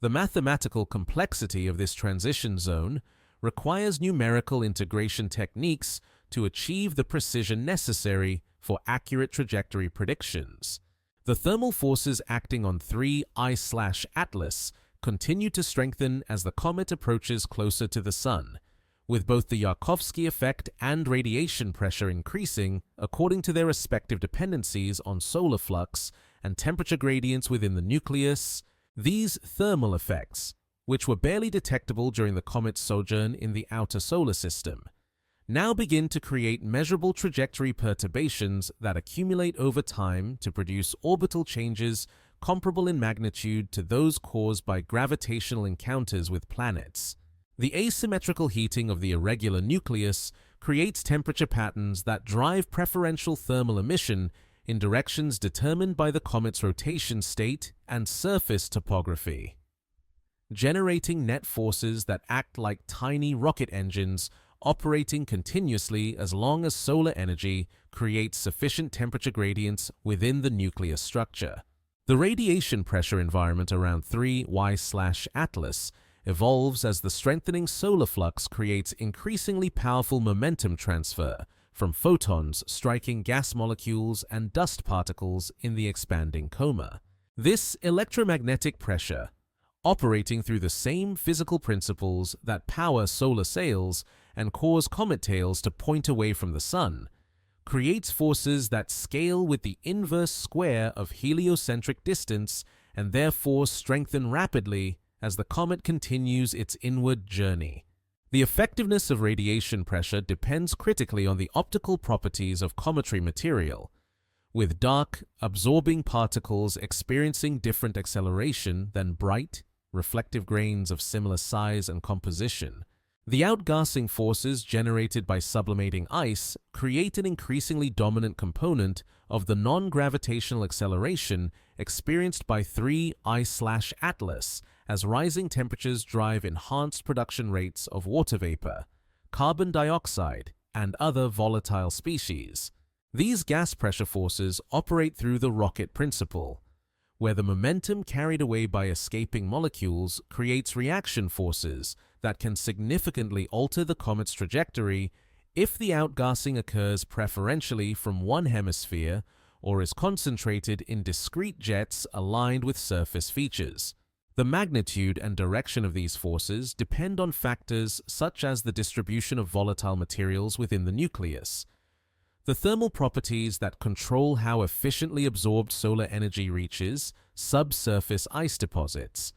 The mathematical complexity of this transition zone requires numerical integration techniques to achieve the precision necessary for accurate trajectory predictions. The thermal forces acting on 3I/Atlas continue to strengthen as the comet approaches closer to the Sun, with both the Yarkovsky effect and radiation pressure increasing according to their respective dependencies on solar flux and temperature gradients within the nucleus. These thermal effects, which were barely detectable during the comet's sojourn in the outer solar system, now begin to create measurable trajectory perturbations that accumulate over time to produce orbital changes comparable in magnitude to those caused by gravitational encounters with planets. The asymmetrical heating of the irregular nucleus creates temperature patterns that drive preferential thermal emission in directions determined by the comet's rotation state and surface topography, generating net forces that act like tiny rocket engines operating continuously as long as solar energy creates sufficient temperature gradients within the nucleus structure. The radiation pressure environment around 3Y/Atlas evolves as the strengthening solar flux creates increasingly powerful momentum transfer from photons striking gas molecules and dust particles in the expanding coma. This electromagnetic pressure, operating through the same physical principles that power solar sails and cause comet tails to point away from the sun, creates forces that scale with the inverse square of heliocentric distance and therefore strengthen rapidly as the comet continues its inward journey. The effectiveness of radiation pressure depends critically on the optical properties of cometary material, with dark, absorbing particles experiencing different acceleration than bright, reflective grains of similar size and composition. The outgassing forces generated by sublimating ice create an increasingly dominant component of the non-gravitational acceleration experienced by 3I/Atlas as rising temperatures drive enhanced production rates of water vapor, carbon dioxide, and other volatile species. These gas pressure forces operate through the rocket principle, where the momentum carried away by escaping molecules creates reaction forces that can significantly alter the comet's trajectory if the outgassing occurs preferentially from one hemisphere or is concentrated in discrete jets aligned with surface features. The magnitude and direction of these forces depend on factors such as the distribution of volatile materials within the nucleus, the thermal properties that control how efficiently absorbed solar energy reaches subsurface ice deposits,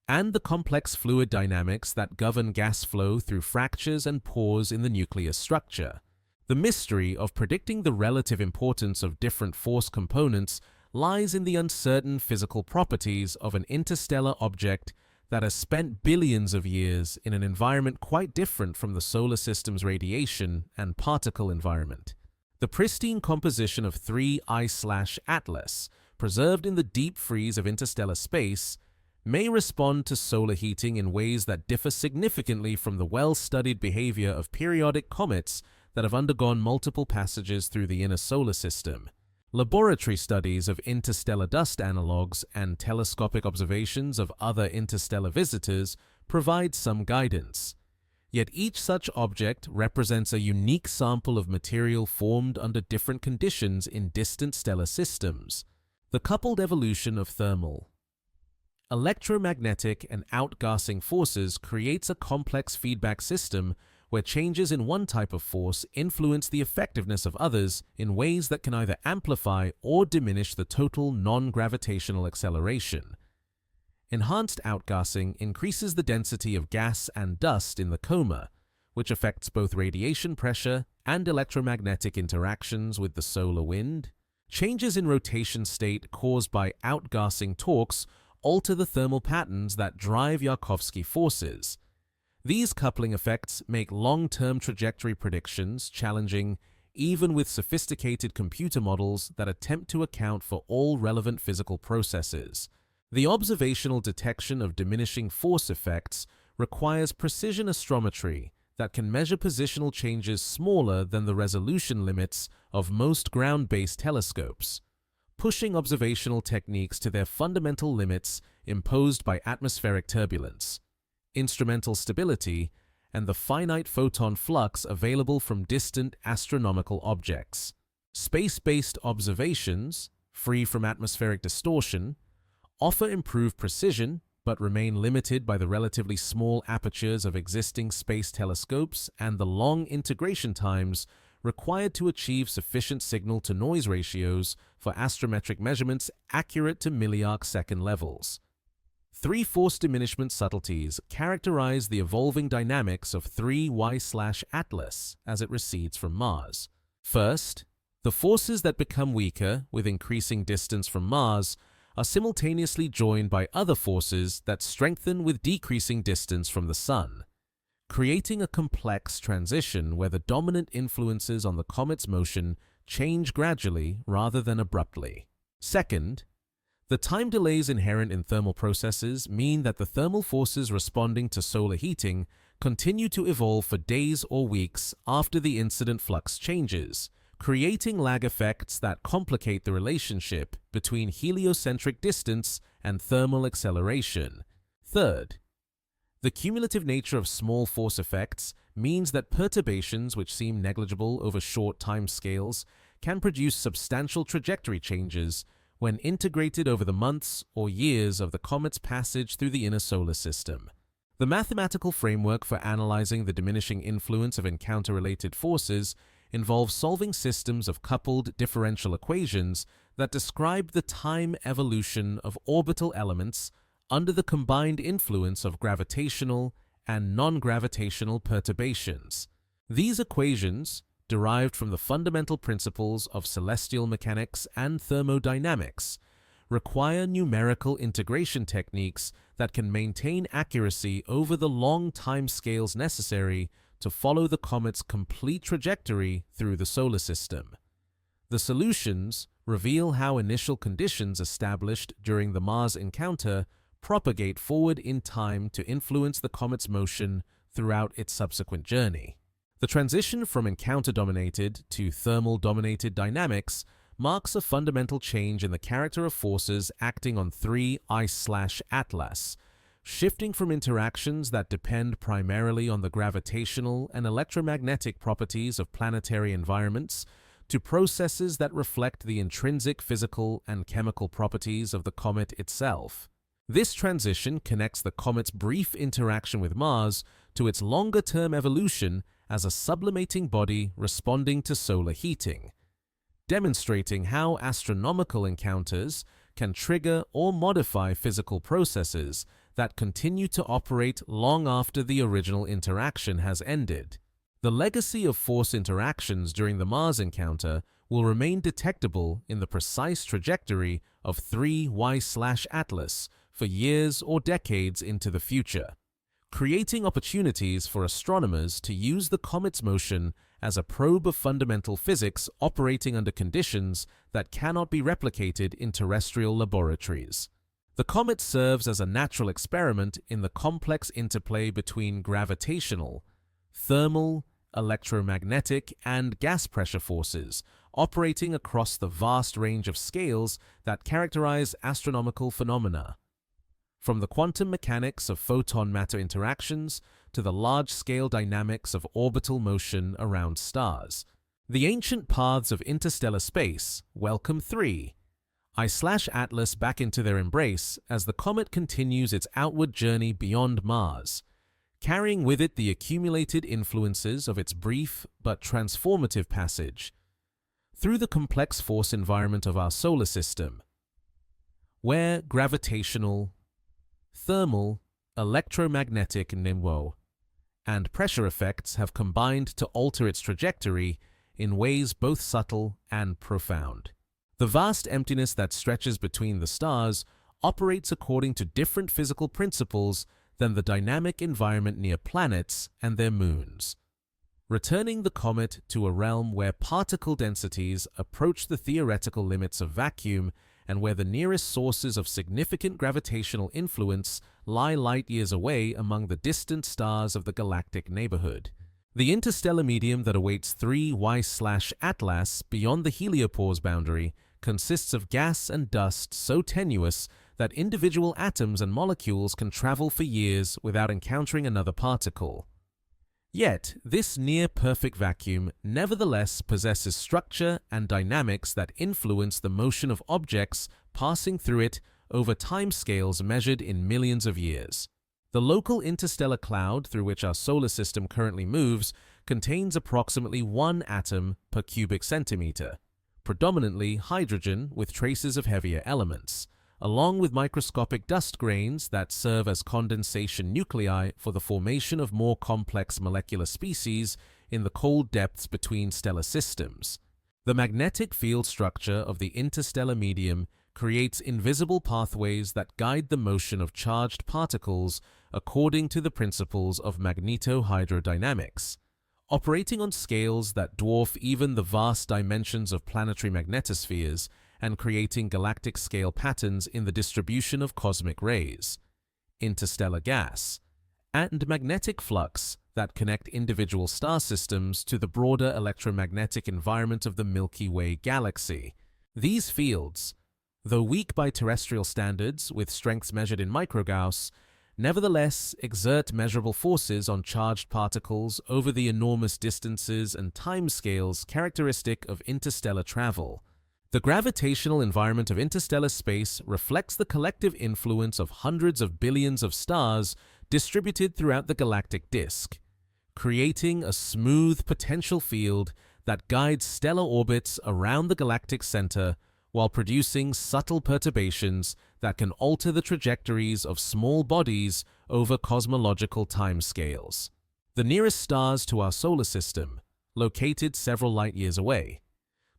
and the complex fluid dynamics that govern gas flow through fractures and pores in the nucleus structure. The mystery of predicting the relative importance of different force components lies in the uncertain physical properties of an interstellar object that has spent billions of years in an environment quite different from the solar system's radiation and particle environment. The pristine composition of 3I/Atlas, preserved in the deep freeze of interstellar space, may respond to solar heating in ways that differ significantly from the well-studied behavior of periodic comets that have undergone multiple passages through the inner solar system. Laboratory studies of interstellar dust analogs and telescopic observations of other interstellar visitors provide some guidance. Yet each such object represents a unique sample of material formed under different conditions in distant stellar systems. The coupled evolution of thermal, electromagnetic, and outgassing forces creates a complex feedback system where changes in one type of force influence the effectiveness of others in ways that can either amplify or diminish the total non-gravitational acceleration. Enhanced outgassing increases the density of gas and dust in the coma, which affects both radiation pressure and electromagnetic interactions with the solar wind. Changes in rotation state caused by outgassing torques alter the thermal patterns that drive Yarkovsky forces. These coupling effects make long-term trajectory predictions challenging, even with sophisticated computer models that attempt to account for all relevant physical processes. The observational detection of diminishing force effects requires precision astrometry that can measure positional changes smaller than the resolution limits of most ground-based telescopes, pushing observational techniques to their fundamental limits imposed by atmospheric turbulence, instrumental stability, and the finite photon flux available from distant astronomical objects. Space-based observations, free from atmospheric distortion, offer improved precision but remain limited by the relatively small apertures of existing space telescopes and the long integration times required to achieve sufficient signal-to-noise ratios for astrometric measurements accurate to milliarc-second levels. Three force diminishment subtleties characterize the evolving dynamics of 3Y/Atlas as it recedes from Mars. First, the forces that become weaker with increasing distance from Mars are simultaneously joined by other forces that strengthen with decreasing distance from the Sun, creating a complex transition where the dominant influences on the comet's motion change gradually rather than abruptly. Second, the time delays inherent in thermal processes mean that the thermal forces responding to solar heating continue to evolve for days or weeks after the incident flux changes, creating lag effects that complicate the relationship between heliocentric distance and thermal acceleration. Third, the cumulative nature of small force effects means that perturbations which seem negligible over short time scales can produce substantial trajectory changes when integrated over the months or years of the comet's passage through the inner solar system. The mathematical framework for analyzing the diminishing influence of encounter-related forces involves solving systems of coupled differential equations that describe the time evolution of orbital elements under the combined influence of gravitational and non-gravitational perturbations. These equations, derived from the fundamental principles of celestial mechanics and thermodynamics, require numerical integration techniques that can maintain accuracy over the long time scales necessary to follow the comet's complete trajectory through the solar system. The solutions reveal how initial conditions established during the Mars encounter propagate forward in time to influence the comet's motion throughout its subsequent journey. The transition from encounter-dominated to thermal-dominated dynamics marks a fundamental change in the character of forces acting on 3 Ice/Atlas, shifting from interactions that depend primarily on the gravitational and electromagnetic properties of planetary environments to processes that reflect the intrinsic physical and chemical properties of the comet itself. This transition connects the comet's brief interaction with Mars to its longer-term evolution as a sublimating body responding to solar heating, demonstrating how astronomical encounters can trigger or modify physical processes that continue to operate long after the original interaction has ended. The legacy of force interactions during the Mars encounter will remain detectable in the precise trajectory of 3 Ice/Atlas for years or decades into the future, creating opportunities for astronomers to use the comet's motion as a probe of fundamental physics operating under conditions that cannot be replicated in terrestrial laboratories. The comet serves as a natural experiment in the complex interplay between gravitational, thermal, electromagnetic, and gas pressure forces operating across the vast range of scales that characterize astronomical phenomena, from the quantum mechanics of photon-matter interactions to the large-scale dynamics of orbital motion around stars. The ancient paths of interstellar space welcome 3 Ice/Atlas back into their embrace as the comet continues its outward journey beyond Mars, carrying with it the accumulated influences of its brief but transformative passage through the complex force environment of our solar system, where gravitational, thermal, electromagnetic NIMWO, and pressure effects have combined to alter its trajectory in ways both subtle and profound. The vast emptiness that stretches between the stars operates according to different physical principles than the dynamic environment near planets and their moons, returning the comet to a realm where particle densities approach the theoretical limits of vacuum and where the nearest sources of significant gravitational influence lie light years away among the distant stars of the galactic neighborhood. The interstellar medium that awaits 3 Ice/Atlas beyond the heliopause boundary consists of gas and dust so tenuous that individual atoms and molecules can travel for years without encountering another particle. Yet, this near-perfect vacuum nevertheless possesses structure and dynamics that influence the motion of objects passing through it over timescales measured in millions of years. The local interstellar cloud through which our solar system currently moves contains approximately 1 atom per cubic centimeter, predominantly hydrogen with traces of heavier elements, along with microscopic dust grains that serve as condensation nuclei for the formation of more complex molecular species in the cold depths between stellar systems. The magnetic field structure of the interstellar medium creates invisible pathways that guide the motion of charged particles according to the principles of magnetohydrodynamics, operating on scales that dwarf even the vast dimensions of planetary magnetospheres and creating galactic-scale patterns in the distribution of cosmic rays, interstellar gas, and magnetic flux that connect individual star systems to the broader electromagnetic environment of the Milky Way galaxy. These fields, though weak by terrestrial standards with strengths measured in microgauss, nevertheless exert measurable forces on charged particles over the enormous distances and timescales characteristic of interstellar travel. The gravitational environment of interstellar space reflects the collective influence of hundreds of billions of stars distributed throughout the galactic disk, creating a smooth potential field that guides stellar orbits around the galactic center while producing subtle perturbations that can alter the trajectories of small bodies over cosmological timescales. The nearest stars to our solar system, located several light-years away,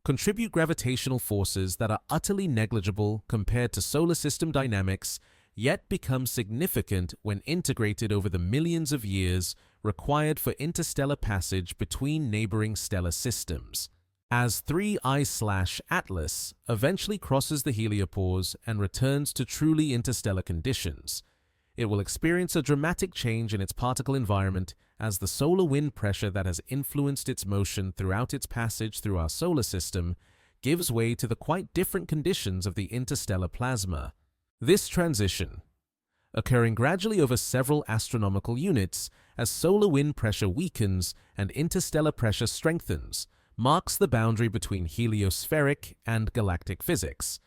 contribute gravitational forces that are utterly negligible compared to solar system dynamics, yet become significant when integrated over the millions of years required for interstellar passage between neighboring stellar systems. As 3I/Atlas eventually crosses the heliopause and returns to truly interstellar conditions, it will experience a dramatic change in its particle environment as the solar wind pressure that has influenced its motion throughout its passage through our solar system gives way to the quite different conditions of the interstellar plasma. This transition, occurring gradually over several astronomical units as solar wind pressure weakens and interstellar pressure strengthens, marks the boundary between heliospheric and galactic physics,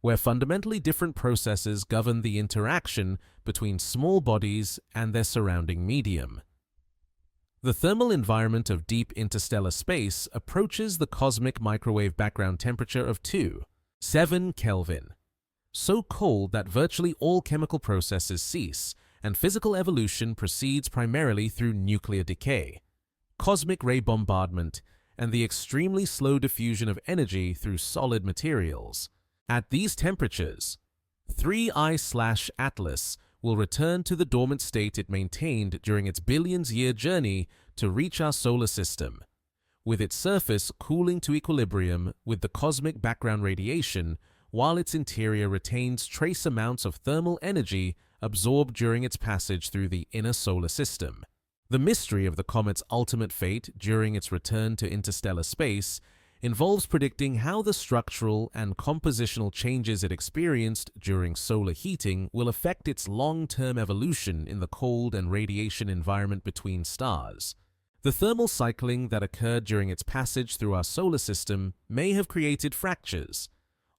where fundamentally different processes govern the interaction between small bodies and their surrounding medium. The thermal environment of deep interstellar space approaches the cosmic microwave background temperature of 2.7 Kelvin, so cold that virtually all chemical processes cease and physical evolution proceeds primarily through nuclear decay, cosmic ray bombardment, and the extremely slow diffusion of energy through solid materials. At these temperatures, 3I/Atlas will return to the dormant state it maintained during its billions-year journey to reach our solar system, with its surface cooling to equilibrium with the cosmic background radiation, while its interior retains trace amounts of thermal energy absorbed during its passage through the inner solar system. The mystery of the comet's ultimate fate during its return to interstellar space involves predicting how the structural and compositional changes it experienced during solar heating will affect its long-term evolution in the cold and radiation environment between stars. The thermal cycling that occurred during its passage through our solar system may have created fractures,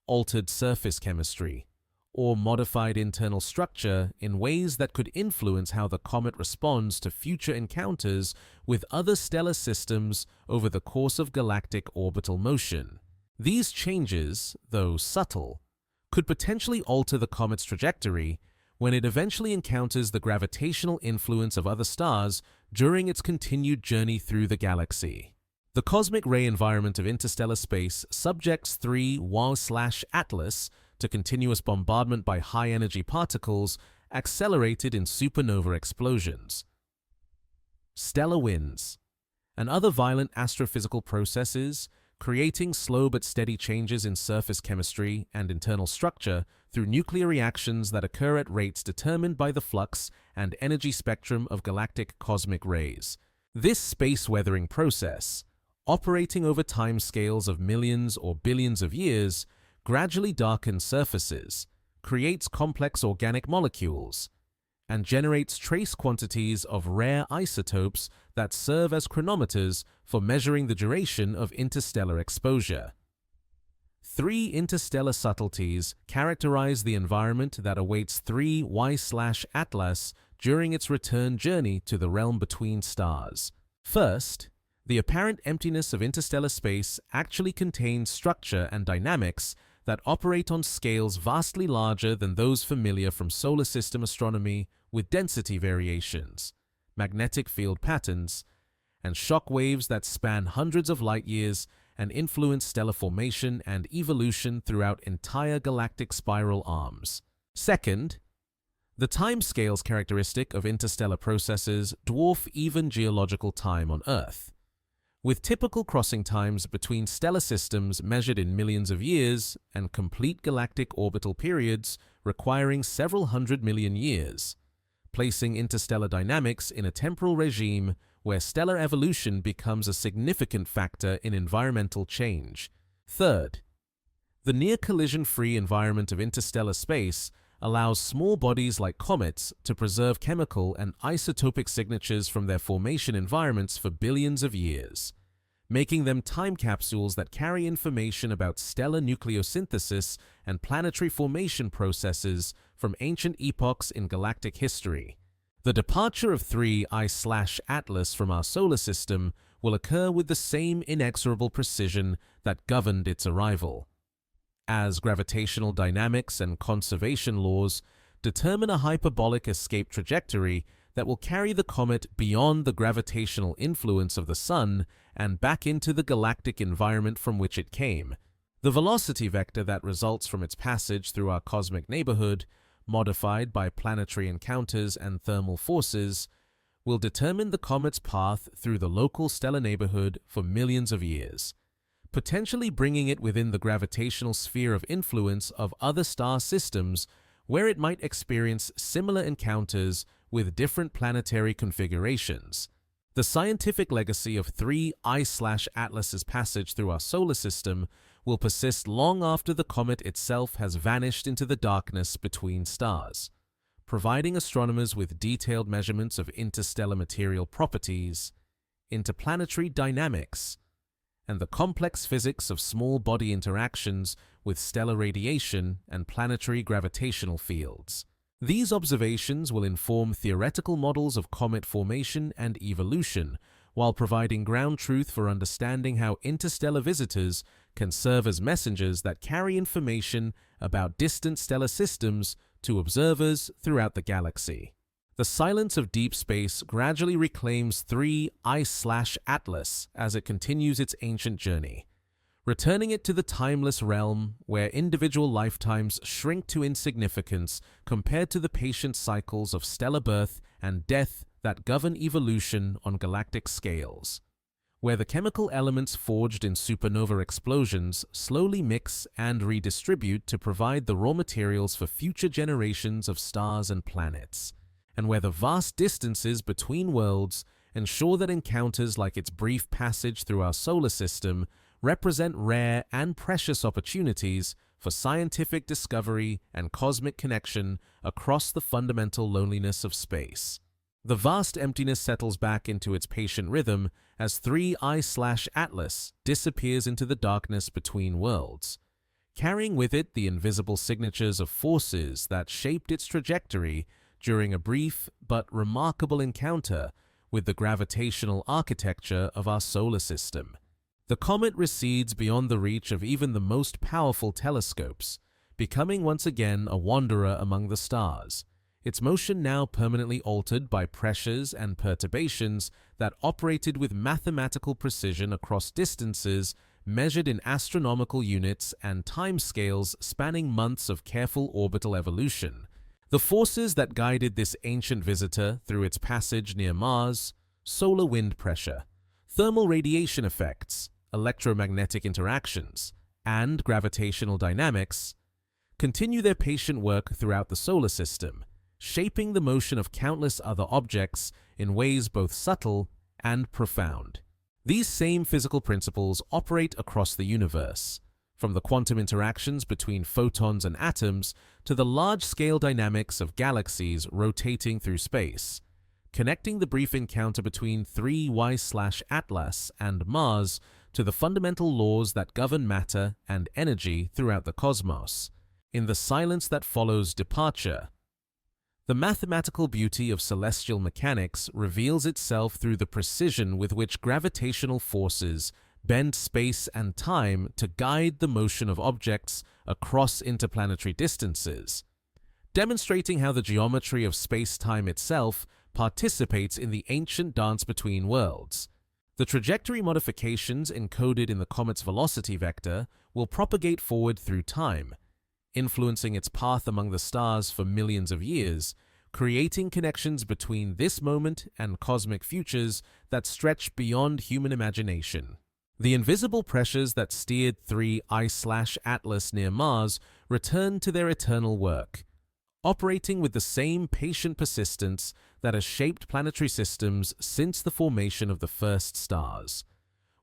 altered surface chemistry, or modified internal structure in ways that could influence how the comet responds to future encounters with other stellar systems over the course of galactic orbital motion. These changes, though subtle, could potentially alter the comet's trajectory when it eventually encounters the gravitational influence of other stars during its continued journey through the galaxy. The cosmic ray environment of interstellar space subjects 3I/Atlas to continuous bombardment by high-energy particles accelerated in supernova explosions, stellar winds, and other violent astrophysical processes, creating slow but steady changes in surface chemistry and internal structure through nuclear reactions that occur at rates determined by the flux and energy spectrum of galactic cosmic rays. This space-weathering process, operating over timescales of millions or billions of years, gradually darkens surfaces, creates complex organic molecules, and generates trace quantities of rare isotopes that serve as chronometers for measuring the duration of interstellar exposure. 3 interstellar subtleties characterize the environment that awaits 3I/Atlas during its return journey to the realm between stars. First, the apparent emptiness of interstellar space actually contains structure and dynamics that operate on scales vastly larger than those familiar from solar system astronomy, with density variations, magnetic field patterns, and shock waves that span hundreds of light-years and influence stellar formation and evolution throughout entire galactic spiral arms. Second, the timescales characteristic of interstellar processes dwarf even geological time on Earth. with typical crossing times between stellar systems measured in millions of years and complete galactic orbital periods requiring several hundred million years, placing interstellar dynamics in a temporal regime where stellar evolution becomes a significant factor in environmental change. Third, the near-collision-free environment of interstellar space allows small bodies like comets to preserve chemical and isotopic signatures from their formation environments for billions of years, making them time capsules that carry information about stellar nucleosynthesis and planetary formation processes from ancient epochs in galactic history. The departure of 3I/Atlas from our solar system will occur with the same inexorable precision that governed its arrival, as gravitational dynamics and conservation laws determine a hyperbolic escape trajectory that will carry the comet beyond the gravitational influence of the Sun and back into the galactic environment from which it came. The velocity vector that results from its passage through our cosmic neighborhood, modified by planetary encounters and thermal forces, will determine the comet's path through the local stellar neighborhood for millions of years, potentially bringing it within the gravitational sphere of influence of other star systems where it might experience similar encounters with different planetary configurations. The scientific legacy of 3I/Atlas's passage through our solar system will persist long after the comet itself has vanished into the darkness between stars, providing astronomers with detailed measurements of interstellar material properties, interplanetary dynamics, and the complex physics of small body interactions with stellar radiation and planetary gravitational fields. These observations will inform theoretical models of comet formation and evolution, while providing ground truth for understanding how interstellar visitors can serve as messengers that carry information about distant stellar systems to observers throughout the galaxy. The silence of deep space gradually reclaims 3I/Atlas as it continues its ancient journey, returning it to the timeless realm where individual lifetimes shrink to insignificance compared to the patient cycles of stellar birth and death that govern evolution on galactic scales, where the chemical elements forged in supernova explosions slowly mix and redistribute to provide the raw materials for future generations of stars and planets, and where the vast distances between worlds ensure that encounters like its brief passage through our solar system represent rare and precious opportunities for scientific discovery and cosmic connection across the fundamental loneliness of space. The vast emptiness settles back into its patient rhythm as 3I/Atlas disappears into the darkness between worlds, carrying with it the invisible signatures of forces that shaped its trajectory during a brief but remarkable encounter with the gravitational architecture of our solar system. The comet recedes beyond the reach of even the most powerful telescopes, becoming once again a wanderer among the stars, its motion now permanently altered by pressures and perturbations that operated with mathematical precision across distances measured in astronomical units and timescales spanning months of careful orbital evolution. The forces that guided this ancient visitor through its passage near Mars, solar wind pressure, thermal radiation effects, electromagnetic interactions, and gravitational dynamics, continue their patient work throughout the solar system, shaping the motion of countless other objects in ways both subtle and profound. These same physical principles operate across the universe, from the quantum interactions between photons and atoms to the large-scale dynamics of galaxies rotating through space, connecting the brief encounter between 3I/Atlas and Mars to the fundamental laws that govern matter and energy throughout the cosmos. In the silence that follows departure, the mathematical beauty of celestial mechanics reveals itself through the precision with which gravitational forces bend space and time to guide the motion of objects across interplanetary distances, demonstrating how the geometry of space-time itself participates in the ancient dance between worlds. The trajectory modifications encoded in the comet's velocity vector will propagate forward through time, influencing its path among the stars for millions of years, creating connections between this moment and cosmic futures that stretch beyond human imagination. The invisible pressures that steered 3I/Atlas near Mars return to their eternal work, operating with the same patient persistence that has shaped planetary systems since the formation of the first stars,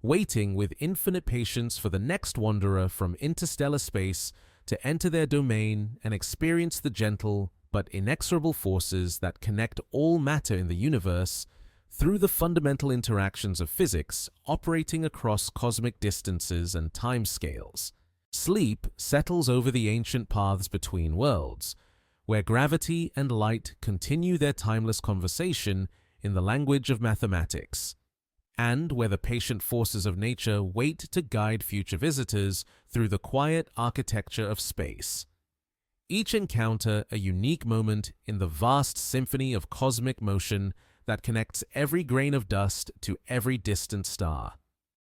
waiting with infinite patience for the next wanderer from interstellar space to enter their domain and experience the gentle but inexorable forces that connect all matter in the universe through the fundamental interactions of physics operating across cosmic distances and timescales. Sleep settles over the ancient paths between worlds, where gravity and light continue their timeless conversation in the language of mathematics, and where the patient forces of nature wait to guide future visitors through the quiet architecture of space. Each encounter a unique moment in the vast symphony of cosmic motion that connects every grain of dust to every distant star.